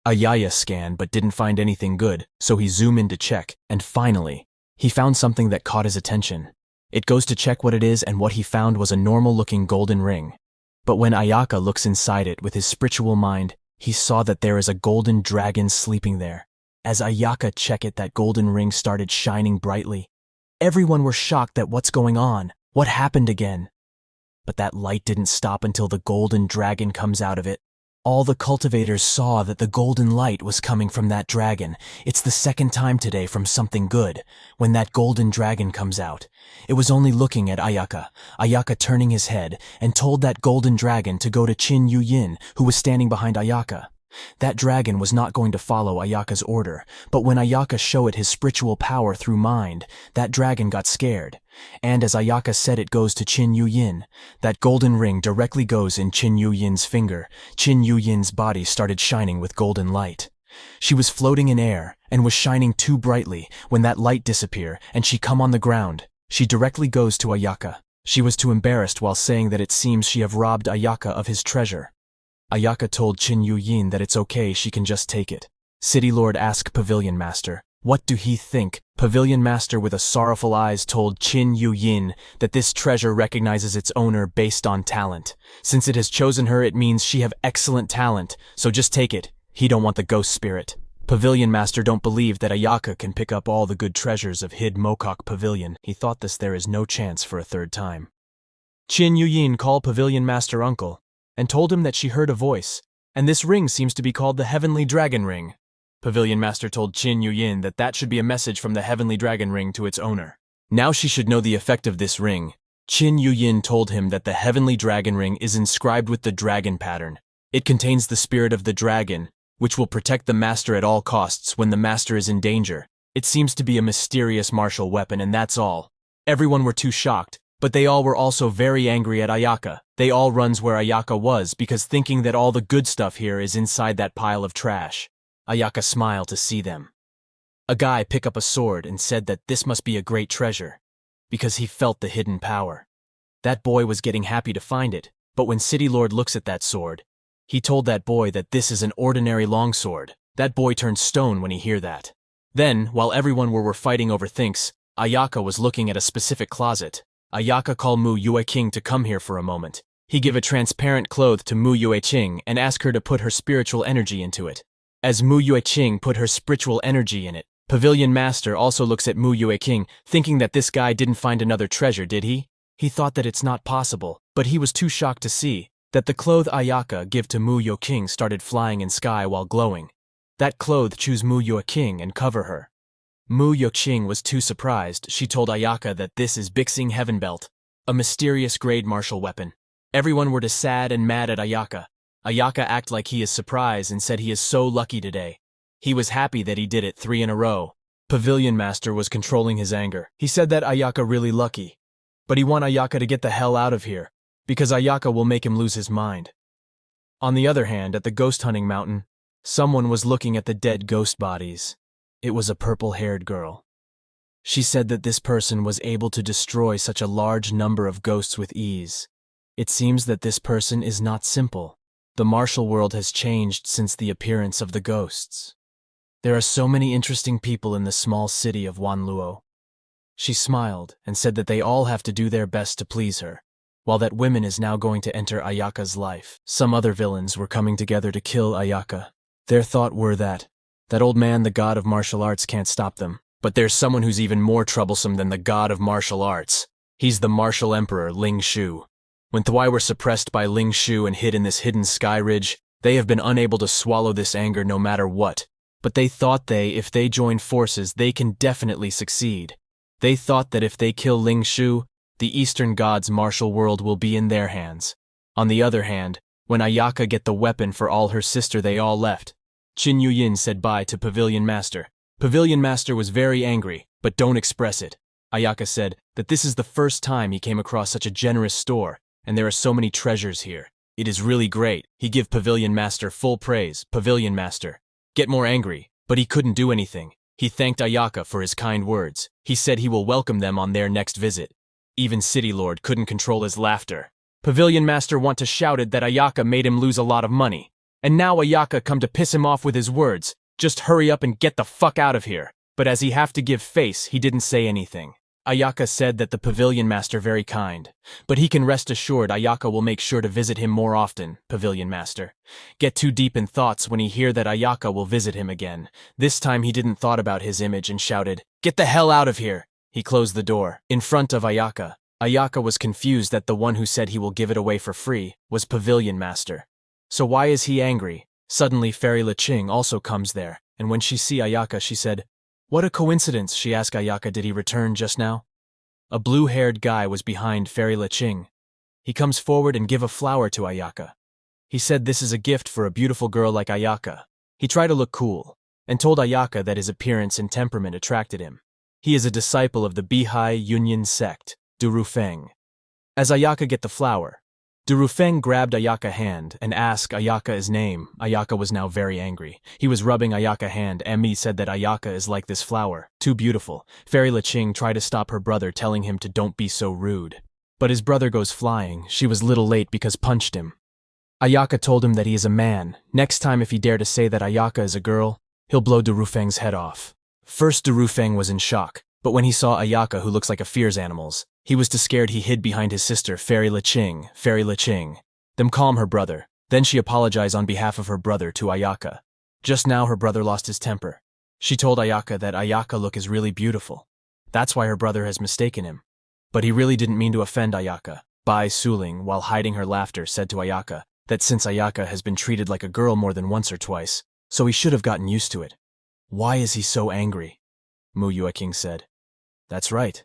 Ayaya scanned but didn't find anything good, so he zoomed in to check, and finally, he found something that caught his attention. It goes to check what it is, and what he found was a normal-looking golden ring. But when Ayaka looks inside it with his spiritual mind, he saw that there is a golden dragon sleeping there. As Ayaka checked it, that golden ring started shining brightly. Everyone were shocked at what's going on. What happened again? But that light didn't stop until the golden dragon comes out of it. All the cultivators saw that the golden light was coming from that dragon. It's the second time today from something good, when that golden dragon comes out. It was only looking at Ayaka, turning his head, and told that golden dragon to go to Qin Yuyin, who was standing behind Ayaka. That dragon was not going to follow Ayaka's order, but when Ayaka showed it his spiritual power through mind, that dragon got scared. And as Ayaka said it goes to Qin Yuyin, that golden ring directly goes in Qin Yuyin's finger. Qin Yuyin's body started shining with golden light. She was floating in air and was shining too brightly when that light disappeared and she come on the ground. She directly goes to Ayaka. She was too embarrassed while saying that it seems she have robbed Ayaka of his treasure. Ayaka told Qin Yuyin that it's okay, she can just take it. City Lord asked Pavilion Master, what do he think? Pavilion Master with a sorrowful eyes told Qin Yuyin that this treasure recognizes its owner based on talent. Since it has chosen her, it means she have excellent talent, so just take it. He don't want the ghost spirit. Pavilion Master don't believe that Ayaka can pick up all the good treasures of Hid Mokok Pavilion. He thought there is no chance for a third time. Qin Yuyin called Pavilion Master uncle, and told him that she heard a voice, and this ring seems to be called the Heavenly Dragon Ring. Pavilion Master told Qin Yuyin that should be a message from the Heavenly Dragon Ring to its owner. Now she should know the effect of this ring. Qin Yuyin told him that the Heavenly Dragon Ring is inscribed with the dragon pattern. It contains the spirit of the dragon, which will protect the master at all costs when the master is in danger. It seems to be a mysterious martial weapon, and that's all. Everyone were too shocked, but they all were also very angry at Ayaka. They all runs where Ayaka was because thinking that all the good stuff here is inside that pile of trash. Ayaka smiled to see them. A guy picked up a sword and said that this must be a great treasure, because he felt the hidden power. That boy was getting happy to find it, but when City Lord looks at that sword, he told that boy that this is an ordinary longsword. That boy turned stone when he heard that. Then, while everyone were fighting over things, Ayaka was looking at a specific closet. Ayaka called Mu Yueqing to come here for a moment. He gave a transparent cloth to Mu Yueqing and asked her to put her spiritual energy into it. As Mu Yueqing put her spiritual energy in it, Pavilion Master also looks at Mu Yueqing, thinking that this guy didn't find another treasure, did he? He thought that it's not possible, but he was too shocked to see that the cloth Ayaka give to Mu Yueqing started flying in sky while glowing. That cloth choose Mu Yueqing and cover her. Mu Yueqing was too surprised. She told Ayaka that this is Bixing Heaven Belt, a mysterious grade martial weapon. Everyone were sad and mad at Ayaka. Ayaka act like he is surprised and said he is so lucky today. He was happy that he did it 3 in a row. Pavilion Master was controlling his anger. He said that Ayaka really lucky, but he want Ayaka to get the hell out of here, because Ayaka will make him lose his mind. On the other hand, at the ghost hunting mountain, someone was looking at the dead ghost bodies. It was a purple-haired girl. She said that this person was able to destroy such a large number of ghosts with ease. It seems that this person is not simple. The martial world has changed since the appearance of the ghosts. There are so many interesting people in the small city of Wanluo. She smiled and said that they all have to do their best to please her, while that woman is now going to enter Ayaka's life. Some other villains were coming together to kill Ayaka. Their thought were that old man, the god of martial arts, can't stop them. But there's someone who's even more troublesome than the god of martial arts. He's the martial emperor, Ling Shu. When Thwai were suppressed by Ling Shu and hid in this hidden sky ridge, they have been unable to swallow this anger no matter what. But they thought if they join forces, they can definitely succeed. They thought that if they kill Ling Shu, the Eastern God's martial world will be in their hands. On the other hand, when Ayaka get the weapon for all her sister, they all left. Qin Yuyin said bye to Pavilion Master. Pavilion Master was very angry, but don't express it. Ayaka said that this is the first time he came across such a generous store, and there are so many treasures here. It is really great. He give Pavilion Master full praise. Pavilion Master get more angry, but he couldn't do anything. He thanked Ayaka for his kind words. He said he will welcome them on their next visit. Even City Lord couldn't control his laughter. Pavilion Master want to shouted that Ayaka made him lose a lot of money. And now Ayaka come to piss him off with his words, just hurry up and get the fuck out of here. But as he have to give face, he didn't say anything. Ayaka said that the pavilion master very kind, but he can rest assured Ayaka will make sure to visit him more often, pavilion master. Get too deep in thoughts when he hear that Ayaka will visit him again. This time he didn't thought about his image and shouted, "Get the hell out of here!" He closed the door. In front of Ayaka. Ayaka was confused that the one who said he will give it away for free was pavilion master. So why is he angry? Suddenly Fairy Liqing also comes there, and when she see Ayaka she said, "What a coincidence," she asked Ayaka, "did he return just now?" A blue-haired guy was behind Fairy Liqing. He comes forward and give a flower to Ayaka. He said this is a gift for a beautiful girl like Ayaka. He tried to look cool, and told Ayaka that his appearance and temperament attracted him. He is a disciple of the Bihai Union sect, Durufeng. As Ayaka get the flower, Durufeng grabbed Ayaka's hand and asked Ayaka his name. Ayaka was now very angry. He was rubbing Ayaka's hand and he said that Ayaka is like this flower, too beautiful. Fairy Liqing tried to stop her brother, telling him to don't be so rude. But his brother goes flying. She was little late because punched him. Ayaka told him that he is a man. Next time if he dare to say that Ayaka is a girl, he'll blow Durufeng's head off. First Durufeng was in shock, but when he saw Ayaka who looks like a fears animals, he was too scared. He hid behind his sister, Fairy Liqing. Fairy Liqing. Them calm her brother. Then she apologized on behalf of her brother to Ayaka. Just now her brother lost his temper. She told Ayaka that Ayaka look is really beautiful. That's why her brother has mistaken him. But he really didn't mean to offend Ayaka. Bai Suling, while hiding her laughter, said to Ayaka that since Ayaka has been treated like a girl more than once or twice, so he should have gotten used to it. Why is he so angry? Mu Yueking said. That's right.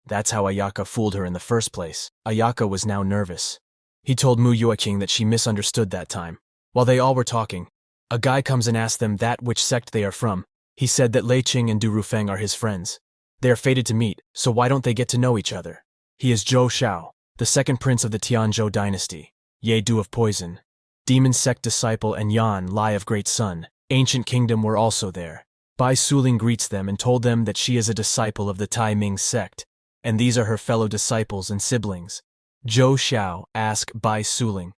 That's how Ayaka fooled her in the first place. Ayaka was now nervous. He told Mu Yueking that she misunderstood that time. While they all were talking, a guy comes and asks them that which sect they are from. He said that Lei Qing and Durufeng are his friends. They are fated to meet, so why don't they get to know each other? He is Zhou Xiao, the second prince of the Tianzhou dynasty, Ye Du of Poison, demon sect disciple, and Yan Lai of Great Sun, ancient kingdom, were also there. Bai Suling greets them and told them that she is a disciple of the Tai Ming sect, and these are her fellow disciples and siblings. Zhou Xiao asked Bai Suling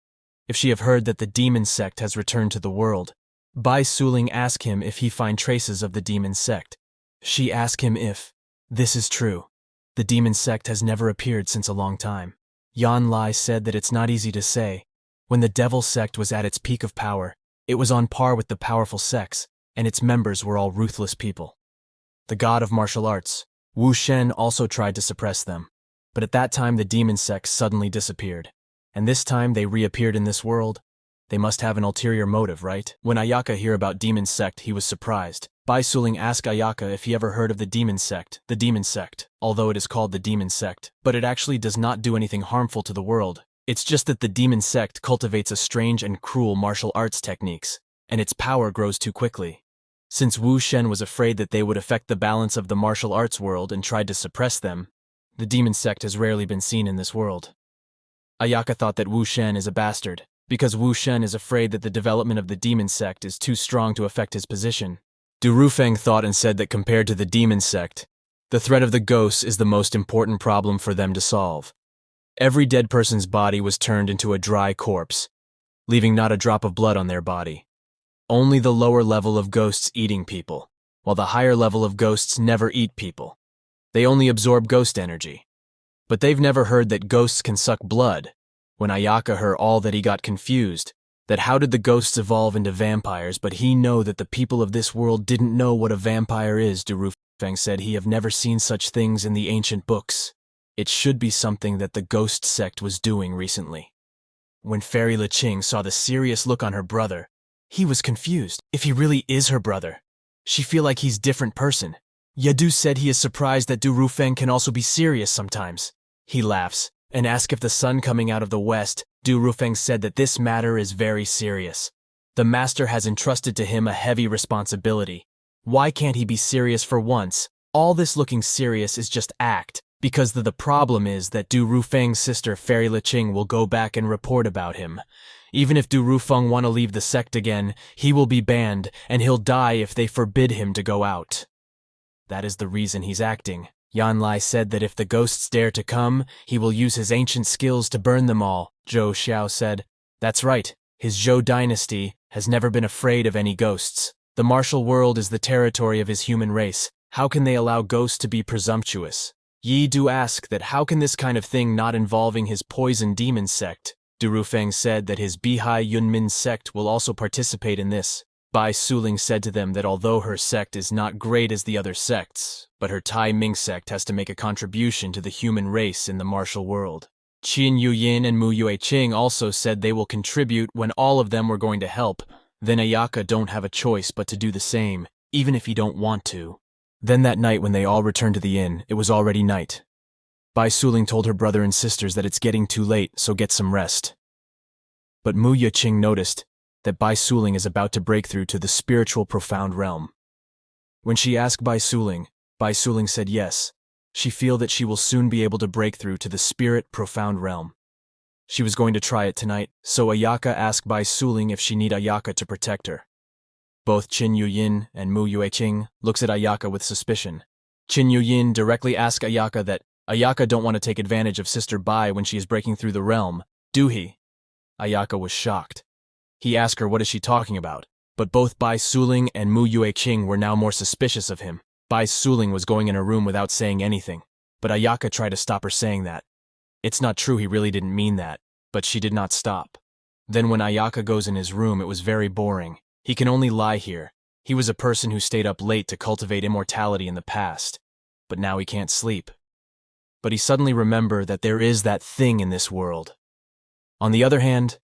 if she have heard that the demon sect has returned to the world. Bai Suling asked him if he find traces of the demon sect. She asked him if this is true. The demon sect has never appeared since a long time. Yan Lai said that it's not easy to say. When the devil sect was at its peak of power, it was on par with the powerful sects, and its members were all ruthless people. The god of martial arts, Wu Shen, also tried to suppress them, but at that time the demon sect suddenly disappeared, and this time they reappeared in this world. They must have an ulterior motive, right? When Ayaka heard about demon sect, he was surprised. Bai Suling asked Ayaka if he ever heard of the demon sect, although it is called the demon sect, but it actually does not do anything harmful to the world. It's just that the demon sect cultivates a strange and cruel martial arts techniques, and its power grows too quickly. Since Wu Shen was afraid that they would affect the balance of the martial arts world and tried to suppress them, the demon sect has rarely been seen in this world. Ayaka thought that Wu Shen is a bastard, because Wu Shen is afraid that the development of the demon sect is too strong to affect his position. Durufeng thought and said that compared to the demon sect, the threat of the ghosts is the most important problem for them to solve. Every dead person's body was turned into a dry corpse, leaving not a drop of blood on their body. Only the lower level of ghosts eating people, while the higher level of ghosts never eat people. They only absorb ghost energy. But they've never heard that ghosts can suck blood. When Ayaka heard all that, he got confused, that how did the ghosts evolve into vampires, but he know that the people of this world didn't know what a vampire is. Durufeng said he have never seen such things in the ancient books. It should be something that the ghost sect was doing recently. When Fairy Liqing saw the serious look on her brother, he was confused. If he really is her brother, she feel like he's different person. Yadu said he is surprised that Durufeng can also be serious sometimes. He laughs and asks if the sun coming out of the west. Durufeng said that this matter is very serious. The master has entrusted to him a heavy responsibility. Why can't he be serious for once? All this looking serious is just act, because the problem is that Durufeng's sister Fairy Liqing will go back and report about him. Even if Durufeng want to leave the sect again, he will be banned, and he'll die if they forbid him to go out. That is the reason he's acting. Yan Lai said that if the ghosts dare to come, he will use his ancient skills to burn them all. Zhou Xiao said, that's right, His Zhou dynasty has never been afraid of any ghosts. The martial world is the territory of his human race. How can they allow ghosts to be presumptuous? Yi do ask that how can this kind of thing not involving his poison demon sect? Du Rufeng said that his Bihai Yunmin sect will also participate in this. Bai Suling said to them that although her sect is not great as the other sects, but her Tai Ming sect has to make a contribution to the human race in the martial world. Qin Yuyin and Mu Yueqing also said they will contribute when all of them were going to help. Then Ayaka don't have a choice but to do the same, even if he don't want to. Then that night when they all returned to the inn, it was already night. Bai Suling told her brother and sisters that it's getting too late, so get some rest. But Mu Yueqing noticed that Bai Suling is about to break through to the spiritual profound realm. When she asked Bai Suling said yes. She feel that she will soon be able to break through to the spirit profound realm. She was going to try it tonight, so Ayaka asked Bai Suling if she need Ayaka to protect her. Both Qin Yuyin and Mu Yueqing looks at Ayaka with suspicion. Qin Yuyin directly asks Ayaka that Ayaka don't want to take advantage of Sister Bai when she is breaking through the realm, do he? Ayaka was shocked. He asked her what is she talking about, but both Bai Suling and Mu Yueqing were now more suspicious of him. Bai Suling was going in her room without saying anything, but Ayaka tried to stop her saying that. It's not true, he really didn't mean that, but she did not stop. Then when Ayaka goes in his room, it was very boring. He can only lie here. He was a person who stayed up late to cultivate immortality in the past, but now he can't sleep. But he suddenly remembered that there is that thing in this world. On the other hand,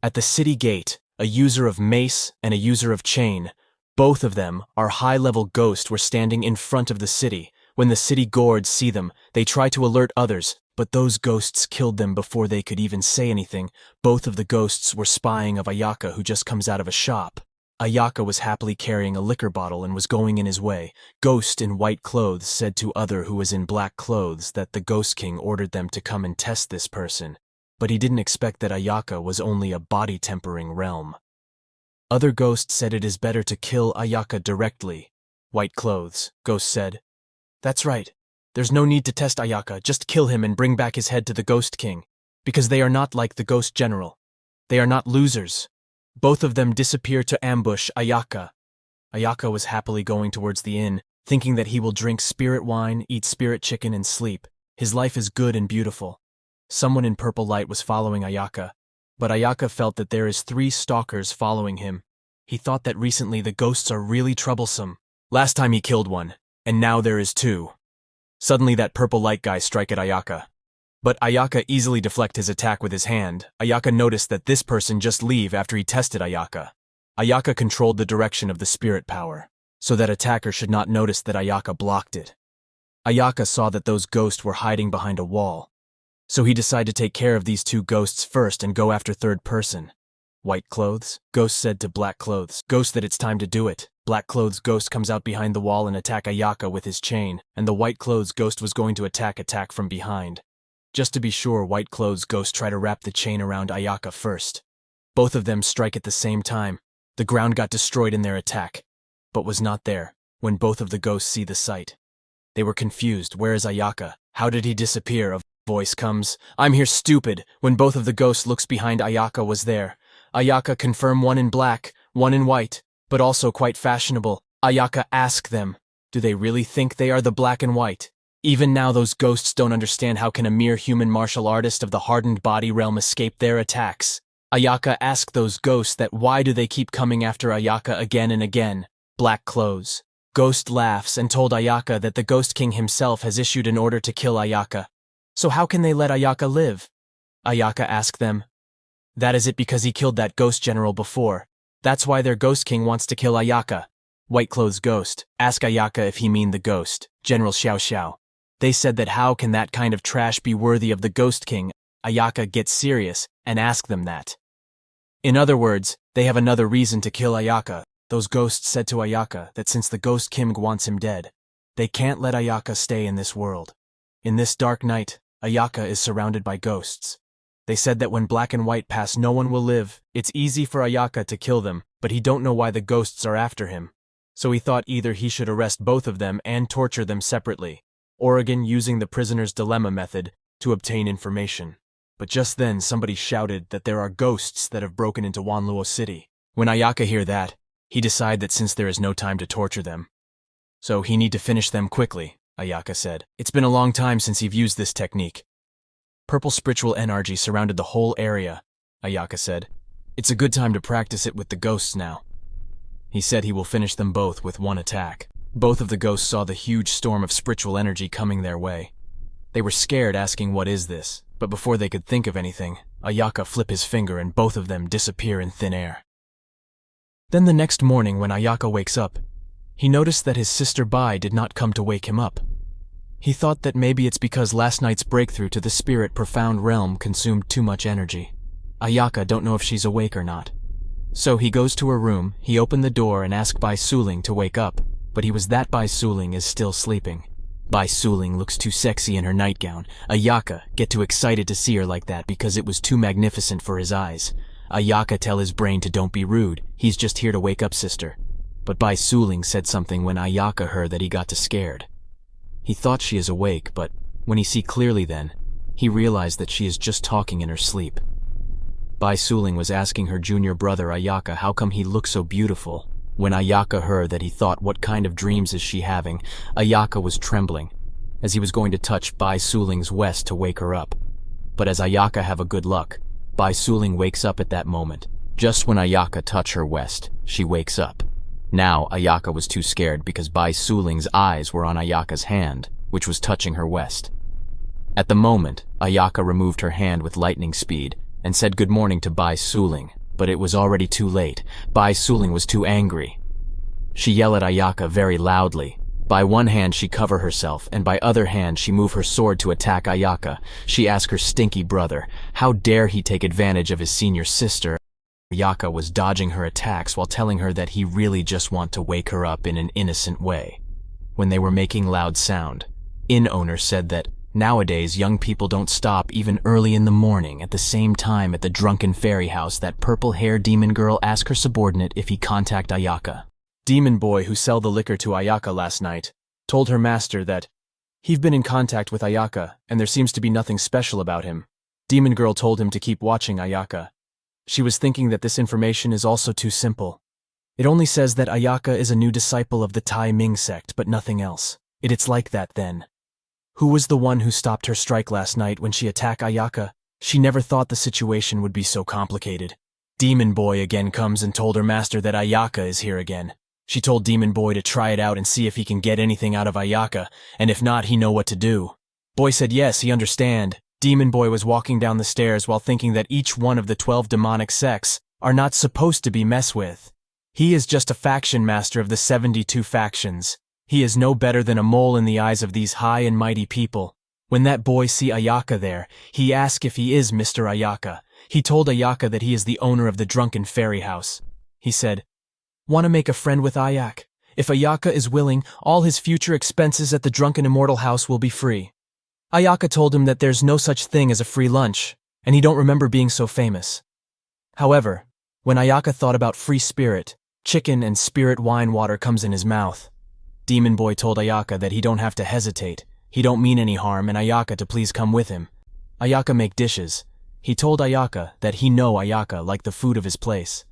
at the city gate, a user of mace and a user of chain, both of them are high-level ghosts, were standing in front of the city. When the city guards see them, they try to alert others, but those ghosts killed them before they could even say anything. Both of the ghosts were spying of Ayaka, who just comes out of a shop. Ayaka was happily carrying a liquor bottle and was going in his way. Ghost in white clothes said to other who was in black clothes that the Ghost King ordered them to come and test this person. But he didn't expect that Ayaka was only a body-tempering realm. Other ghosts said it is better to kill Ayaka directly. White clothes, Ghost said. That's right. There's no need to test Ayaka, just kill him and bring back his head to the Ghost King. Because they are not like the Ghost General. They are not losers. Both of them disappear to ambush Ayaka. Ayaka was happily going towards the inn, thinking that he will drink spirit wine, eat spirit chicken, and sleep. His life is good and beautiful. Someone in purple light was following Ayaka, but Ayaka felt that there is 3 stalkers following him. He thought that recently the ghosts are really troublesome. Last time he killed one, and now there is 2. Suddenly that purple light guy strike at Ayaka. But Ayaka easily deflect his attack with his hand. Ayaka noticed that this person just leave after he tested Ayaka. Ayaka controlled the direction of the spirit power, so that attacker should not notice that Ayaka blocked it. Ayaka saw that those ghosts were hiding behind a wall. So he decided to take care of these 2 ghosts first and go after third person. White clothes, Ghost said to black clothes. Ghost that it's time to do it. Black clothes Ghost comes out behind the wall and attack Ayaka with his chain, and the white clothes Ghost was going to attack from behind. Just to be sure, white clothes Ghost try to wrap the chain around Ayaka first. Both of them strike at the same time. The ground got destroyed in their attack, but was not there when both of the ghosts see the sight. They were confused. Where is Ayaka? How did he disappear? A voice comes. I'm here, stupid. When both of the ghosts looks behind, Ayaka was there. Ayaka confirm, one in black, one in white, but also quite fashionable. Ayaka asked them, do they really think they are the black and white? Even now those ghosts don't understand how can a mere human martial artist of the hardened body realm escape their attacks. Ayaka asked those ghosts that why do they keep coming after Ayaka again and again. Black clothes. Ghost laughs and told Ayaka that the Ghost King himself has issued an order to kill Ayaka. So how can they let Ayaka live? Ayaka asked them. That is it, because he killed that Ghost General before. That's why their Ghost King wants to kill Ayaka. White Clothes Ghost. Ask Ayaka if he mean the ghost. General Xiao Xiao. They said that how can that kind of trash be worthy of the Ghost King? Ayaka gets serious and ask them that. In other words, they have another reason to kill Ayaka. Those ghosts said to Ayaka that since the Ghost King wants him dead, they can't let Ayaka stay in this world. In this dark night, Ayaka is surrounded by ghosts. They said that when black and white pass, no one will live. It's easy for Ayaka to kill them, but he don't know why the ghosts are after him. So he thought either he should arrest both of them and torture them separately. Oregon using the prisoner's dilemma method to obtain information. But just then somebody shouted that there are ghosts that have broken into Wanluo City. When Ayaka hear that, he decide that since there is no time to torture them, so he need to finish them quickly, Ayaka said. It's been a long time since you've used this technique. Purple spiritual energy surrounded the whole area, Ayaka said. It's a good time to practice it with the ghosts now. He said he will finish them both with one attack. Both of the ghosts saw the huge storm of spiritual energy coming their way. They were scared, asking what is this, but before they could think of anything, Ayaka flip his finger and both of them disappear in thin air. Then the next morning when Ayaka wakes up, he noticed that his sister Bai did not come to wake him up. He thought that maybe it's because last night's breakthrough to the spirit profound realm consumed too much energy. Ayaka don't know if she's awake or not. So he goes to her room, he opened the door and asked Bai Suling to wake up, but he was that Bai Suling is still sleeping. Bai Suling looks too sexy in her nightgown. Ayaka get too excited to see her like that because it was too magnificent for his eyes. Ayaka tell his brain to don't be rude, he's just here to wake up sister. But Bai Suling said something when Ayaka heard that he got scared. He thought she is awake, but when he see clearly then, he realized that she is just talking in her sleep. Bai Suling was asking her junior brother Ayaka how come he looks so beautiful. When Ayaka heard that, he thought, what kind of dreams is she having? Ayaka was trembling, as he was going to touch Bai Suling's west to wake her up. But as Ayaka have a good luck, Bai Suling wakes up at that moment. Just when Ayaka touch her west, she wakes up. Now Ayaka was too scared because Bai Suling's eyes were on Ayaka's hand, which was touching her west. At the moment, Ayaka removed her hand with lightning speed and said good morning to Bai Suling, but it was already too late. Bai Suling was too angry. She yelled at Ayaka very loudly. By one hand she cover herself, and by other hand she move her sword to attack Ayaka. She asked her stinky brother, how dare he take advantage of his senior sister? Ayaka was dodging her attacks while telling her that he really just want to wake her up in an innocent way. When they were making loud sound, inn owner said that nowadays young people don't stop even early in the morning. At the same time at the drunken fairy house, that purple-haired demon girl asked her subordinate if he contact Ayaka. Demon boy who sell the liquor to Ayaka last night told her master that he've been in contact with Ayaka and there seems to be nothing special about him. Demon girl told him to keep watching Ayaka. She was thinking that this information is also too simple. It only says that Ayaka is a new disciple of the Tai Ming sect, but nothing else. It's like that then. Who was the one who stopped her strike last night when she attacked Ayaka? She never thought the situation would be so complicated. Demon boy again comes and told her master that Ayaka is here again. She told Demon boy to try it out and see if he can get anything out of Ayaka, and if not, he know what to do. Boy said yes, he understand. Demon boy was walking down the stairs while thinking that each one of the 12 demonic sects are not supposed to be messed with. He is just a faction master of the 72 factions. He is no better than a mole in the eyes of these high and mighty people. When that boy see Ayaka there, he asked if he is Mr. Ayaka. He told Ayaka that he is the owner of the drunken fairy house. He said, "Want to make a friend with Ayaka? If Ayaka is willing, all his future expenses at the drunken immortal house will be free." Ayaka told him that there's no such thing as a free lunch, and he don't remember being so famous. However, when Ayaka thought about free spirit, chicken and spirit wine water comes in his mouth. Demon boy told Ayaka that he don't have to hesitate, he don't mean any harm, and Ayaka to please come with him. Ayaka make dishes. He told Ayaka that he know Ayaka like the food of his place.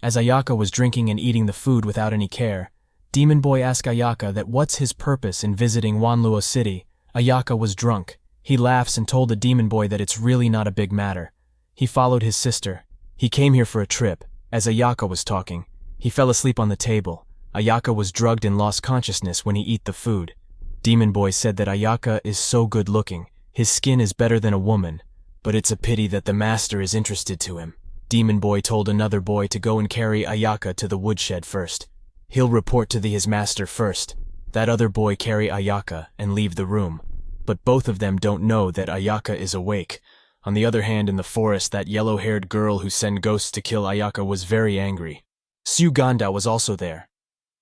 As Ayaka was drinking and eating the food without any care, Demon boy asked Ayaka that what's his purpose in visiting Wanluo City. Ayaka was drunk. He laughs and told the demon boy that it's really not a big matter. He followed his sister. He came here for a trip. As Ayaka was talking, he fell asleep on the table. Ayaka was drugged and lost consciousness when he eat the food. Demon boy said that Ayaka is so good looking. His skin is better than a woman, but it's a pity that the master is interested to him. Demon boy told another boy to go and carry Ayaka to the woodshed first. He'll report to his master first. That other boy carry Ayaka and leave the room. But both of them don't know that Ayaka is awake. On the other hand, in the forest, that yellow-haired girl who sent ghosts to kill Ayaka was very angry. Suganda was also there.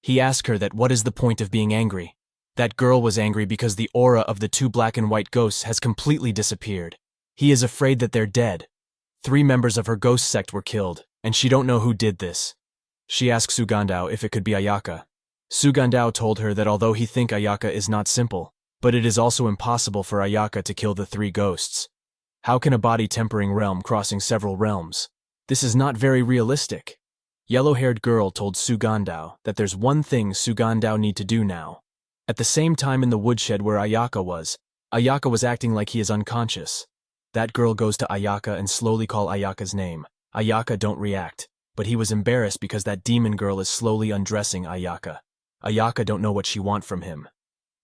He asked her that what is the point of being angry. That girl was angry because the aura of the 2 black and white ghosts has completely disappeared. He is afraid that they're dead. 3 members of her ghost sect were killed, and she don't know who did this. She asked Sugandao if it could be Ayaka. Sugandao told her that although he think Ayaka is not simple, but it is also impossible for Ayaka to kill the 3 ghosts. How can a body-tempering realm crossing several realms? This is not very realistic. Yellow-haired girl told Sugandao that there's one thing Sugandao need to do now. At the same time in the woodshed where Ayaka was acting like he is unconscious. That girl goes to Ayaka and slowly call Ayaka's name. Ayaka don't react, but he was embarrassed because that demon girl is slowly undressing Ayaka. Ayaka don't know what she want from him.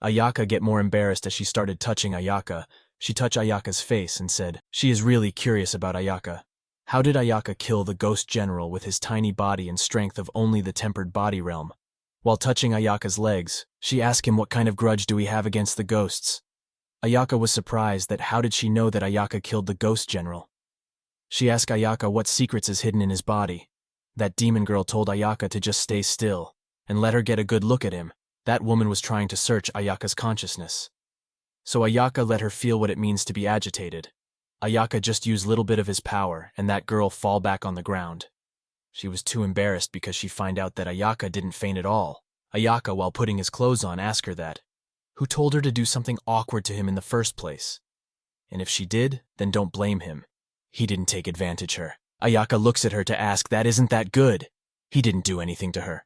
Ayaka get more embarrassed as she started touching Ayaka. She touched Ayaka's face and said, she is really curious about Ayaka. How did Ayaka kill the ghost general with his tiny body and strength of only the tempered body realm? While touching Ayaka's legs, she asked him what kind of grudge do we have against the ghosts. Ayaka was surprised that how did she know that Ayaka killed the ghost general. She asked Ayaka what secrets is hidden in his body. That demon girl told Ayaka to just stay still and let her get a good look at him. That woman was trying to search Ayaka's consciousness. So Ayaka let her feel what it means to be agitated. Ayaka just used little bit of his power and that girl fall back on the ground. She was too embarrassed because she find out that Ayaka didn't faint at all. Ayaka, while putting his clothes on, asked her that. Who told her to do something awkward to him in the first place? And if she did, then don't blame him. He didn't take advantage her. Ayaka looks at her to ask, that isn't that good? He didn't do anything to her.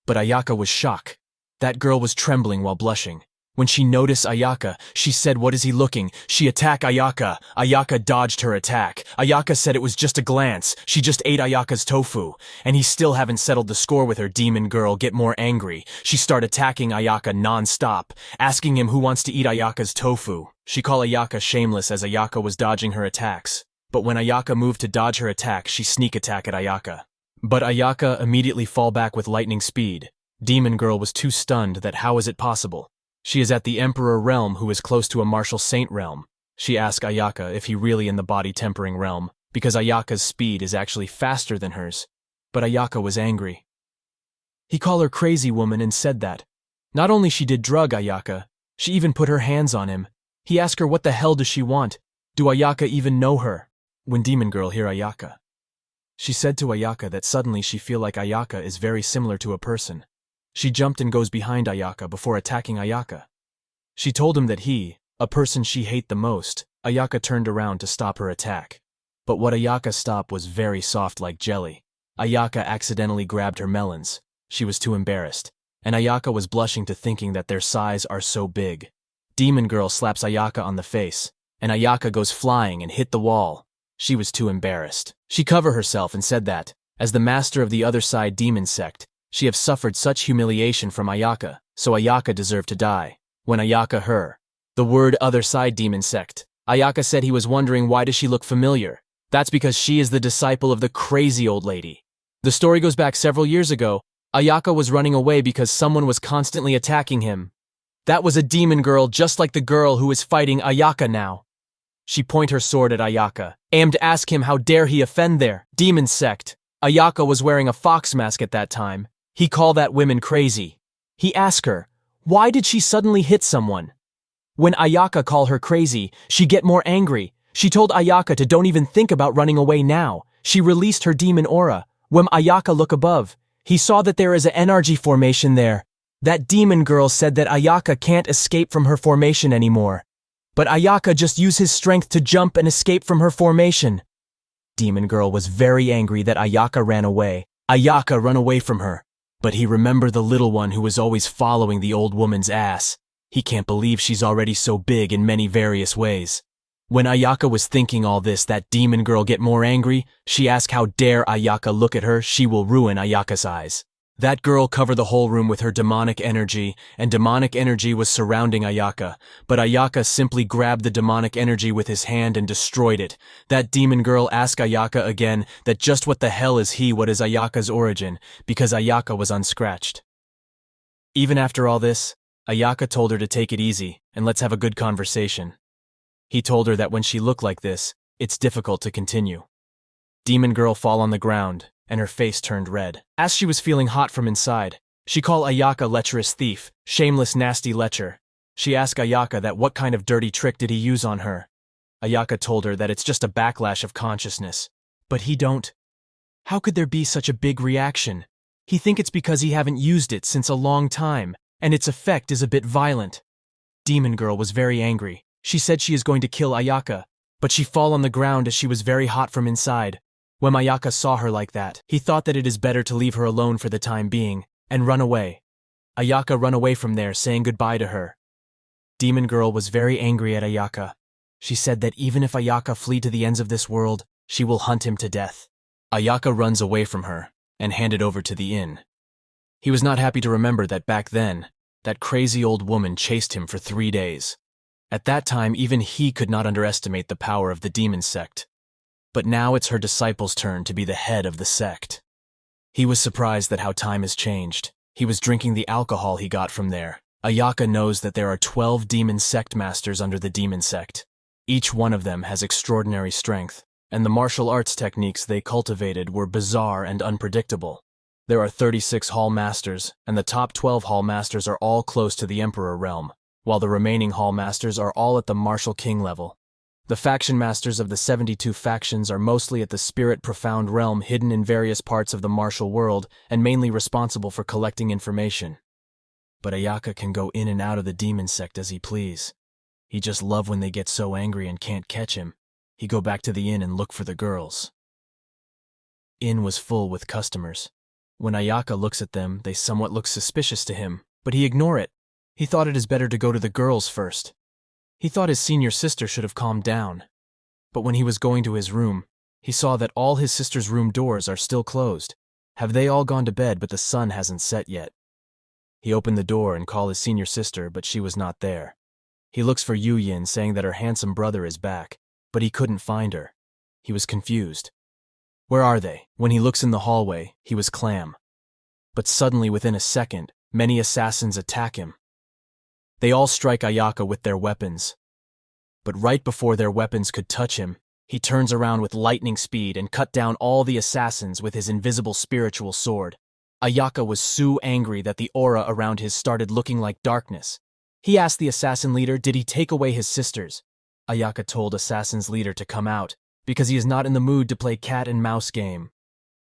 But Ayaka was shocked. That girl was trembling while blushing. When she noticed Ayaka, she said, what is he looking? She attacked Ayaka. Ayaka dodged her attack. Ayaka said it was just a glance. She just ate Ayaka's tofu. And he still haven't settled the score with her. Demon girl get more angry. She start attacking Ayaka non-stop, asking him who wants to eat Ayaka's tofu. She called Ayaka shameless as Ayaka was dodging her attacks. But when Ayaka moved to dodge her attack, she sneak attack at Ayaka. But Ayaka immediately fall back with lightning speed. Demon girl was too stunned that how is it possible? She is at the Emperor realm who is close to a martial saint realm. She asked Ayaka if he really in the body tempering realm, because Ayaka's speed is actually faster than hers. But Ayaka was angry. He called her crazy woman and said that. Not only she did drug Ayaka, she even put her hands on him. He asked her what the hell does she want? Do Ayaka even know her? When demon girl hear Ayaka, she said to Ayaka that suddenly she feel like Ayaka is very similar to a person. She jumped and goes behind Ayaka before attacking Ayaka. She told him that he, a person she hate the most, Ayaka turned around to stop her attack. But what Ayaka stopped was very soft like jelly. Ayaka accidentally grabbed her melons. She was too embarrassed. And Ayaka was blushing to thinking that their size are so big. Demon girl slaps Ayaka on the face, and Ayaka goes flying and hit the wall. She was too embarrassed. She covered herself and said that, as the master of the other side demon sect, she have suffered such humiliation from Ayaka, so Ayaka deserved to die. When Ayaka heard the word other side demon sect, Ayaka said he was wondering why does she look familiar. That's because she is the disciple of the crazy old lady. The story goes back several years ago. Ayaka was running away because someone was constantly attacking him. That was a demon girl just like the girl who is fighting Ayaka now. She point her sword at Ayaka, aimed to ask him how dare he offend their demon sect. Ayaka was wearing a fox mask at that time. He called that woman crazy. He asked her, why did she suddenly hit someone? When Ayaka called her crazy, she get more angry. She told Ayaka to don't even think about running away now. She released her demon aura. When Ayaka looked above, he saw that there is an energy formation there. That demon girl said that Ayaka can't escape from her formation anymore. But Ayaka just used his strength to jump and escape from her formation. Demon girl was very angry that Ayaka ran away. Ayaka run away from her. But he remembered the little one who was always following the old woman's ass. He can't believe she's already so big in many various ways. When Ayaka was thinking all this, that demon girl get more angry. She asked how dare Ayaka look at her, she will ruin Ayaka's eyes. That girl covered the whole room with her demonic energy, and demonic energy was surrounding Ayaka, but Ayaka simply grabbed the demonic energy with his hand and destroyed it. That demon girl asked Ayaka again that just what the hell is he, what is Ayaka's origin, because Ayaka was unscratched. Even after all this, Ayaka told her to take it easy, and let's have a good conversation. He told her that when she looked like this, it's difficult to continue. Demon girl fall on the ground, and her face turned red. As she was feeling hot from inside, she called Ayaka lecherous thief, shameless nasty lecher. She asked Ayaka that what kind of dirty trick did he use on her. Ayaka told her that it's just a backlash of consciousness. But he don't. How could there be such a big reaction? He think it's because he haven't used it since a long time, and its effect is a bit violent. Demon girl was very angry. She said she is going to kill Ayaka. But she fall on the ground as she was very hot from inside. When Ayaka saw her like that, he thought that it is better to leave her alone for the time being, and run away. Ayaka run away from there, saying goodbye to her. Demon Girl was very angry at Ayaka. She said that even if Ayaka flee to the ends of this world, she will hunt him to death. Ayaka runs away from her, and handed over to the inn. He was not happy to remember that back then, that crazy old woman chased him for 3 days. At that time, even he could not underestimate the power of the demon sect. But now it's her disciple's turn to be the head of the sect. He was surprised at how time has changed. He was drinking the alcohol he got from there. Ayaka knows that there are 12 demon sect masters under the demon sect. Each one of them has extraordinary strength, and the martial arts techniques they cultivated were bizarre and unpredictable. There are 36 hall masters, and the top 12 hall masters are all close to the emperor realm, while the remaining hall masters are all at the martial king level. The faction masters of the 72 factions are mostly at the spirit profound realm, hidden in various parts of the martial world and mainly responsible for collecting information. But Ayaka can go in and out of the demon sect as he please. He just love when they get so angry and can't catch him. He go back to the inn and look for the girls. Inn was full with customers. When Ayaka looks at them, they somewhat look suspicious to him, but he ignore it. He thought it is better to go to the girls first. He thought his senior sister should have calmed down. But when he was going to his room, he saw that all his sister's room doors are still closed. Have they all gone to bed, but the sun hasn't set yet? He opened the door and called his senior sister, but she was not there. He looks for Yu Yin, saying that her handsome brother is back, but he couldn't find her. He was confused. Where are they? When he looks in the hallway, he was clam. But suddenly, within a second, many assassins attack him. They all strike Ayaka with their weapons. But right before their weapons could touch him, he turns around with lightning speed and cut down all the assassins with his invisible spiritual sword. Ayaka was so angry that the aura around his started looking like darkness. He asked the assassin leader, did he take away his sisters? Ayaka told assassin's leader to come out, because he is not in the mood to play cat and mouse game.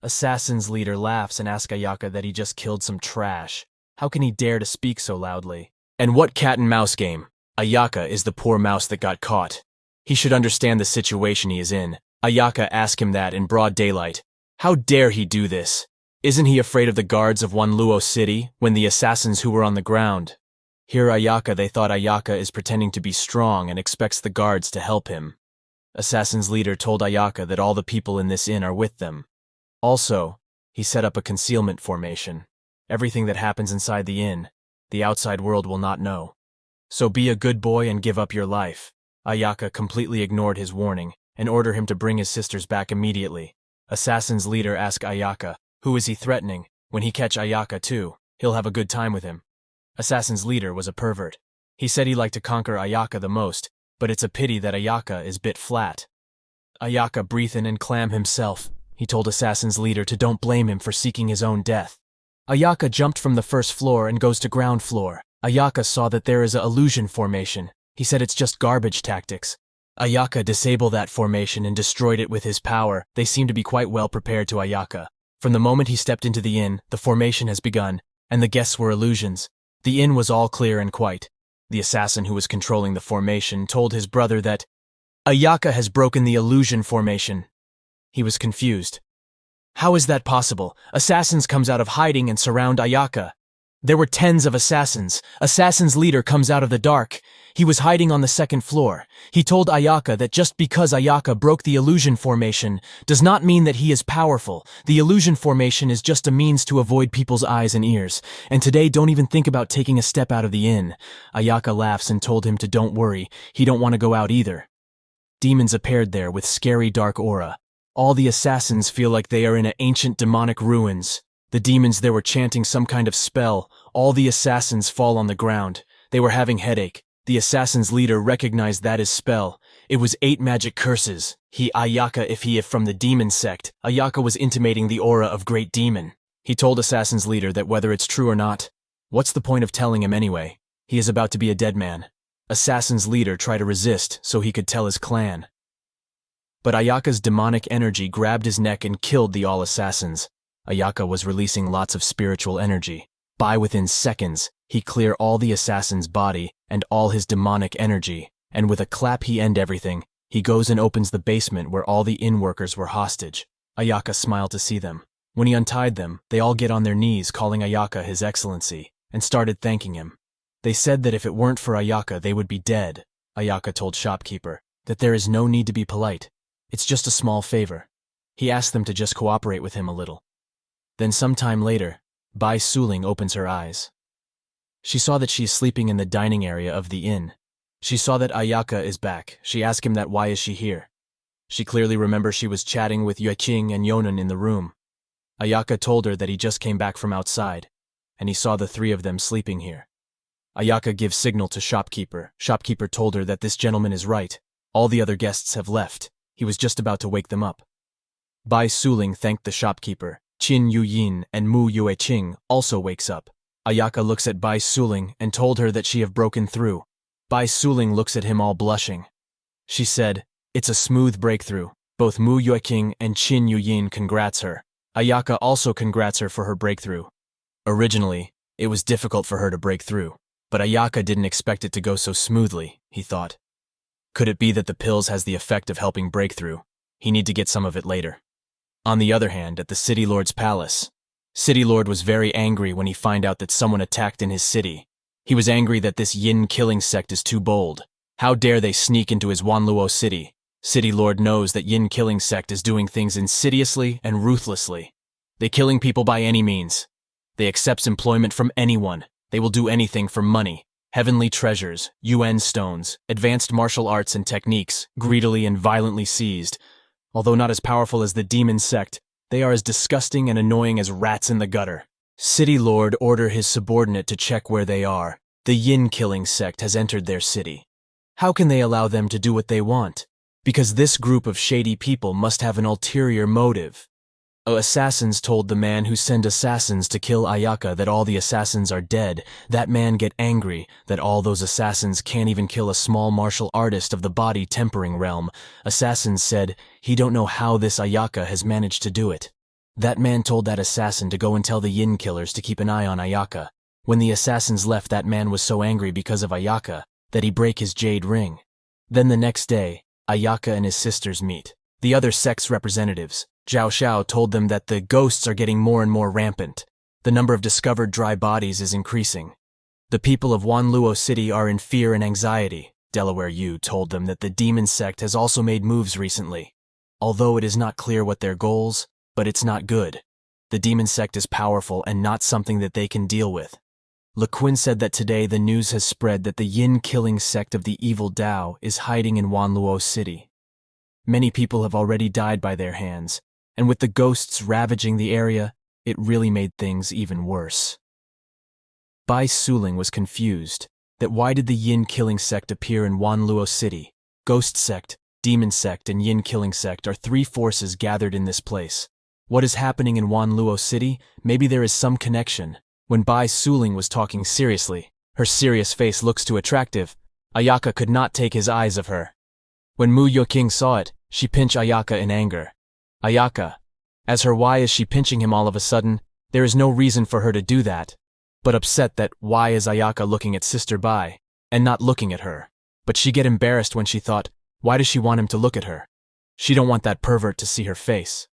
Assassin's leader laughs and asks Ayaka that he just killed some trash. How can he dare to speak so loudly? And what cat and mouse game? Ayaka is the poor mouse that got caught. He should understand the situation he is in. Ayaka asked him that in broad daylight. How dare he do this? Isn't he afraid of the guards of Wanluo City, when the assassins who were on the ground? Here Ayaka, they thought Ayaka is pretending to be strong and expects the guards to help him. Assassin's leader told Ayaka that all the people in this inn are with them. Also, he set up a concealment formation. Everything that happens inside the inn, the outside world will not know. So be a good boy and give up your life. Ayaka completely ignored his warning and ordered him to bring his sisters back immediately. Assassin's leader asked Ayaka, who is he threatening? When he catch Ayaka too, he'll have a good time with him. Assassin's leader was a pervert. He said he liked to conquer Ayaka the most, but it's a pity that Ayaka is bit flat. Ayaka breathe in and clam himself. He told Assassin's leader to don't blame him for seeking his own death. Ayaka jumped from the first floor and goes to ground floor. Ayaka saw that there is a illusion formation. He said it's just garbage tactics. Ayaka disabled that formation and destroyed it with his power. They seem to be quite well prepared to Ayaka. From the moment he stepped into the inn, the formation has begun, and the guests were illusions. The inn was all clear and quiet. The assassin who was controlling the formation told his brother that Ayaka has broken the illusion formation. He was confused. How is that possible? Assassins comes out of hiding and surround Ayaka. There were tens of assassins. Assassin's leader comes out of the dark. He was hiding on the second floor. He told Ayaka that just because Ayaka broke the illusion formation does not mean that he is powerful. The illusion formation is just a means to avoid people's eyes and ears. And today, don't even think about taking a step out of the inn. Ayaka laughs and told him to don't worry. He don't want to go out either. Demons appeared there with scary dark aura. All the assassins feel like they are in ancient demonic ruins. The demons there were chanting some kind of spell. All the assassins fall on the ground. They were having headache. The assassin's leader recognized that as spell. It was 8 magic curses. Ayaka if he is from the demon sect. Ayaka was intimating the aura of great demon. He told assassin's leader that whether it's true or not, what's the point of telling him anyway? He is about to be a dead man. Assassin's leader tried to resist so he could tell his clan. But Ayaka's demonic energy grabbed his neck and killed the all assassins. Ayaka was releasing lots of spiritual energy. Within seconds, he cleared all the assassin's body and all his demonic energy, and with a clap he ended everything. He goes and opens the basement where all the inn workers were hostage. Ayaka smiled to see them. When he untied them, they all get on their knees calling Ayaka His Excellency, and started thanking him. They said that if it weren't for Ayaka, they would be dead. Ayaka told shopkeeper that there is no need to be polite. It's just a small favor. He asked them to just cooperate with him a little. Then sometime later, Bai Suling opens her eyes. She saw that she is sleeping in the dining area of the inn. She saw that Ayaka is back. She asked him that why is she here. She clearly remembers she was chatting with Yueqing and Yonan in the room. Ayaka told her that he just came back from outside, and he saw the three of them sleeping here. Ayaka gives signal to shopkeeper. Shopkeeper told her that this gentleman is right. All the other guests have left. He was just about to wake them up. Bai Suling thanked the shopkeeper. Qin Yuyin and Mu Yueqing also wakes up. Ayaka looks at Bai Suling and told her that she have broken through. Bai Suling looks at him all blushing. She said, "It's a smooth breakthrough." Both Mu Yueqing and Qin Yuyin congrats her. Ayaka also congrats her for her breakthrough. Originally, it was difficult for her to break through, but Ayaka didn't expect it to go so smoothly, he thought. Could it be that the pills has the effect of helping breakthrough? He need to get some of it later. On the other hand, at the City Lord's palace, City Lord was very angry when he found out that someone attacked in his city. He was angry that this Yin killing sect is too bold. How dare they sneak into his Wanluo city? City Lord knows that Yin killing sect is doing things insidiously and ruthlessly. They killing people by any means. They accepts employment from anyone. They will do anything for money. Heavenly treasures, UN stones, advanced martial arts and techniques, greedily and violently seized. Although not as powerful as the demon sect, they are as disgusting and annoying as rats in the gutter. City Lord order his subordinate to check where they are. The Yin killing sect has entered their city. How can they allow them to do what they want? Because this group of shady people must have an ulterior motive. Assassins told the man who sent assassins to kill Ayaka that all the assassins are dead. That man get angry that all those assassins can't even kill a small martial artist of the body tempering realm. Assassins said he don't know how this Ayaka has managed to do it. That man told that assassin to go and tell the Yin killers to keep an eye on Ayaka. When the assassins left, that man was so angry because of Ayaka that he break his jade ring. Then the next day, Ayaka and his sisters meet. The other sect's representatives, Zhao Xiao, told them that the ghosts are getting more and more rampant. The number of discovered dry bodies is increasing. The people of Wanluo City are in fear and anxiety. Delaware Yu told them that the demon sect has also made moves recently. Although it is not clear what their goals, but it's not good. The demon sect is powerful and not something that they can deal with. Le Quinn said that today the news has spread that the Yin killing sect of the evil Dao is hiding in Wanluo City. Many people have already died by their hands, and with the ghosts ravaging the area, it really made things even worse. Bai Suling was confused that why did the Yin killing sect appear in Wanluo City? Ghost sect, demon sect, and Yin killing sect are three forces gathered in this place. What is happening in Wanluo City? Maybe there is some connection. When Bai Suling was talking seriously, her serious face looks too attractive. Ayaka could not take his eyes off her. When Mu Yueqing saw it, she pinched Ayaka in anger. Ayaka. As her why is she pinching him all of a sudden? There is no reason for her to do that. But upset that why is Ayaka looking at Sister Bai, and not looking at her. But she get embarrassed when she thought, why does she want him to look at her? She don't want that pervert to see her face.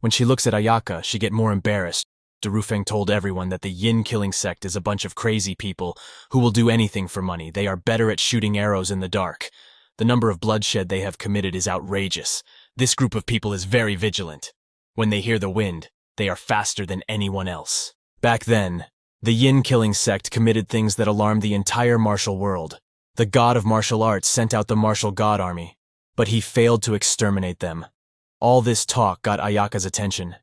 When she looks at Ayaka, she get more embarrassed. Durufeng told everyone that the Yin killing sect is a bunch of crazy people who will do anything for money. They are better at shooting arrows in the dark. The number of bloodshed they have committed is outrageous. This group of people is very vigilant. When they hear the wind, they are faster than anyone else. Back then, the Yin killing sect committed things that alarmed the entire martial world. The god of martial arts sent out the martial god army, but he failed to exterminate them. All this talk got Ayaka's attention.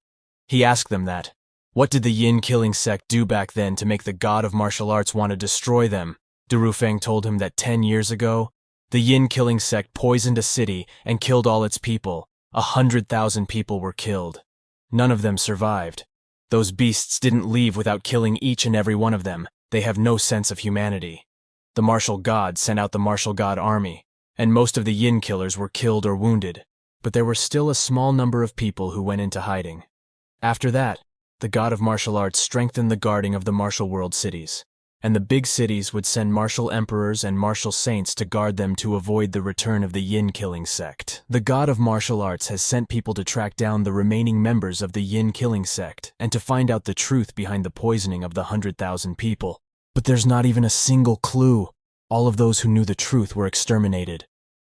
He asked them that. What did the Yin killing sect do back then to make the god of martial arts want to destroy them? Durufeng told him that 10 years ago, the Yin killing sect poisoned a city and killed all its people. 100,000 people were killed. None of them survived. Those beasts didn't leave without killing each and every one of them. They have no sense of humanity. The martial god sent out the martial god army, and most of the Yin killers were killed or wounded. But there were still a small number of people who went into hiding. After that, the god of martial arts strengthened the guarding of the martial world cities, and the big cities would send martial emperors and martial saints to guard them to avoid the return of the yin-killing sect. The god of martial arts has sent people to track down the remaining members of the yin-killing sect and to find out the truth behind the poisoning of the 100,000 people. But there's not even a single clue. All of those who knew the truth were exterminated.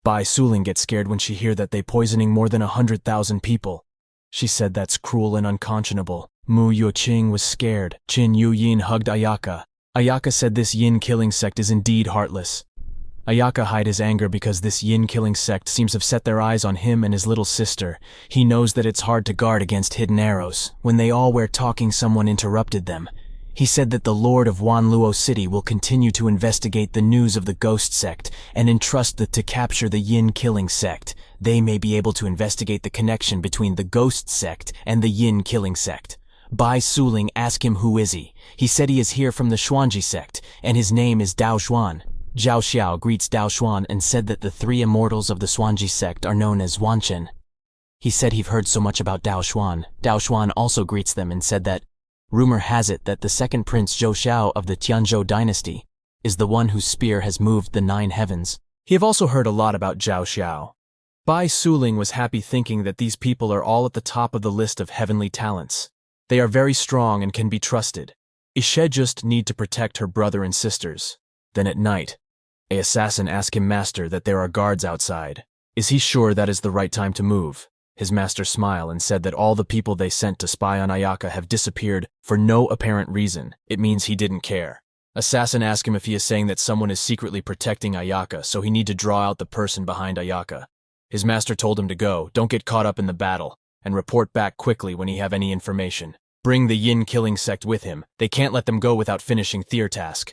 Bai Suling gets scared when she hears that they poisoning more than 100,000 people. She said that's cruel and unconscionable. Mu Yuqing was scared. Qin Yuyin hugged Ayaka. Ayaka said this yin-killing sect is indeed heartless. Ayaka hid his anger because this yin-killing sect seems to have set their eyes on him and his little sister. He knows that it's hard to guard against hidden arrows. When they all were talking, someone interrupted them. He said that the Lord of Wanluo City will continue to investigate the news of the ghost sect and entrust that to capture the yin-killing sect. They may be able to investigate the connection between the ghost sect and the yin-killing sect. Bai Suling asked him who is he. He said he is here from the Xuanji sect, and his name is Dao Xuan. Zhao Xiao greets Dao Xuan and said that the 3 immortals of the Xuanji sect are known as Wanchen. He said he've heard so much about Dao Xuan. Dao Xuan also greets them and said that rumor has it that the second prince Zhou Xiao of the Tianzhou dynasty is the one whose spear has moved the 9 heavens. He have also heard a lot about Zhao Xiao. Bai Suling was happy thinking that these people are all at the top of the list of heavenly talents. They are very strong and can be trusted. Ishe just need to protect her brother and sisters. Then at night, an assassin asked him, Master, that there are guards outside. Is he sure that is the right time to move? His master smiled and said that all the people they sent to spy on Ayaka have disappeared for no apparent reason. It means he didn't care. Assassin asked him if he is saying that someone is secretly protecting Ayaka, so he need to draw out the person behind Ayaka. His master told him to go, don't get caught up in the battle, and report back quickly when he have any information. Bring the yin-killing sect with him. They can't let them go without finishing their task.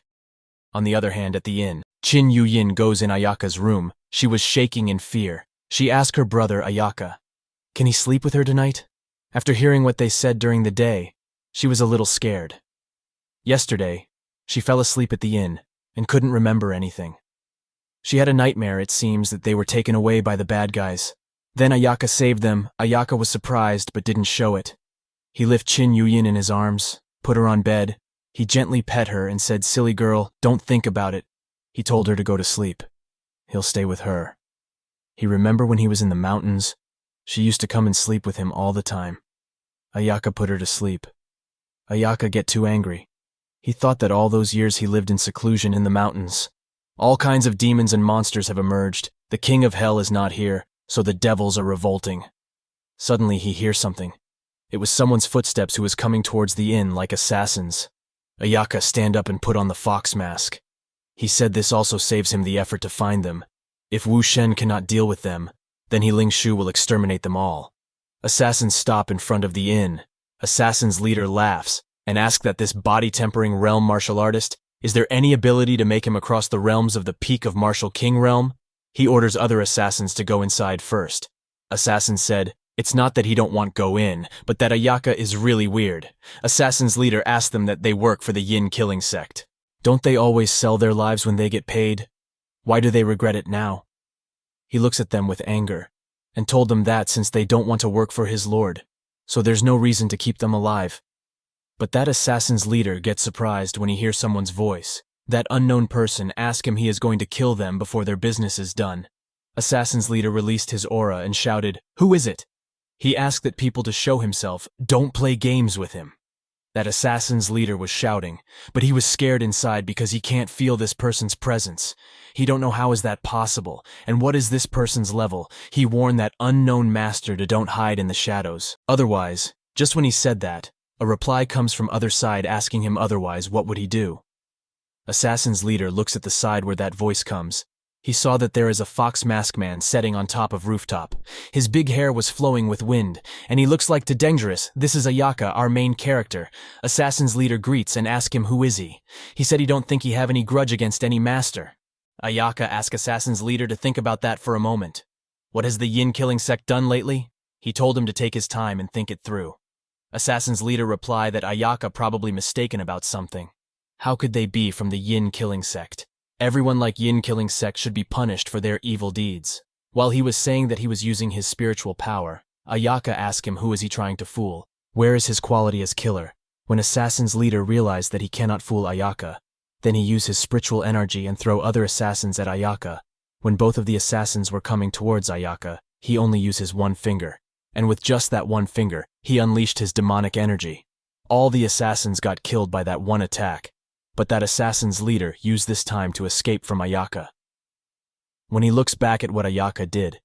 On the other hand, at the inn, Qin Yuyin goes in Ayaka's room. She was shaking in fear. She asked her brother Ayaka, can he sleep with her tonight? After hearing what they said during the day, she was a little scared. Yesterday, she fell asleep at the inn and couldn't remember anything. She had a nightmare, it seems, that they were taken away by the bad guys. Then Ayaka saved them. Ayaka was surprised but didn't show it. He lifted Qin Yuyin in his arms, put her on bed. He gently pet her and said, silly girl, don't think about it. He told her to go to sleep. He'll stay with her. He remembered when he was in the mountains. She used to come and sleep with him all the time. Ayaka put her to sleep. Ayaka get too angry. He thought that all those years he lived in seclusion in the mountains. All kinds of demons and monsters have emerged. The king of hell is not here, so the devils are revolting. Suddenly he hears something. It was someone's footsteps who was coming towards the inn like assassins. Ayaka stand up and put on the fox mask. He said this also saves him the effort to find them. If Wu Shen cannot deal with them, then he Ling Shu will exterminate them all. Assassins stop in front of the inn. Assassin's leader laughs and asks that this body-tempering realm martial artist, is there any ability to make him across the realms of the peak of Martial King realm? He orders other assassins to go inside first. Assassin said, it's not that he don't want go in, but that Ayaka is really weird. Assassin's leader asked them that they work for the yin-killing sect. Don't they always sell their lives when they get paid? Why do they regret it now? He looks at them with anger, and told them that since they don't want to work for his lord, so there's no reason to keep them alive. But that assassin's leader gets surprised when he hears someone's voice. That unknown person asks him he is going to kill them before their business is done. Assassin's leader released his aura and shouted, who is it? He asked that people to show himself, don't play games with him. That assassin's leader was shouting, but he was scared inside because he can't feel this person's presence. He don't know how is that possible, and what is this person's level. He warned that unknown master to don't hide in the shadows. Otherwise, just when he said that, a reply comes from other side asking him otherwise what would he do. Assassin's leader looks at the side where that voice comes. He saw that there is a fox mask man sitting on top of rooftop. His big hair was flowing with wind, and he looks like dangerous. This is Ayaka, our main character. Assassin's leader greets and asks him who is he. He said he don't think he have any grudge against any master. Ayaka asked Assassin's leader to think about that for a moment. What has the yin-killing sect done lately? He told him to take his time and think it through. Assassin's leader replied that Ayaka probably mistaken about something. How could they be from the yin-killing sect? Everyone like yin-killing sect should be punished for their evil deeds. While he was saying that he was using his spiritual power, Ayaka asked him who is he trying to fool. Where is his quality as killer? When Assassin's leader realized that he cannot fool Ayaka, Then he used his spiritual energy and throw other assassins at Ayaka. When both of the assassins were coming towards Ayaka, he only used his one finger. And with just that one finger, he unleashed his demonic energy. All the assassins got killed by that one attack. But that assassin's leader used this time to escape from Ayaka. When he looks back at what Ayaka did,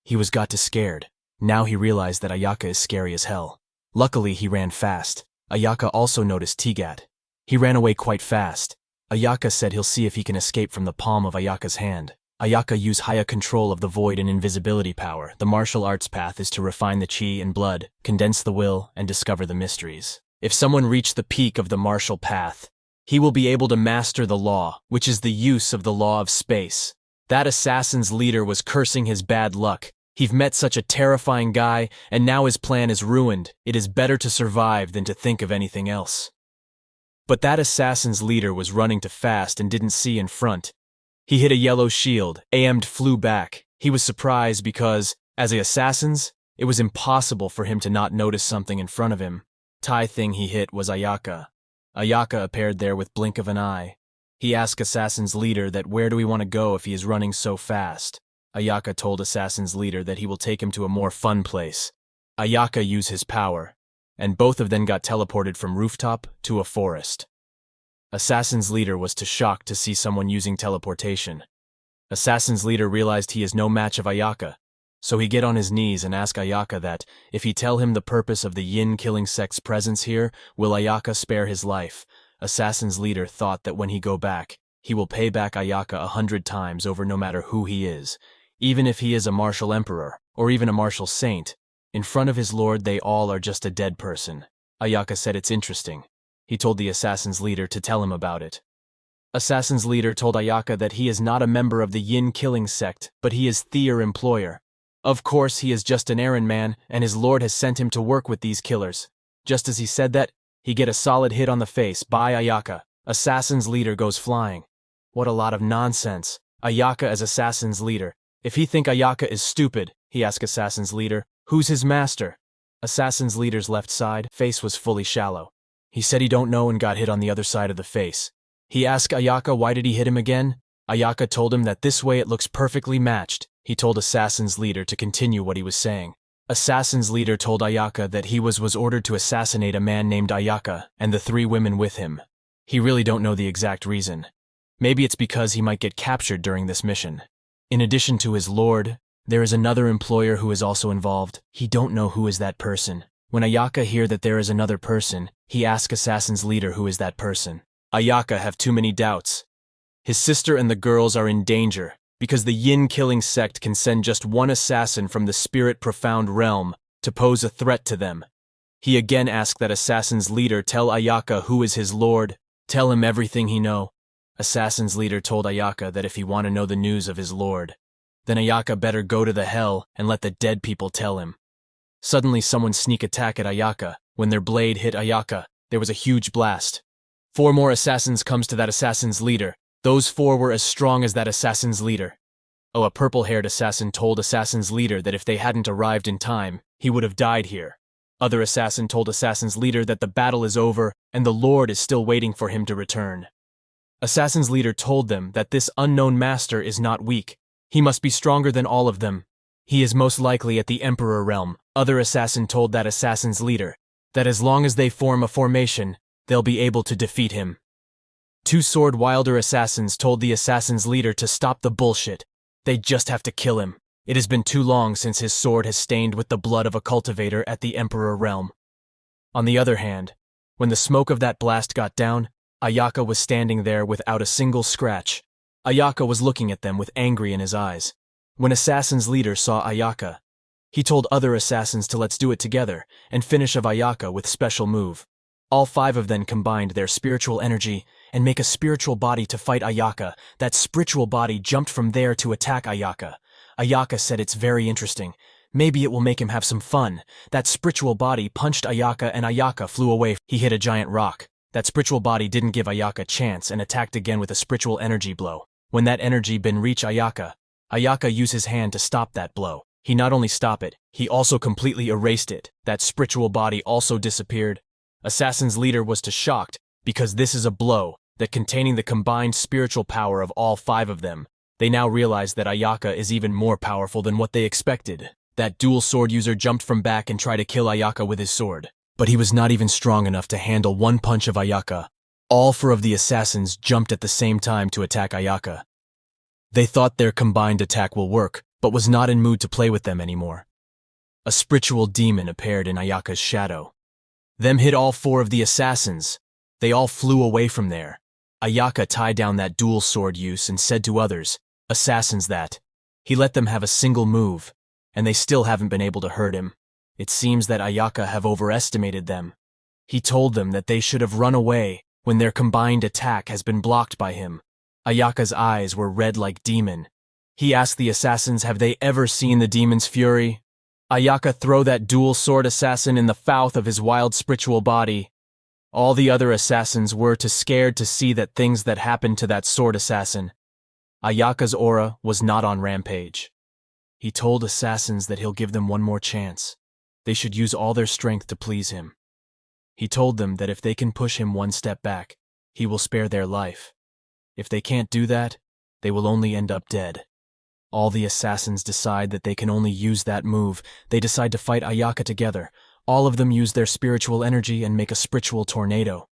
he got to scared. Now he realized that Ayaka is scary as hell. Luckily, he ran fast. Ayaka also noticed Tigat. He ran away quite fast. Ayaka said he'll see if he can escape from the palm of Ayaka's hand. Ayaka used higher control of the void and invisibility power. The martial arts path is to refine the chi and blood, condense the will, and discover the mysteries. If someone reached the peak of the martial path, he will be able to master the law, which is the use of the law of space. That assassin's leader was cursing his bad luck. He've met such a terrifying guy, and now his plan is ruined. It is better to survive than to think of anything else. But that assassin's leader was running too fast and didn't see in front. He hit a yellow shield. Aimed flew back. He was surprised because, as the assassins, it was impossible for him to not notice something in front of him. The thing he hit was Ayaka. Ayaka appeared there with blink of an eye. He asked Assassin's leader that where do we want to go if he is running so fast. Ayaka told Assassin's leader that he will take him to a more fun place. Ayaka used his power, and both of them got teleported from rooftop to a forest. Assassin's leader was too shocked to see someone using teleportation. Assassin's leader realized he is no match of Ayaka, so he get on his knees and ask Ayaka that, if he tell him the purpose of the Yin killing sect's presence here, will Ayaka spare his life. Assassin's leader thought that when he go back, he will pay back Ayaka 100 times over no matter who he is. Even if he is a martial emperor, or even a martial saint, in front of his lord they all are just a dead person. Ayaka said it's interesting. He told the assassin's leader to tell him about it. Assassin's leader told Ayaka that he is not a member of the Yin killing sect, but he is their employer. Of course, he is just an errand man, and his lord has sent him to work with these killers. Just as he said that, he get a solid hit on the face by Ayaka. Assassin's leader goes flying. What a lot of nonsense. Ayaka as assassin's leader. If he think Ayaka is stupid, he asked assassin's leader, who's his master? Assassin's leader's left side face was fully shallow. He said he don't know and got hit on the other side of the face. He asked Ayaka why did he hit him again? Ayaka told him that this way it looks perfectly matched. He told Assassin's leader to continue what he was saying. Assassin's leader told Ayaka that he was ordered to assassinate a man named Ayaka and the 3 women with him. He really don't know the exact reason. Maybe it's because he might get captured during this mission. In addition to his lord, there is another employer who is also involved. He don't know who is that person. When Ayaka hear that there is another person, he asks Assassin's leader who is that person. Ayaka have too many doubts. His sister and the girls are in danger, because the Yin killing sect can send just one assassin from the spirit profound realm to pose a threat to them. He again asked that assassin's leader tell Ayaka who is his lord, tell him everything he know. Assassin's leader told Ayaka that if he want to know the news of his lord, then Ayaka better go to the hell and let the dead people tell him. Suddenly someone sneak attack at Ayaka. When their blade hit Ayaka, there was a huge blast. 4 more assassins comes to that assassin's leader. Those 4 were as strong as that assassin's leader. Oh, a purple-haired assassin told assassin's leader that if they hadn't arrived in time, he would have died here. Other assassin told assassin's leader that the battle is over and the Lord is still waiting for him to return. Assassin's leader told them that this unknown master is not weak. He must be stronger than all of them. He is most likely at the Emperor realm. Other assassin told that assassin's leader that as long as they form a formation, they'll be able to defeat him. 2 sword wilder assassins told the assassin's leader to stop the bullshit. They just have to kill him. It has been too long since his sword has stained with the blood of a cultivator at the Emperor realm. On the other hand, when the smoke of that blast got down, Ayaka was standing there without a single scratch. Ayaka was looking at them with angry in his eyes. When assassin's leader saw Ayaka, he told other assassins to let's do it together and finish of Ayaka with special move. All 5 of them combined their spiritual energy and make a spiritual body to fight Ayaka. That spiritual body jumped from there to attack Ayaka. Ayaka said it's very interesting. Maybe it will make him have some fun. That spiritual body punched Ayaka and Ayaka flew away. He hit a giant rock. That spiritual body didn't give Ayaka a chance and attacked again with a spiritual energy blow. When that energy bin reached Ayaka, Ayaka used his hand to stop that blow. He not only stopped it, he also completely erased it. That spiritual body also disappeared. Assassin's leader was too shocked, because this is a blow. that containing the combined spiritual power of all 5 of them. They now realized that Ayaka is even more powerful than what they expected. That dual sword user jumped from back and tried to kill Ayaka with his sword. But he was not even strong enough to handle one punch of Ayaka. All 4 of the assassins jumped at the same time to attack Ayaka. They thought their combined attack will work, but was not in mood to play with them anymore. A spiritual demon appeared in Ayaka's shadow. Them hit all 4 of the assassins. They all flew away from there. Ayaka tied down that dual sword use and said to others, assassins, that he let them have a single move, and they still haven't been able to hurt him. It seems that Ayaka have overestimated them. He told them that they should have run away when their combined attack has been blocked by him. Ayaka's eyes were red like demon. He asked the assassins, have they ever seen the demon's fury? Ayaka throw that dual sword assassin in the mouth of his wild spiritual body. All the other assassins were too scared to see that things that happened to that sword assassin. Ayaka's aura was not on rampage. He told assassins that he'll give them one more chance. They should use all their strength to please him. He told them that if they can push him one step back, he will spare their life. If they can't do that, they will only end up dead. All the assassins decide that they can only use that move. They decide to fight Ayaka together. All of them use their spiritual energy and make a spiritual tornado.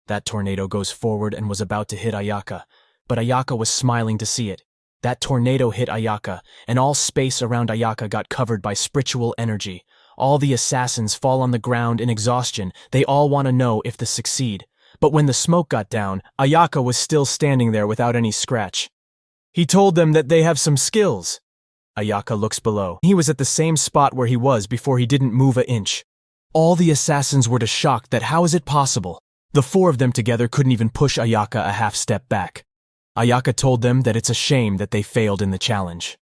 That tornado goes forward and was about to hit Ayaka, but Ayaka was smiling to see it. That tornado hit Ayaka, and all space around Ayaka got covered by spiritual energy. All the assassins fall on the ground in exhaustion. They all want to know if they succeed. But when the smoke got down, Ayaka was still standing there without any scratch. He told them that they have some skills. Ayaka looks below. He was at the same spot where he was before. He didn't move an inch. All the assassins were shocked that how is it possible? The 4 of them together couldn't even push Ayaka a half step back. Ayaka told them that it's a shame that they failed in the challenge.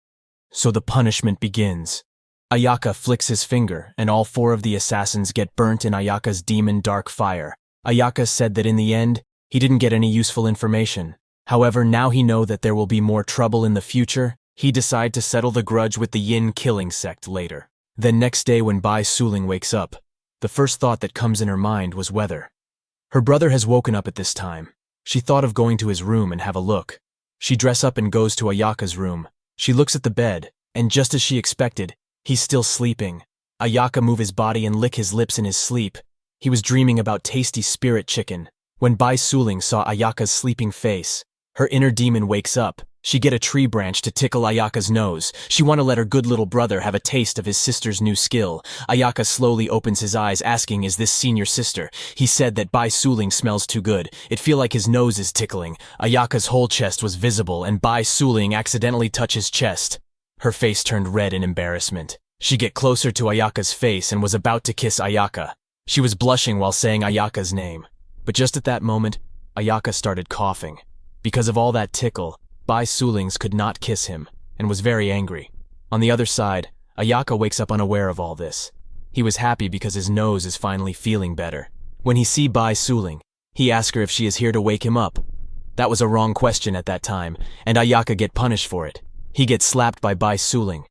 So the punishment begins. Ayaka flicks his finger, and all 4 of the assassins get burnt in Ayaka's demon dark fire. Ayaka said that in the end, he didn't get any useful information. However, now he know that there will be more trouble in the future. He decide to settle the grudge with the Yin killing sect later. Then next day when Bai Suling wakes up, the first thought that comes in her mind was weather. Her brother has woken up at this time. She thought of going to his room and have a look. She dress up and goes to Ayaka's room. She looks at the bed, and just as she expected, he's still sleeping. Ayaka move his body and lick his lips in his sleep. He was dreaming about tasty spirit chicken. When Bai Suling saw Ayaka's sleeping face, her inner demon wakes up. She get a tree branch to tickle Ayaka's nose. She want to let her good little brother have a taste of his sister's new skill. Ayaka slowly opens his eyes, asking, is this senior sister? He said that Bai Suling smells too good. It feel like his nose is tickling. Ayaka's whole chest was visible, and Bai Suling accidentally touched his chest. Her face turned red in embarrassment. She get closer to Ayaka's face and was about to kiss Ayaka. She was blushing while saying Ayaka's name. But just at that moment, Ayaka started coughing. Because of all that tickle, Bai Sulings could not kiss him, and was very angry. On the other side, Ayaka wakes up unaware of all this. He was happy because his nose is finally feeling better. When he see Bai Suling, he asked her if she is here to wake him up. That was a wrong question at that time, and Ayaka get punished for it. He gets slapped by Bai Suling.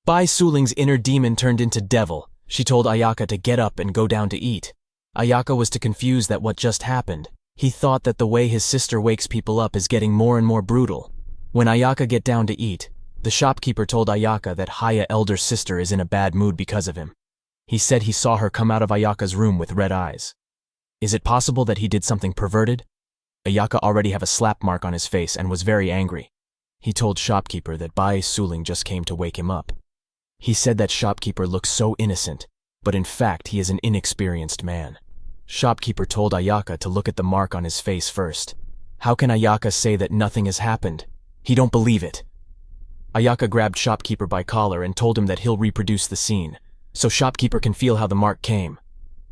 Bai Suling's inner demon turned into devil. She told Ayaka to get up and go down to eat. Ayaka was too confused that what just happened. He thought that the way his sister wakes people up is getting more and more brutal. When Ayaka get down to eat, the shopkeeper told Ayaka that Haya elder sister is in a bad mood because of him. He said he saw her come out of Ayaka's room with red eyes. Is it possible that he did something perverted? Ayaka already have a slap mark on his face and was very angry. He told shopkeeper that Bai Suling just came to wake him up. He said that shopkeeper looks so innocent, but in fact he is an inexperienced man. Shopkeeper told Ayaka to look at the mark on his face first. How can Ayaka say that nothing has happened? He don't believe it. Ayaka grabbed shopkeeper by collar and told him that he'll reproduce the scene, so shopkeeper can feel how the mark came.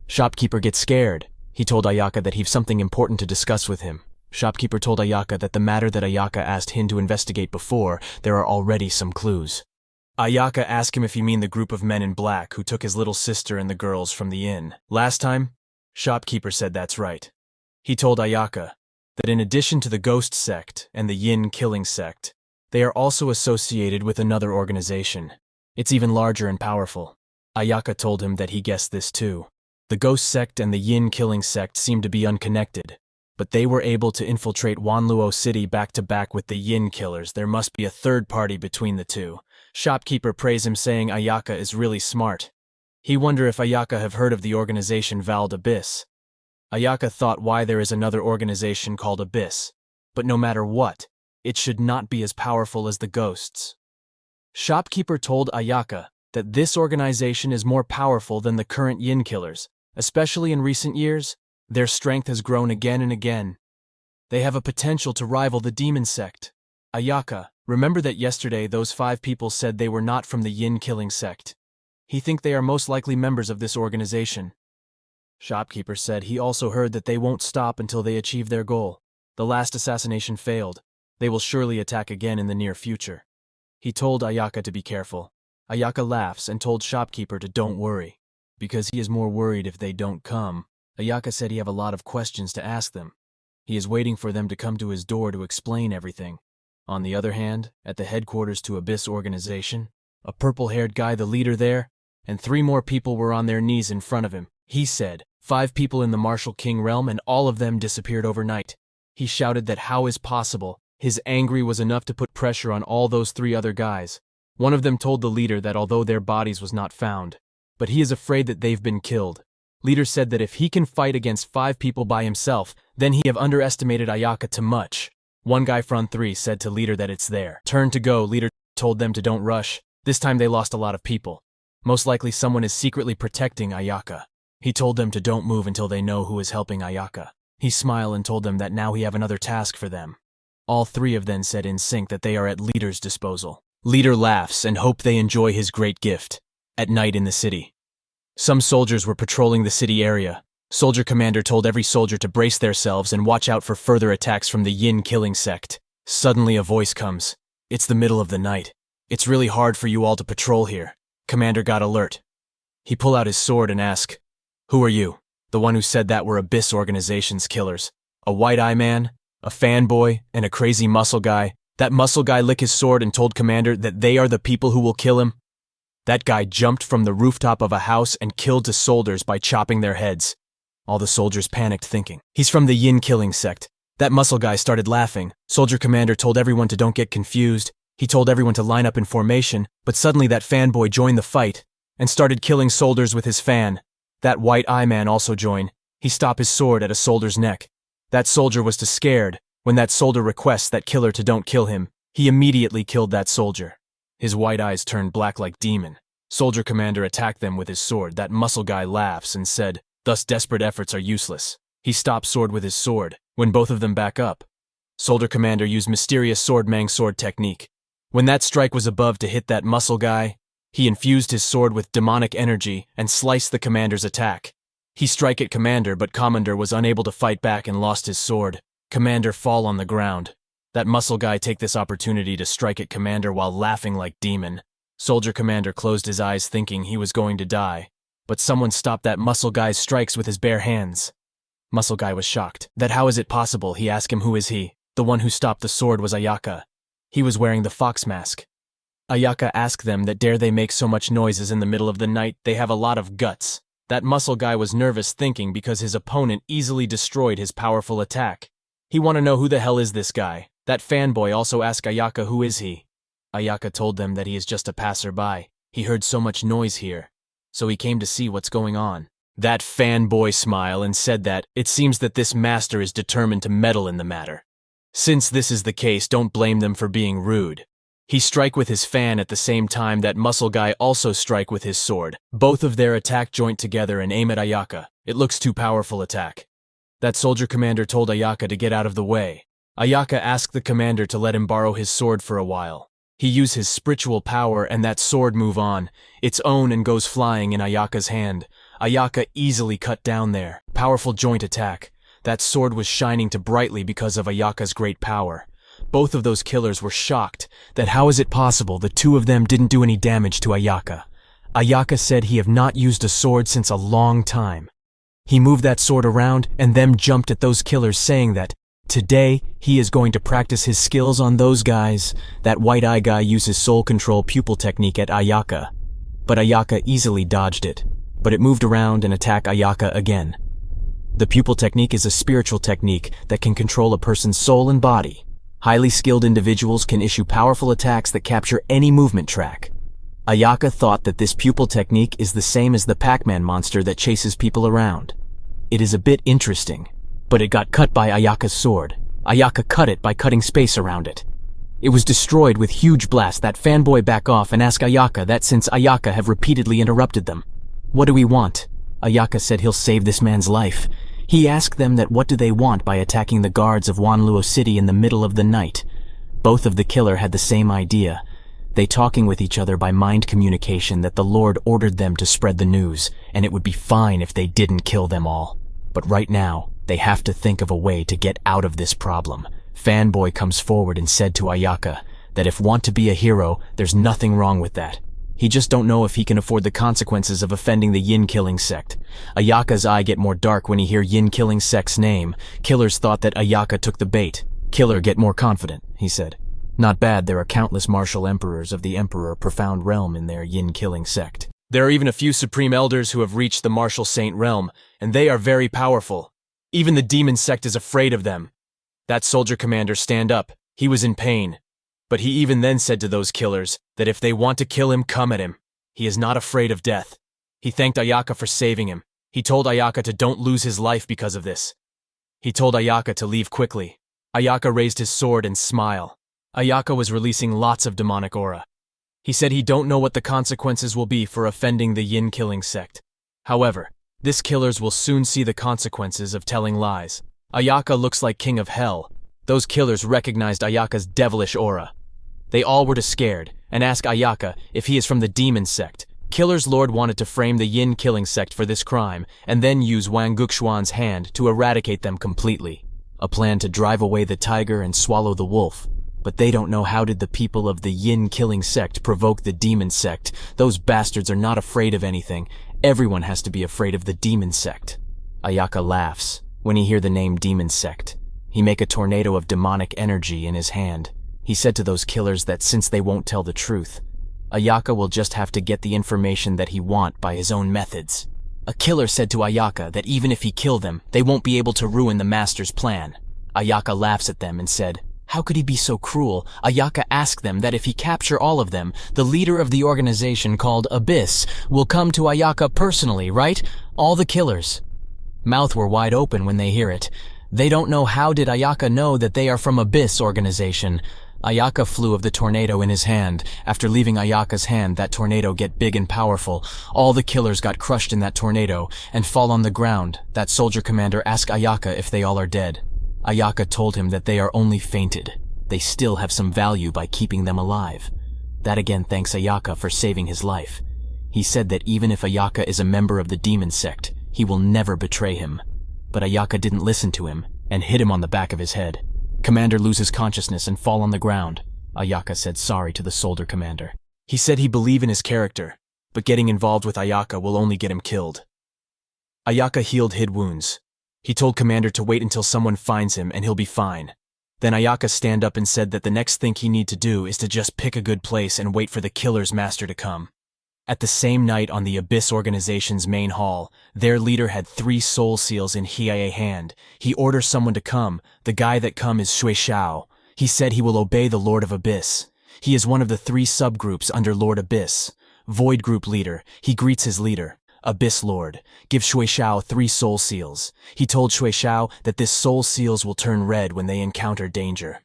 Shopkeeper gets scared. He told Ayaka that he've something important to discuss with him. Shopkeeper told Ayaka that the matter that Ayaka asked him to investigate before, there are already some clues. Ayaka asked him if he mean the group of men in black who took his little sister and the girls from the inn last time. Shopkeeper said that's right. He told Ayaka that in addition to the ghost sect and the yin killing sect, they are also associated with another organization. It's even larger and powerful. Ayaka told him that he guessed this too. The ghost sect and the yin killing sect seem to be unconnected. But they were able to infiltrate Wanluo City back-to-back with the Yin killers. There must be a third party between the two. Shopkeeper praised him, saying Ayaka is really smart. He wondered if Ayaka have heard of the organization Vald Abyss. Ayaka thought why there is another organization called Abyss. But no matter what, it should not be as powerful as the ghosts. Shopkeeper told Ayaka that this organization is more powerful than the current Yin killers, especially in recent years. Their strength has grown again and again. They have a potential to rival the demon sect. Ayaka, remember that yesterday those 5 people said they were not from the Yin killing sect. He think they are most likely members of this organization. Shopkeeper said he also heard that they won't stop until they achieve their goal. The last assassination failed. They will surely attack again in the near future. He told Ayaka to be careful. Ayaka laughs and told Shopkeeper to don't worry, because he is more worried if they don't come. Ayaka said he have a lot of questions to ask them. He is waiting for them to come to his door to explain everything. On the other hand, at the headquarters to Abyss organization, a purple-haired guy, the leader there, and 3 more people were on their knees in front of him. He said, 5 people in the Martial King realm and all of them disappeared overnight. He shouted that how is possible. His anger was enough to put pressure on all those 3 other guys. One of them told the leader that although their bodies was not found, but he is afraid that they've been killed. Leader said that if he can fight against 5 people by himself, then he have underestimated Ayaka too much. One guy from 3 said to leader that it's their turn to go. Leader told them to don't rush. This time they lost a lot of people. Most likely someone is secretly protecting Ayaka. He told them to don't move until they know who is helping Ayaka. He smiled and told them that now he have another task for them. All 3 of them said in sync that they are at leader's disposal. Leader laughs and hope they enjoy his great gift. At night in the city. Some soldiers were patrolling the city area. Soldier commander told every soldier to brace themselves and watch out for further attacks from the Yin killing sect. Suddenly a voice comes. It's the middle of the night. It's really hard for you all to patrol here. Commander got alert. He pulled out his sword and asked, "Who are you?" The one who said that were Abyss organization's killers. A white-eye man, a fanboy, and a crazy muscle guy. That muscle guy licked his sword and told Commander that they are the people who will kill him. That guy jumped from the rooftop of a house and killed 2 soldiers by chopping their heads. All the soldiers panicked thinking, he's from the Yin killing sect. That muscle guy started laughing. Soldier commander told everyone to don't get confused. He told everyone to line up in formation, but suddenly that fanboy joined the fight and started killing soldiers with his fan. That white-eye man also joined. He stopped his sword at a soldier's neck. That soldier was too scared. When that soldier requests that killer to don't kill him, he immediately killed that soldier. His white eyes turned black like demon. Soldier commander attacked them with his sword. That muscle guy laughs and said, thus desperate efforts are useless. He stopped sword with his sword. When both of them back up, soldier commander used mysterious sword-mang sword technique. When that strike was above to hit that muscle guy, he infused his sword with demonic energy and sliced the commander's attack. He strike at commander, but commander was unable to fight back and lost his sword. Commander fall on the ground. That muscle guy take this opportunity to strike at commander while laughing like demon. Soldier commander closed his eyes thinking he was going to die, but someone stopped that muscle guy's strikes with his bare hands. Muscle guy was shocked. That how is it possible? He asked him who is he. The one who stopped the sword was Ayaka. He was wearing the fox mask. Ayaka asked them that dare they make so much noises in the middle of the night, they have a lot of guts. That muscle guy was nervous thinking because his opponent easily destroyed his powerful attack. He want to know who the hell is this guy. That fanboy also asked Ayaka who is he. Ayaka told them that he is just a passerby. He heard so much noise here, so he came to see what's going on. That fanboy smiled and said that it seems that this master is determined to meddle in the matter. Since this is the case, don't blame them for being rude. He strike with his fan at the same time that muscle guy also strike with his sword. Both of their attack joint together and aim at Ayaka. It looks too powerful attack. That soldier commander told Ayaka to get out of the way. Ayaka asked the commander to let him borrow his sword for a while. He used his spiritual power and that sword move on its own and goes flying in Ayaka's hand. Ayaka easily cut down there. Powerful joint attack. That sword was shining too brightly because of Ayaka's great power. Both of those killers were shocked that how is it possible the two of them didn't do any damage to Ayaka. Ayaka said he have not used a sword since a long time. He moved that sword around and them jumped at those killers saying that today he is going to practice his skills on those guys. That white eye guy used his soul control pupil technique at Ayaka, but Ayaka easily dodged it. But it moved around and attacked Ayaka again. The pupil technique is a spiritual technique that can control a person's soul and body. Highly skilled individuals can issue powerful attacks that capture any movement track. Ayaka thought that this pupil technique is the same as the Pac-Man monster that chases people around. It is a bit interesting, but it got cut by Ayaka's sword. Ayaka cut it by cutting space around it. It was destroyed with huge blast. That fanboy back off and ask Ayaka that since Ayaka have repeatedly interrupted them. What do we want? Ayaka said he'll save this man's life. He asked them that what do they want by attacking the guards of Wanluo City in the middle of the night. Both of the killer had the same idea. They talking with each other by mind communication that the Lord ordered them to spread the news, and it would be fine if they didn't kill them all. But right now, they have to think of a way to get out of this problem. Fanboy comes forward and said to Ayaka that if want to be a hero, there's nothing wrong with that. He just don't know if he can afford the consequences of offending the Yin-killing sect. Ayaka's eye get more dark when he hear Yin-killing sect's name. Killers thought that Ayaka took the bait. Killer get more confident, he said. Not bad, there are countless martial emperors of the Emperor Profound Realm in their Yin-killing sect. There are even a few supreme elders who have reached the martial saint realm, and they are very powerful. Even the demon sect is afraid of them. That soldier commander stand up. He was in pain. But he even then said to those killers that if they want to kill him, come at him. He is not afraid of death. He thanked Ayaka for saving him. He told Ayaka to don't lose his life because of this. He told Ayaka to leave quickly. Ayaka raised his sword and smiled. Ayaka was releasing lots of demonic aura. He said he don't know what the consequences will be for offending the Yin-killing sect. However, this killers will soon see the consequences of telling lies. Ayaka looks like king of hell. Those killers recognized Ayaka's devilish aura. They all were scared and asked Ayaka if he is from the demon sect. Killer's lord wanted to frame the Yin-killing sect for this crime and then use Wang Guxuan's hand to eradicate them completely. A plan to drive away the tiger and swallow the wolf. But they don't know how did the people of the Yin-killing sect provoke the demon sect. Those bastards are not afraid of anything. Everyone has to be afraid of the demon sect. Ayaka laughs when he hear the name demon sect. He make a tornado of demonic energy in his hand. He said to those killers that since they won't tell the truth, Ayaka will just have to get the information that he want by his own methods. A killer said to Ayaka that even if he kill them, they won't be able to ruin the master's plan. Ayaka laughs at them and said, how could he be so cruel? Ayaka asked them that if he capture all of them, the leader of the organization called Abyss will come to Ayaka personally, right? All the killers. Mouth were wide open when they hear it. They don't know how did Ayaka know that they are from Abyss organization. Ayaka flew of the tornado in his hand. After leaving Ayaka's hand, that tornado get big and powerful. All the killers got crushed in that tornado and fall on the ground. That soldier commander asked Ayaka if they all are dead. Ayaka told him that they are only fainted. They still have some value by keeping them alive. That again thanks Ayaka for saving his life. He said that even if Ayaka is a member of the demon sect, he will never betray him. But Ayaka didn't listen to him and hit him on the back of his head. Commander loses consciousness and fall on the ground. Ayaka said sorry to the soldier commander. He said he believed in his character, but getting involved with Ayaka will only get him killed. Ayaka healed hid wounds. He told Commander to wait until someone finds him and he'll be fine. Then Ayaka stand up and said that the next thing he need to do is to just pick a good place and wait for the killer's master to come. At the same night on the Abyss organization's main hall, their leader had 3 soul seals in Hiei hand. He orders someone to come. The guy that come is Shui Shao. He said he will obey the Lord of Abyss. He is one of the 3 subgroups under Lord Abyss. Void Group leader. He greets his leader. Abyss Lord. Give Shui Shao 3 soul seals. He told Shui Shao that this soul seals will turn red when they encounter danger.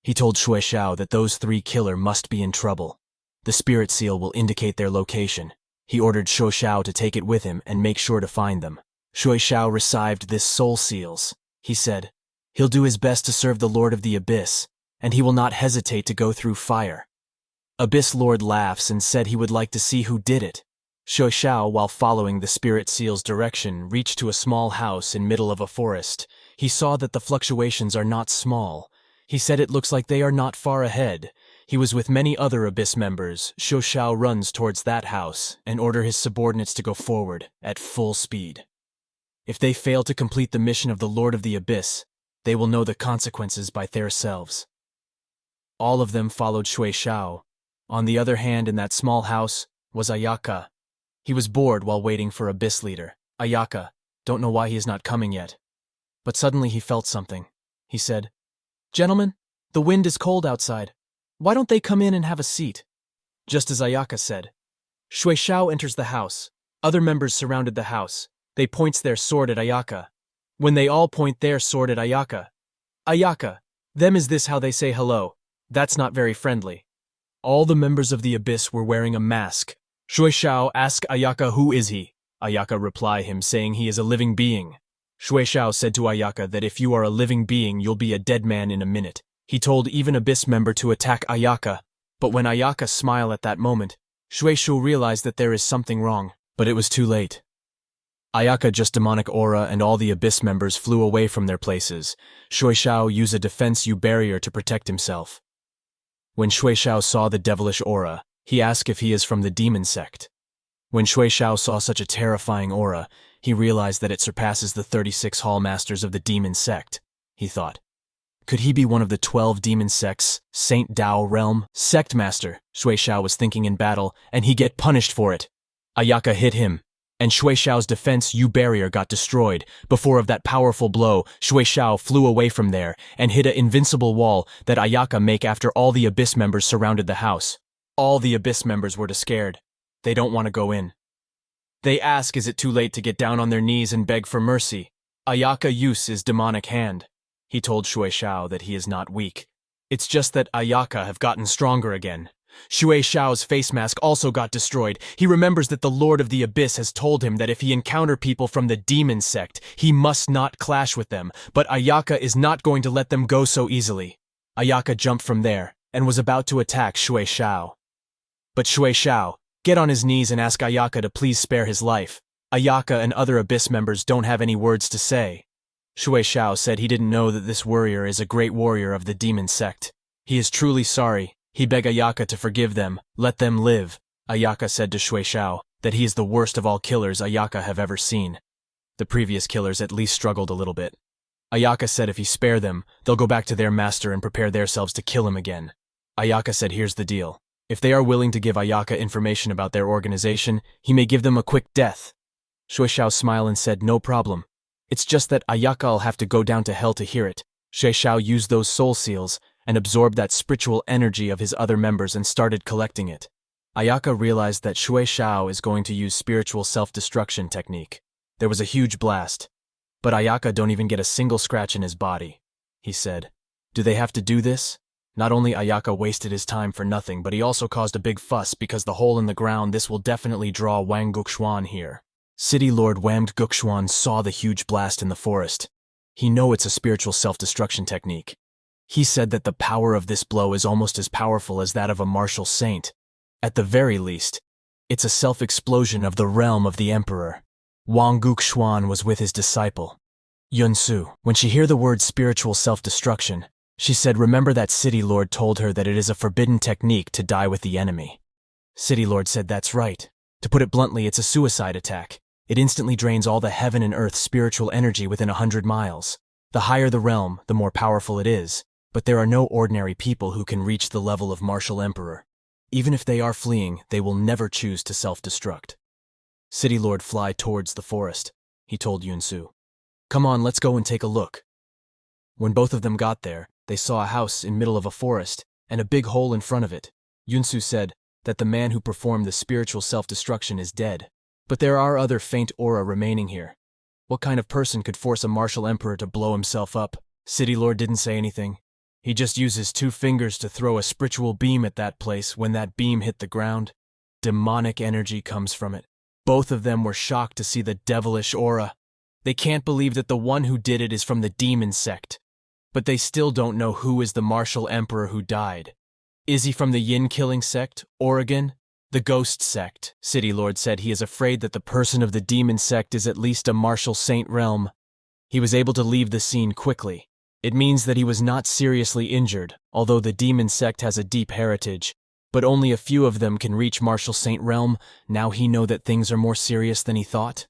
He told Shui Shao that those 3 killer must be in trouble. The spirit seal will indicate their location. He ordered Shui Shao to take it with him and make sure to find them. Shui Shao received this soul seals. He said, he'll do his best to serve the Lord of the Abyss, and he will not hesitate to go through fire. Abyss Lord laughs and said he would like to see who did it. Shui Shao, while following the spirit seal's direction, reached to a small house in middle of a forest. He saw that the fluctuations are not small. He said it looks like they are not far ahead. He was with many other Abyss members. Shui Shao runs towards that house and order his subordinates to go forward at full speed. If they fail to complete the mission of the Lord of the Abyss, they will know the consequences by themselves. All of them followed Shui Shao. On the other hand, in that small house was Ayaka. He was bored while waiting for Abyss leader. Ayaka, Don't know why he is not coming yet. But suddenly he felt something. He said, "Gentlemen, the wind is cold outside. Why don't they come in and have a seat?" Just as Ayaka said. Shui Shao enters the house. Other members surrounded the house. They points their sword at Ayaka. When they all point their sword at Ayaka. Ayaka, them is this how they say hello? That's not very friendly. All the members of the Abyss were wearing a mask. Shui Shao asked Ayaka who is he. Ayaka reply him saying he is a living being. Shui Shao said to Ayaka that if you are a living being you'll be a dead man in a minute. He told even Abyss member to attack Ayaka. But when Ayaka smiled at that moment, Shui Shao realized that there is something wrong. But it was too late. Ayaka just demonic aura and all the Abyss members flew away from their places. Shui Shao used a defense U barrier to protect himself. When Shui Shao saw the devilish aura, he asked if he is from the demon sect. When Shui Shao saw such a terrifying aura, he realized that it surpasses the 36 hall masters of the demon sect. He thought, could he be one of the 12 demon sects, Saint Dao realm? Sect master, Shui Shao was thinking in battle, and he get punished for it. Ayaka hit him, and Shui Shao's defense U barrier got destroyed. Before of that powerful blow, Shui Shao flew away from there and hit an invincible wall that Ayaka make after all the Abyss members surrounded the house. All the Abyss members were scared. They don't want to go in. They ask is it too late to get down on their knees and beg for mercy. Ayaka use his demonic hand. He told Shui Shao that he is not weak. It's just that Ayaka have gotten stronger again. Shui Shao's face mask also got destroyed. He remembers that the Lord of the Abyss has told him that if he encounter people from the demon sect, he must not clash with them, but Ayaka is not going to let them go so easily. Ayaka jumped from there and was about to attack Shui Shao. But Shui Shao, get on his knees and ask Ayaka to please spare his life. Ayaka and other Abyss members don't have any words to say. Shui Shao said he didn't know that this warrior is a great warrior of the demon sect. He is truly sorry. He begged Ayaka to forgive them, let them live. Ayaka said to Shui Shao that he is the worst of all killers Ayaka have ever seen. The previous killers at least struggled a little bit. Ayaka said if he spare them, they'll go back to their master and prepare themselves to kill him again. Ayaka said here's the deal. If they are willing to give Ayaka information about their organization, he may give them a quick death. Shui Shao smiled and said no problem. It's just that Ayaka'll have to go down to hell to hear it. Shui Shao used those soul seals and absorbed that spiritual energy of his other members and started collecting it. Ayaka realized that Shui Shao is going to use spiritual self-destruction technique. There was a huge blast. But Ayaka don't even get a single scratch in his body. He said, do they have to do this? Not only Ayaka wasted his time for nothing, but he also caused a big fuss because the hole in the ground this will definitely draw Wang Guxuan here. City Lord Wang Guxuan saw the huge blast in the forest. He know it's a spiritual self-destruction technique. He said that the power of this blow is almost as powerful as that of a martial saint. At the very least, it's a self-explosion of the realm of the emperor. Wang Guxuan was with his disciple, Yunsu. When she heard the word spiritual self-destruction, she said remember that City Lord told her that it is a forbidden technique to die with the enemy. City Lord said that's right. To put it bluntly, it's a suicide attack. It instantly drains all the heaven and earth spiritual energy within 100 miles. The higher the realm, the more powerful it is. But there are no ordinary people who can reach the level of martial emperor. Even if they are fleeing, they will never choose to self-destruct. City Lord fly towards the forest. He told Yunsu, come on, let's go and take a look. When both of them got there, they saw a house in middle of a forest and a big hole in front of it. Yunsu said that the man who performed the spiritual self-destruction is dead. But there are other faint aura remaining here. What kind of person could force a martial emperor to blow himself up? City Lord didn't say anything. He just used his 2 fingers to throw a spiritual beam at that place. When that beam hit the ground, demonic energy comes from it. Both of them were shocked to see the devilish aura. They can't believe that the one who did it is from the demon sect. But they still don't know who is the martial emperor who died. Is he from the yin-killing sect, Oregon? The ghost sect? City Lord said he is afraid that the person of the demon sect is at least a martial saint realm. He was able to leave the scene quickly. It means that he was not seriously injured, although the demon sect has a deep heritage. But only a few of them can reach martial saint realm. Now he know that things are more serious than he thought.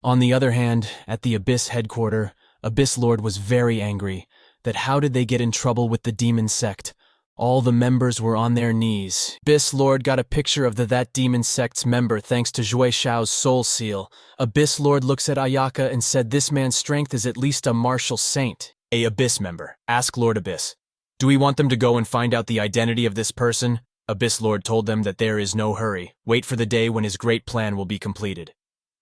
On the other hand, at the Abyss headquarters, Abyss Lord was very angry that how did they get in trouble with the demon sect? All the members were on their knees. Abyss Lord got a picture of that demon sect's member thanks to Zhui Shao's soul seal. Abyss Lord looks at Ayaka and said this man's strength is at least a martial saint. A Abyss member. Ask Lord Abyss. Do we want them to go and find out the identity of this person? Abyss Lord told them that there is no hurry. Wait for the day when his great plan will be completed.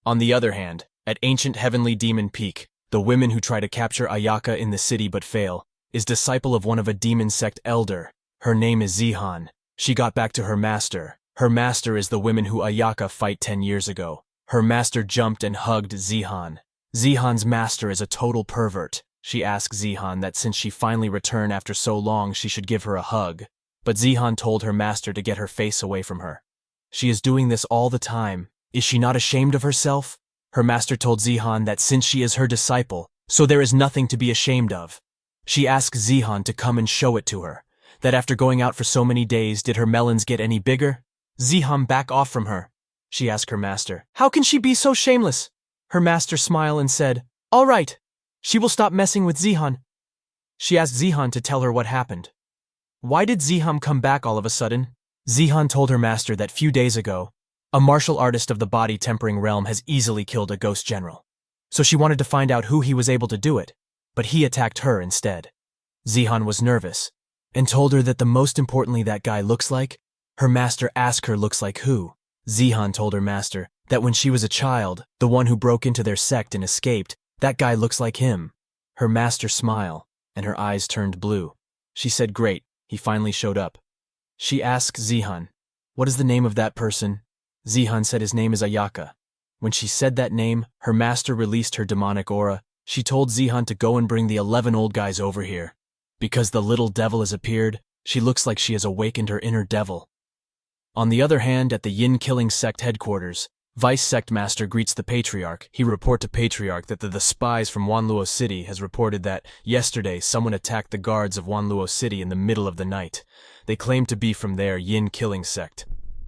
On the other hand, at ancient heavenly demon peak, the women who try to capture Ayaka in the city but fail, is disciple of one of a demon sect elder. Her name is Zihan. She got back to her master. Her master is the women who Ayaka fight 10 years ago. Her master jumped and hugged Zihan. Zihan's master is a total pervert. She asked Zihan that since she finally returned after so long she should give her a hug. But Zihan told her master to get her face away from her. She is doing this all the time. Is she not ashamed of herself? Her master told Zihan that since she is her disciple, so there is nothing to be ashamed of. She asked Zihan to come and show it to her, that after going out for so many days, did her melons get any bigger? Zihan back off from her. She asked her master, how can she be so shameless? Her master smiled and said, all right, she will stop messing with Zihan. She asked Zihan to tell her what happened. Why did Zihan come back all of a sudden? Zihan told her master that few days ago, a martial artist of the body tempering realm has easily killed a ghost general. So she wanted to find out who he was able to do it, but he attacked her instead. Zihan was nervous and told her that the most importantly that guy looks like. Her master asked her looks like who. Zihan told her master that when she was a child, the one who broke into their sect and escaped, that guy looks like him. Her master smiled, and her eyes turned blue. She said great, he finally showed up. She asked Zihan, what is the name of that person? Zihan said his name is Ayaka. When she said that name, her master released her demonic aura. She told Zihan to go and bring the 11 old guys over here. Because the little devil has appeared, she looks like she has awakened her inner devil. On the other hand, at the Yin-killing sect headquarters, Vice Sect Master greets the Patriarch. He reports to Patriarch that the spies from Wanluo City has reported that yesterday someone attacked the guards of Wanluo City in the middle of the night. They claim to be from their Yin-killing sect.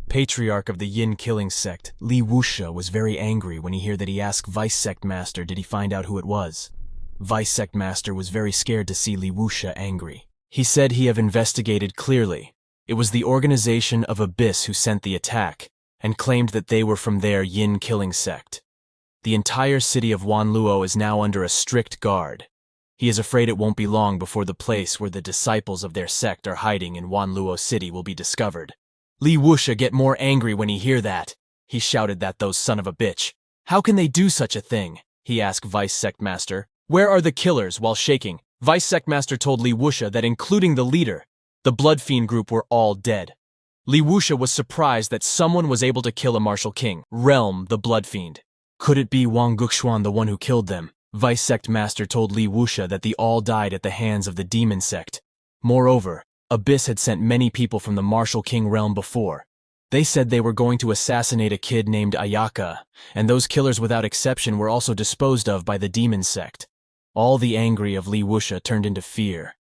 Patriarch of the Yin-killing sect, Li Wuxia, was very angry when he heard that. He asked Vice Sect Master did he find out who it was. Vice Sect Master was very scared to see Li Wuxia angry. He said he have investigated clearly. It was the organization of Abyss who sent the attack, and claimed that they were from their Yin-killing sect. The entire city of Wanluo is now under a strict guard. He is afraid it won't be long before the place where the disciples of their sect are hiding in Wanluo City will be discovered. Li Wuxia get more angry when he hear that. He shouted that those son of a bitch. How can they do such a thing? He asked Vice Sect Master. Where are the killers? While shaking, Vice Sect Master told Li Wuxia that including the leader, the Blood Fiend group were all dead. Li Wuxia was surprised that someone was able to kill a martial king, Realm the Blood Fiend. Could it be Wang Guxuan the one who killed them? Vice Sect Master told Li Wuxia that they all died at the hands of the demon sect. Moreover, Abyss had sent many people from the martial king realm before. They said they were going to assassinate a kid named Ayaka, and those killers without exception were also disposed of by the demon sect. All the anger of Li Wuxia turned into fear.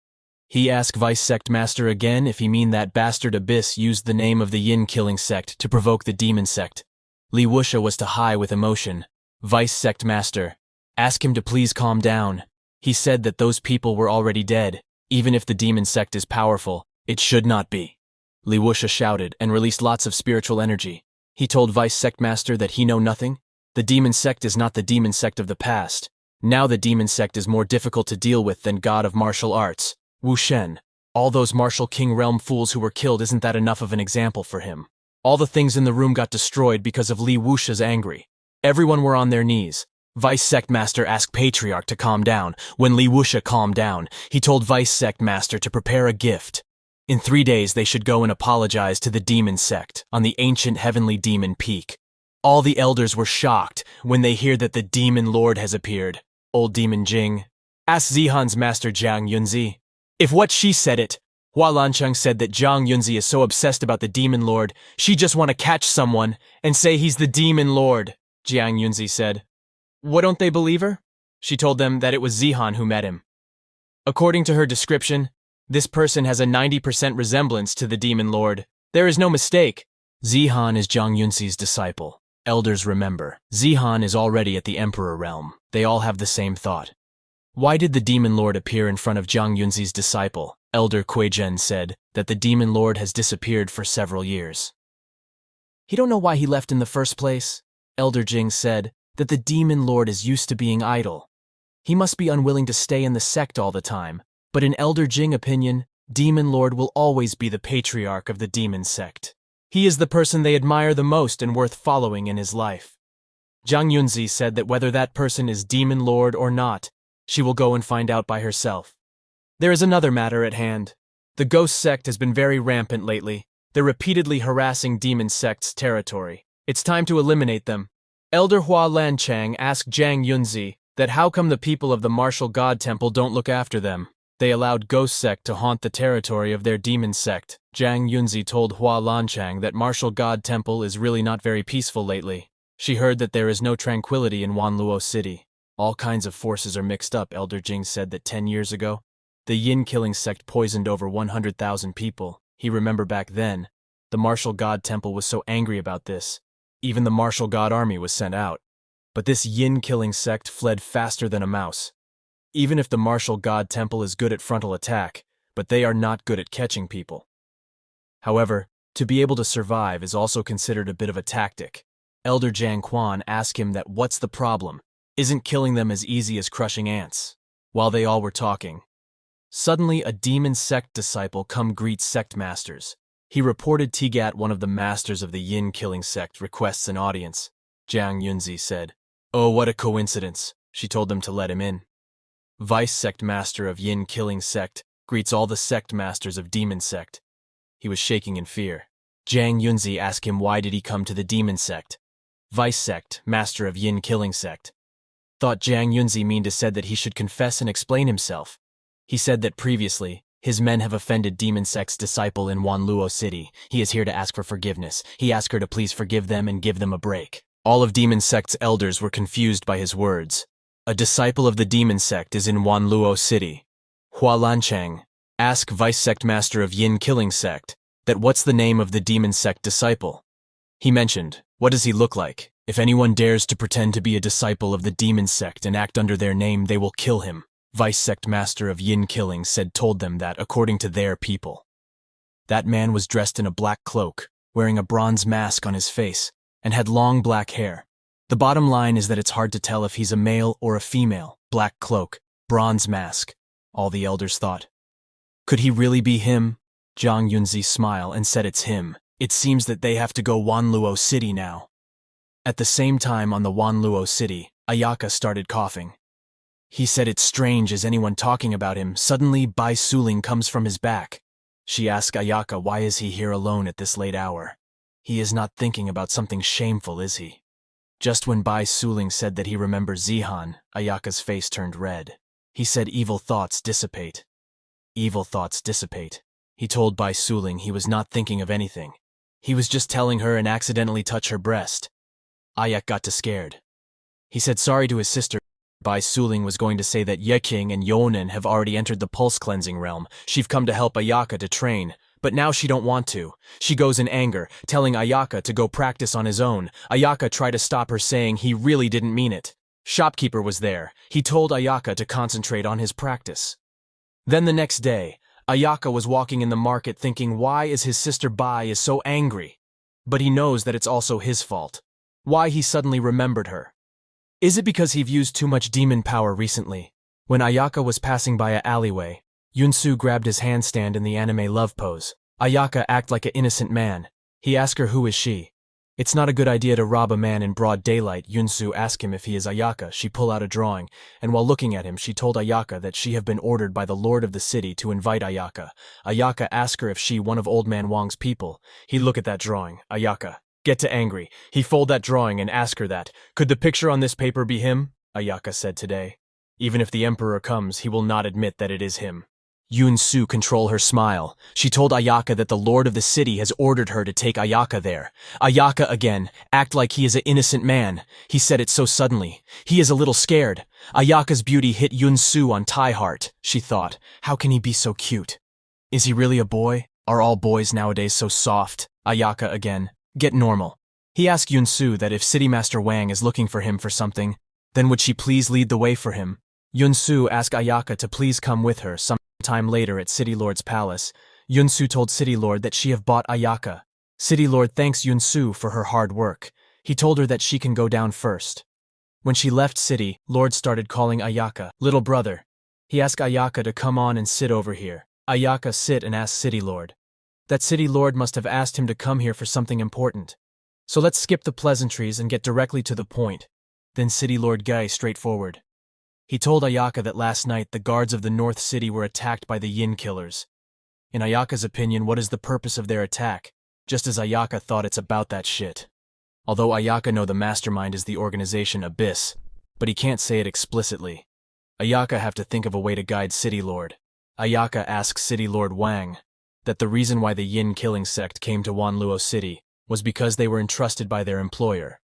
He asked Vice Sect Master again if he mean that bastard Abyss used the name of the Yin-killing sect to provoke the demon sect. Li Wuxia was to high with emotion. Vice Sect Master, ask him to please calm down. He said that those people were already dead. Even if the demon sect is powerful, it should not be. Li Wuxia shouted and released lots of spiritual energy. He told Vice Sect Master that he know nothing. The demon sect is not the demon sect of the past. Now the demon sect is more difficult to deal with than God of martial arts. Wu Shen, all those martial king realm fools who were killed, isn't that enough of an example for him? All the things in the room got destroyed because of Li Wuxia's angry. Everyone were on their knees. Vice Sect Master asked Patriarch to calm down. When Li Wuxia calmed down, he told Vice Sect Master to prepare a gift. In 3 days they should go and apologize to the demon sect on the ancient heavenly demon peak. All the elders were shocked when they hear that the demon lord has appeared. Old demon Jing asked Zihan's master Jiang Yunzi if what she said it. Hua Lancheng said that Jiang Yunzi is so obsessed about the demon lord, she just want to catch someone and say he's the demon lord. Jiang Yunzi said, what, don't they believe her? She told them that it was Zihan who met him. According to her description, this person has a 90% resemblance to the demon lord. There is no mistake. Zihan is Jiang Yunzi's disciple. Elders remember, Zihan is already at the emperor realm. They all have the same thought. Why did the demon lord appear in front of Jiang Yunzi's disciple? Elder Kuei-Zhen said that the demon lord has disappeared for several years. He don't know why he left in the first place. Elder Jing said that the demon lord is used to being idle. He must be unwilling to stay in the sect all the time, but in Elder Jing opinion, demon lord will always be the patriarch of the demon sect. He is the person they admire the most and worth following in his life. Jiang Yunzi said that whether that person is demon lord or not, she will go and find out by herself. There is another matter at hand. The ghost sect has been very rampant lately. They're repeatedly harassing demon sect's territory. It's time to eliminate them. Elder Hua Lanchang asked Jiang Yunzi that how come the people of the martial god temple don't look after them. They allowed ghost sect to haunt the territory of their demon sect. Jiang Yunzi told Hua Lanchang that martial god temple is really not very peaceful lately. She heard that there is no tranquility in Wanluo City. All kinds of forces are mixed up. Elder Jing said that 10 years ago, the yin-killing sect poisoned over 100,000 people. He remembered back then, the martial god temple was so angry about this. Even the martial god army was sent out. But this yin-killing sect fled faster than a mouse. Even if the martial god temple is good at frontal attack, but they are not good at catching people. However, to be able to survive is also considered a bit of a tactic. Elder Jiang Quan asked him that what's the problem? Isn't killing them as easy as crushing ants? While they all were talking, suddenly a demon sect disciple come greet sect masters. He reported Tigat, one of the masters of the yin-killing sect, requests an audience. Jiang Yunzi said, "Oh, what a coincidence." She told them to let him in. Vice sect master of yin-killing sect greets all the sect masters of demon sect. He was shaking in fear. Jiang Yunzi asked him why did he come to the demon sect. Vice sect, master of yin-killing sect. Thought Jiang Yunzi mean to said that he should confess and explain himself. He said that previously, his men have offended demon sect's disciple in Wanluo City. He is here to ask for forgiveness. He asked her to please forgive them and give them a break. All of demon sect's elders were confused by his words. A disciple of the demon sect is in Wanluo City. Hua Lanchang, ask vice sect master of yin-killing sect that what's the name of the demon sect disciple. He mentioned, what does he look like? If anyone dares to pretend to be a disciple of the demon sect and act under their name, they will kill him. Vice sect master of yin-killing said told them that according to their people. That man was dressed in a black cloak, wearing a bronze mask on his face, and had long black hair. The bottom line is that it's hard to tell if he's a male or a female. Black cloak, bronze mask, all the elders thought. Could he really be him? Jiang Yunzi smiled and said it's him. It seems that they have to go Wanluo City now. At the same time on the Wanluo City, Ayaka started coughing. He said it's strange as anyone talking about him. Suddenly Bai Suling comes from his back. She asked Ayaka why is he here alone at this late hour. He is not thinking about something shameful, is he? Just when Bai Suling said that he remembers Zihan, Ayaka's face turned red. He said evil thoughts dissipate. Evil thoughts dissipate. He told Bai Suling he was not thinking of anything. He was just telling her and accidentally touched her breast. Ayak got too scared. He said sorry to his sister. Bai Suling was going to say that Yeking and Yonan have already entered the pulse cleansing realm. She've come to help Ayaka to train, but now she don't want to. She goes in anger, telling Ayaka to go practice on his own. Ayaka tried to stop her saying he really didn't mean it. Shopkeeper was there. He told Ayaka to concentrate on his practice. Then the next day, Ayaka was walking in the market thinking why is his sister Bai is so angry? But he knows that it's also his fault. Why he suddenly remembered her. Is it because he've used too much demon power recently? When Ayaka was passing by a alleyway, Yunsu grabbed his handstand in the anime love pose. Ayaka act like an innocent man. He asked her who is she. It's not a good idea to rob a man in broad daylight. Yunsu asked him if he is Ayaka. She pulled out a drawing, and while looking at him she told Ayaka that she have been ordered by the lord of the city to invite Ayaka. Ayaka asked her if she one of old man Wang's people. He look at that drawing. Ayaka get to angry. He fold that drawing and ask her that. Could the picture on this paper be him? Ayaka said today. Even if the emperor comes, he will not admit that it is him. Yun-Su control her smile. She told Ayaka that the lord of the city has ordered her to take Ayaka there. Ayaka again, act like he is an innocent man. He said it so suddenly. He is a little scared. Ayaka's beauty hit Yun-Su on tie heart. She thought, how can he be so cute? Is he really a boy? Are all boys nowadays so soft? Ayaka again. Get normal. He asked Yun-Su that if City Master Wang is looking for him for something, then would she please lead the way for him? Yunsu asked Ayaka to please come with her sometime later at City Lord's palace. Yunsu told City Lord that she have bought Ayaka. City Lord thanks Yunsu for her hard work. He told her that she can go down first. When she left City, Lord started calling Ayaka, little brother. He asked Ayaka to come on and sit over here. Ayaka sit and asked City Lord. That City Lord must have asked him to come here for something important. So let's skip the pleasantries and get directly to the point. Then City Lord Guy straightforward. He told Ayaka that last night the guards of the North City were attacked by the Yin killers. In Ayaka's opinion, what is the purpose of their attack? Just as Ayaka thought, it's about that shit. Although Ayaka know the mastermind is the organization Abyss, but he can't say it explicitly. Ayaka have to think of a way to guide City Lord. Ayaka asks City Lord Wang that the reason why the Yin killing sect came to Wanluo City was because they were entrusted by their employer.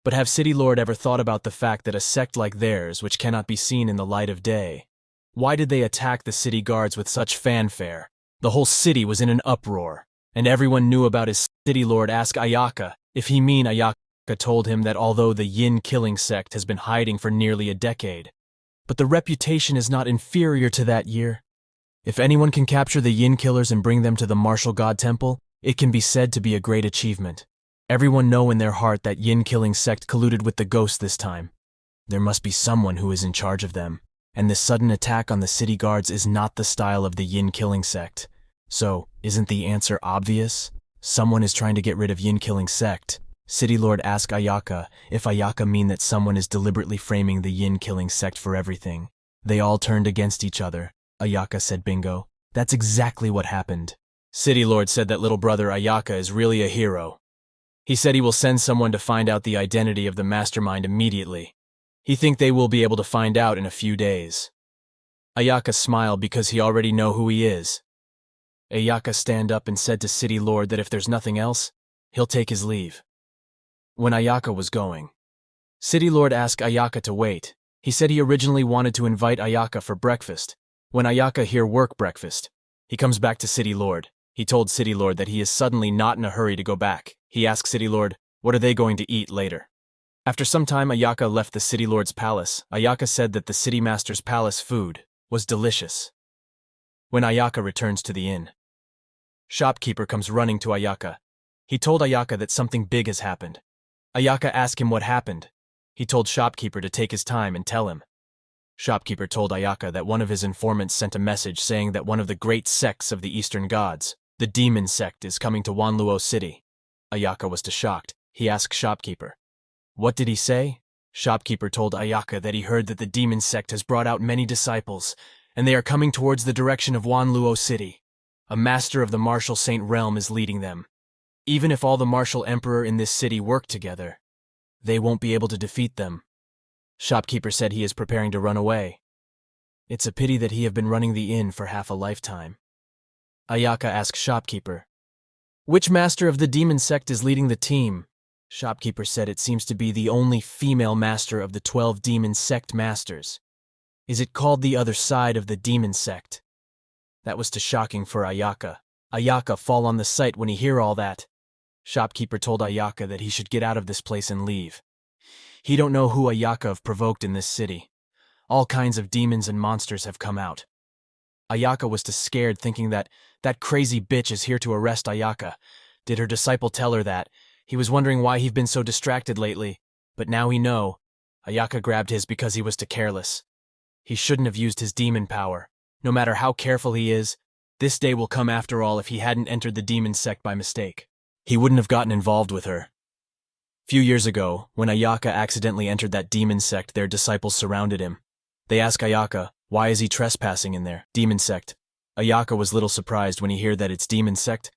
But have City Lord ever thought about the fact that a sect like theirs, which cannot be seen in the light of day, why did they attack the city guards with such fanfare? The whole city was in an uproar, and everyone knew about his. City Lord asked Ayaka if he mean. Ayaka told him that although the Yin killing sect has been hiding for nearly a decade, but the reputation is not inferior to that year. If anyone can capture the Yin killers and bring them to the martial god temple, it can be said to be a great achievement. Everyone know in their heart that Yin killing sect colluded with the ghost this time. There must be someone who is in charge of them, and this sudden attack on the city guards is not the style of the Yin killing sect. So, isn't the answer obvious? Someone is trying to get rid of Yin killing sect. City Lord asked Ayaka if Ayaka mean that someone is deliberately framing the Yin killing sect for everything. They all turned against each other. Ayaka said bingo. That's exactly what happened. City Lord said that little brother Ayaka is really a hero. He said he will send someone to find out the identity of the mastermind immediately. He think they will be able to find out in a few days. Ayaka smiled because he already know who he is. Ayaka stand up and said to City Lord that if there's nothing else, he'll take his leave. When Ayaka was going, City Lord asked Ayaka to wait. He said he originally wanted to invite Ayaka for breakfast. When Ayaka hear work breakfast, he comes back to City Lord. He told City Lord that he is suddenly not in a hurry to go back. He asked City Lord, what are they going to eat later? After some time, Ayaka left the City Lord's palace. Ayaka said that the City Master's palace food was delicious. When Ayaka returns to the inn, shopkeeper comes running to Ayaka. He told Ayaka that something big has happened. Ayaka asked him what happened. He told shopkeeper to take his time and tell him. Shopkeeper told Ayaka that one of his informants sent a message saying that one of the great sects of the Eastern Gods, the Demon Sect, is coming to Wanluo City. Ayaka was shocked. He asked shopkeeper, what did he say? Shopkeeper told Ayaka that he heard that the Demon Sect has brought out many disciples, and they are coming towards the direction of Wanluo City. A master of the martial saint realm is leading them. Even if all the martial emperor in this city work together, they won't be able to defeat them. Shopkeeper said he is preparing to run away. It's a pity that he have been running the inn for half a lifetime. Ayaka asked shopkeeper, which master of the demon sect is leading the team? Shopkeeper said it seems to be the only female master of the 12 demon sect masters. Is it called the other side of the demon sect? That was too shocking for Ayaka. Ayaka fall on the sight when he hear all that. Shopkeeper told Ayaka that he should get out of this place and leave. He don't know who Ayaka have provoked in this city. All kinds of demons and monsters have come out. Ayaka was too scared, thinking that crazy bitch is here to arrest Ayaka. Did her disciple tell her that? He was wondering why he've been so distracted lately, but now he know. Ayaka grabbed his because he was too careless. He shouldn't have used his demon power. No matter how careful he is, this day will come after all if he hadn't entered the demon sect by mistake. He wouldn't have gotten involved with her. Few years ago, when Ayaka accidentally entered that demon sect, their disciples surrounded him. They asked Ayaka, why is he trespassing in there? Demon sect. Ayaka was little surprised when he heard that it's demon sect.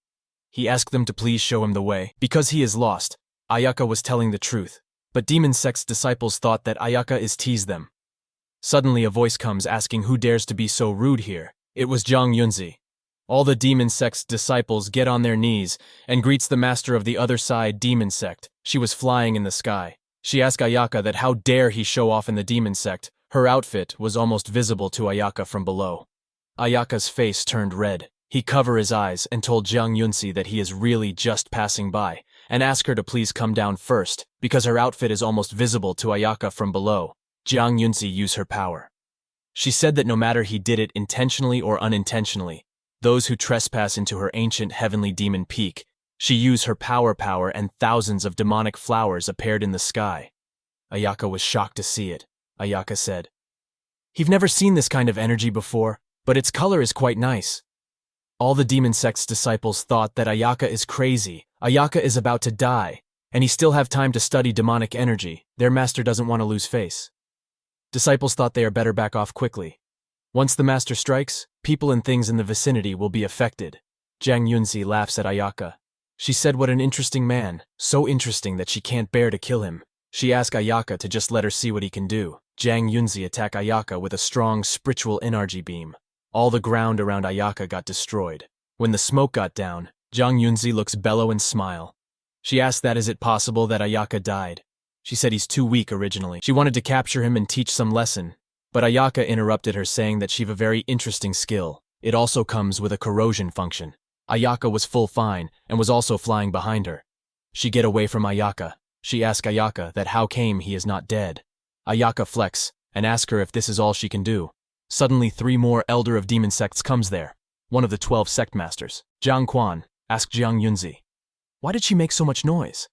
He asked them to please show him the way. Because he is lost, Ayaka was telling the truth. But demon sect's disciples thought that Ayaka is tease them. Suddenly a voice comes asking who dares to be so rude here. It was Zhang Yunzi. All the demon sect's disciples get on their knees and greets the master of the other side demon sect. She was flying in the sky. She asked Ayaka that how dare he show off in the demon sect. Her outfit was almost visible to Ayaka from below. Ayaka's face turned red. He covered his eyes and told Zhang Yunzi that he is really just passing by, and asked her to please come down first, because her outfit is almost visible to Ayaka from below. Zhang Yunzi used her power. She said that no matter he did it intentionally or unintentionally, those who trespass into her ancient heavenly demon peak, she used her power and thousands of demonic flowers appeared in the sky. Ayaka was shocked to see it. Ayaka said, "He've never seen this kind of energy before, but its color is quite nice." All the demon sect's disciples thought that Ayaka is crazy. Ayaka is about to die, and he still have time to study demonic energy. Their master doesn't want to lose face. Disciples thought they are better back off quickly. Once the master strikes, people and things in the vicinity will be affected. Jiang Yunzi laughs at Ayaka. She said what an interesting man, so interesting that she can't bear to kill him. She asked Ayaka to just let her see what he can do. Jiang Yunzi attacked Ayaka with a strong spiritual energy beam. All the ground around Ayaka got destroyed. When the smoke got down, Jiang Yunzi looks bellow and smile. She asked that is it possible that Ayaka died. She said he's too weak originally. She wanted to capture him and teach some lesson. But Ayaka interrupted her saying that she've a very interesting skill. It also comes with a corrosion function. Ayaka was full fine and was also flying behind her. She get away from Ayaka. She asked Ayaka that how came he is not dead. Ayaka flex and ask her if this is all she can do. Suddenly 3 more elder of demon sects comes there. One of the 12 sect masters, Jiang Quan, asked Jiang Yunzi, "Why did she make so much noise?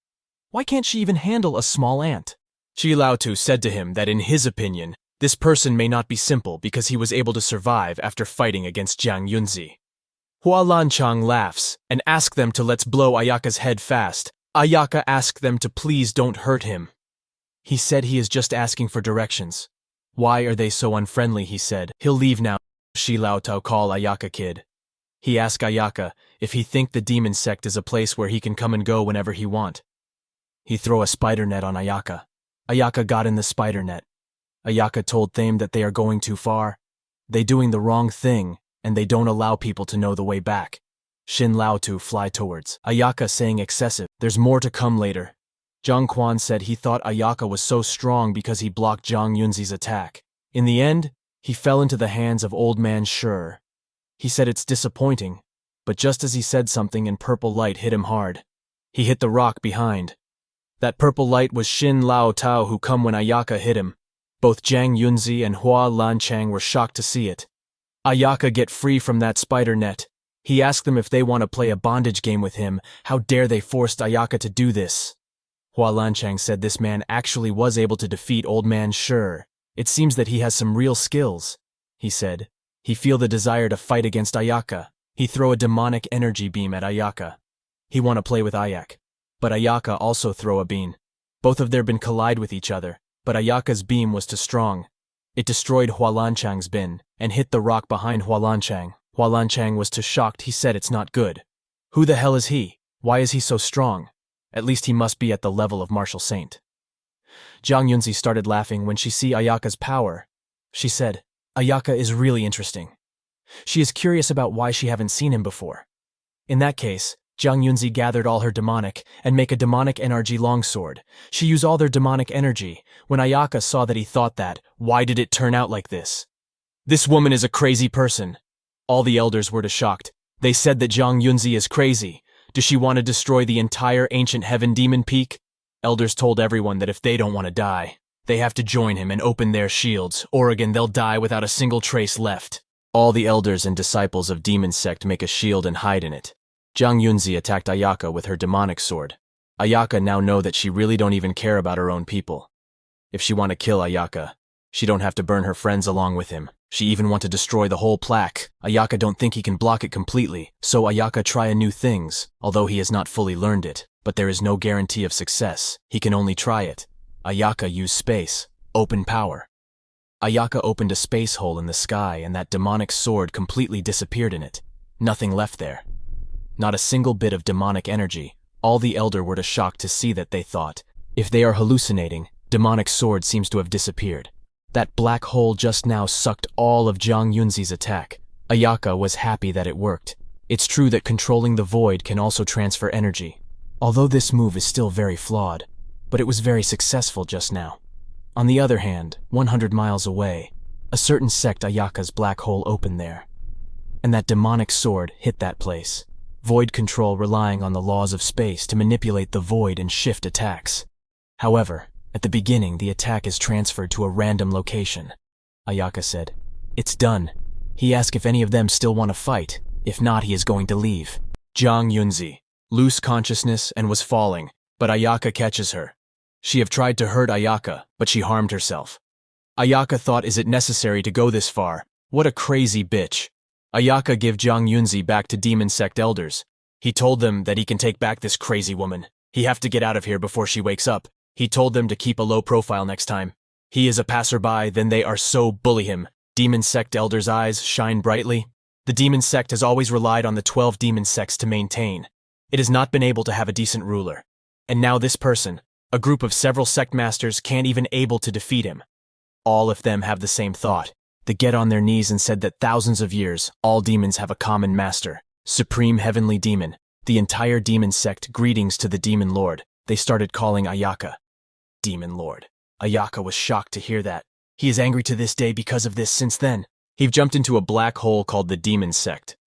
Why can't she even handle a small ant?" Chi Lao-Tu said to him that in his opinion, this person may not be simple because he was able to survive after fighting against Jiang Yunzi. Hua Lanchang laughs and asks them to let's blow Ayaka's head fast. Ayaka asked them to please don't hurt him. He said he is just asking for directions. Why are they so unfriendly, he said. He'll leave now. Shi Lao-Tu call Ayaka kid. He asked Ayaka if he think the demon sect is a place where he can come and go whenever he want. He throw a spider net on Ayaka. Ayaka got in the spider net. Ayaka told them that they are going too far. They doing the wrong thing, and they don't allow people to know the way back. Shin Lao-Tu fly towards. Ayaka saying excessive. There's more to come later. Jiang Quan said he thought Ayaka was so strong because he blocked Jiang Yunzi's attack. In the end, he fell into the hands of old man Sure. He said it's disappointing, but just as he said something and purple light hit him hard. He hit the rock behind. That purple light was Shin Lao-Tu who come when Ayaka hit him. Both Jiang Yunzi and Hua Lanchang were shocked to see it. Ayaka get free from that spider net. He asked them if they want to play a bondage game with him. How dare they forced Ayaka to do this? Hua Lanchang said this man actually was able to defeat old man Sure. It seems that he has some real skills, he said. He feel the desire to fight against Ayaka. He throw a demonic energy beam at Ayaka. He want to play with Ayak. But Ayaka also throw a beam. Both of their bin collide with each other, but Ayaka's beam was too strong. It destroyed Hua Lanchang's bin and hit the rock behind Hua Lanchang. Hua Lanchang was too shocked. He said it's not good. Who the hell is he? Why is he so strong? At least he must be at the level of martial saint. Jiang Yunzi started laughing when she see Ayaka's power. She said, Ayaka is really interesting. She is curious about why she haven't seen him before. In that case, Jiang Yunzi gathered all her demonic and make a demonic energy longsword. She used all their demonic energy. When Ayaka saw that he thought that, why did it turn out like this? This woman is a crazy person. All the elders were shocked. They said that Jiang Yunzi is crazy. Does she want to destroy the entire ancient heaven demon peak? Elders told everyone that if they don't want to die, they have to join him and open their shields, or again they'll die without a single trace left. All the elders and disciples of demon sect make a shield and hide in it. Jiang Yunzi attacked Ayaka with her demonic sword. Ayaka now know that she really don't even care about her own people. If she want to kill Ayaka, she don't have to burn her friends along with him. She even want to destroy the whole plaque. Ayaka don't think he can block it completely, so Ayaka try a new things, although he has not fully learned it. But there is no guarantee of success. He can only try it. Ayaka used space. Open power. Ayaka opened a space hole in the sky and that demonic sword completely disappeared in it. Nothing left there. Not a single bit of demonic energy. All the elder were shocked to see that. They thought, if they are hallucinating, demonic sword seems to have disappeared. That black hole just now sucked all of Jiang Yunzi's attack. Ayaka was happy that it worked. It's true that controlling the void can also transfer energy. Although this move is still very flawed, but it was very successful just now. On the other hand, 100 miles away, a certain sect Ayaka's black hole opened there. And that demonic sword hit that place. Void control relying on the laws of space to manipulate the void and shift attacks. However, at the beginning the attack is transferred to a random location. Ayaka said, It's done. He asked if any of them still want to fight. If not, he is going to leave. Jiang Yunzi, loose consciousness and was falling, but Ayaka catches her. She have tried to hurt Ayaka, but she harmed herself. Ayaka thought, is it necessary to go this far? What a crazy bitch. Ayaka give Jiang Yunzi back to demon sect elders. He told them that he can take back this crazy woman. He have to get out of here before she wakes up. He told them to keep a low profile next time. He is a passerby, then they are so bully him. Demon sect elders' eyes shine brightly. The demon sect has always relied on the 12 demon sects to maintain. It has not been able to have a decent ruler. And now this person, a group of several sect masters, can't even able to defeat him. All of them have the same thought. They get on their knees and said that thousands of years, all demons have a common master, supreme heavenly demon. The entire demon sect greetings to the demon lord. They started calling Ayaka Demon Lord. Ayaka was shocked to hear that. He is angry to this day because of this. Since then, he've jumped into a black hole called the demon sect.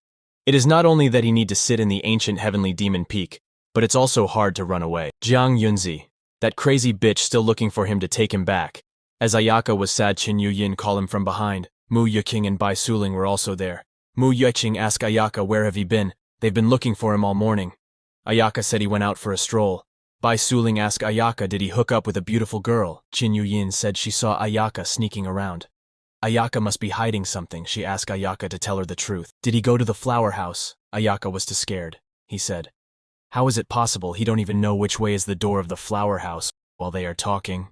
It is not only that he need to sit in the ancient heavenly demon peak, but it's also hard to run away. Jiang Yunzi, that crazy bitch, still looking for him to take him back. As Ayaka was sad, Qin Yuyin called him from behind. Mu Yuqing and Bai Suling were also there. Mu Yuqing asked Ayaka, where have he been? They've been looking for him all morning. Ayaka said he went out for a stroll. Bai Suling asked Ayaka, did he hook up with a beautiful girl? Qin Yuyin said she saw Ayaka sneaking around. Ayaka must be hiding something. She asked Ayaka to tell her the truth. Did he go to the flower house? Ayaka was too scared. He said, how is it possible he don't even know which way is the door of the flower house while they are talking?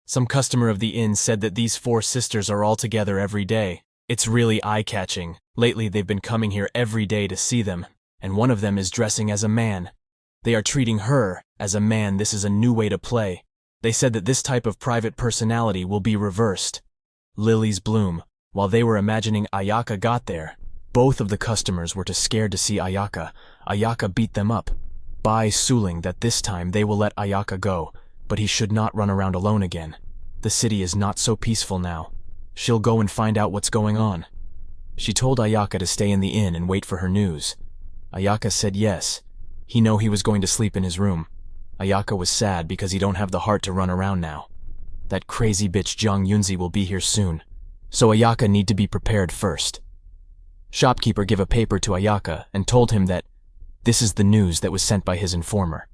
Some customer of the inn said that these 4 sisters are all together every day. It's really eye-catching. Lately they've been coming here every day to see them, and one of them is dressing as a man. They are treating her as a man. This is a new way to play. They said that this type of private personality will be reversed. Lilies bloom. While they were imagining Ayaka got there, both of the customers were too scared to see Ayaka. Ayaka beat them up. Bai Suling that this time they will let Ayaka go, but he should not run around alone again. The city is not so peaceful now. She'll go and find out what's going on. She told Ayaka to stay in the inn and wait for her news. Ayaka said yes. He know he was going to sleep in his room. Ayaka was sad because he don't have the heart to run around now. That crazy bitch Jiang Yunzi will be here soon, so Ayaka need to be prepared first. Shopkeeper gave a paper to Ayaka and told him that this is the news that was sent by his informer.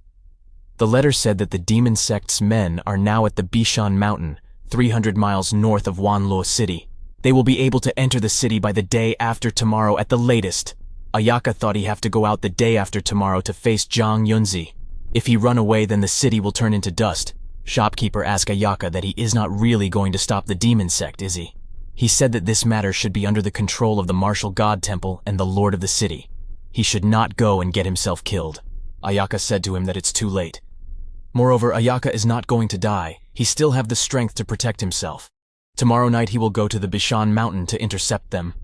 The letter said that the demon sect's men are now at the Bishan Mountain, 300 miles north of Wanluo City. They will be able to enter the city by the day after tomorrow at the latest. Ayaka thought he have to go out the day after tomorrow to face Jiang Yunzi. If he run away, then the city will turn into dust. Shopkeeper asked Ayaka that he is not really going to stop the demon sect, is he? He said that this matter should be under the control of the martial god temple and the lord of the city. He should not go and get himself killed. Ayaka said to him that it's too late. Moreover, Ayaka is not going to die. He still have the strength to protect himself. Tomorrow night he will go to the Bishan Mountain to intercept them.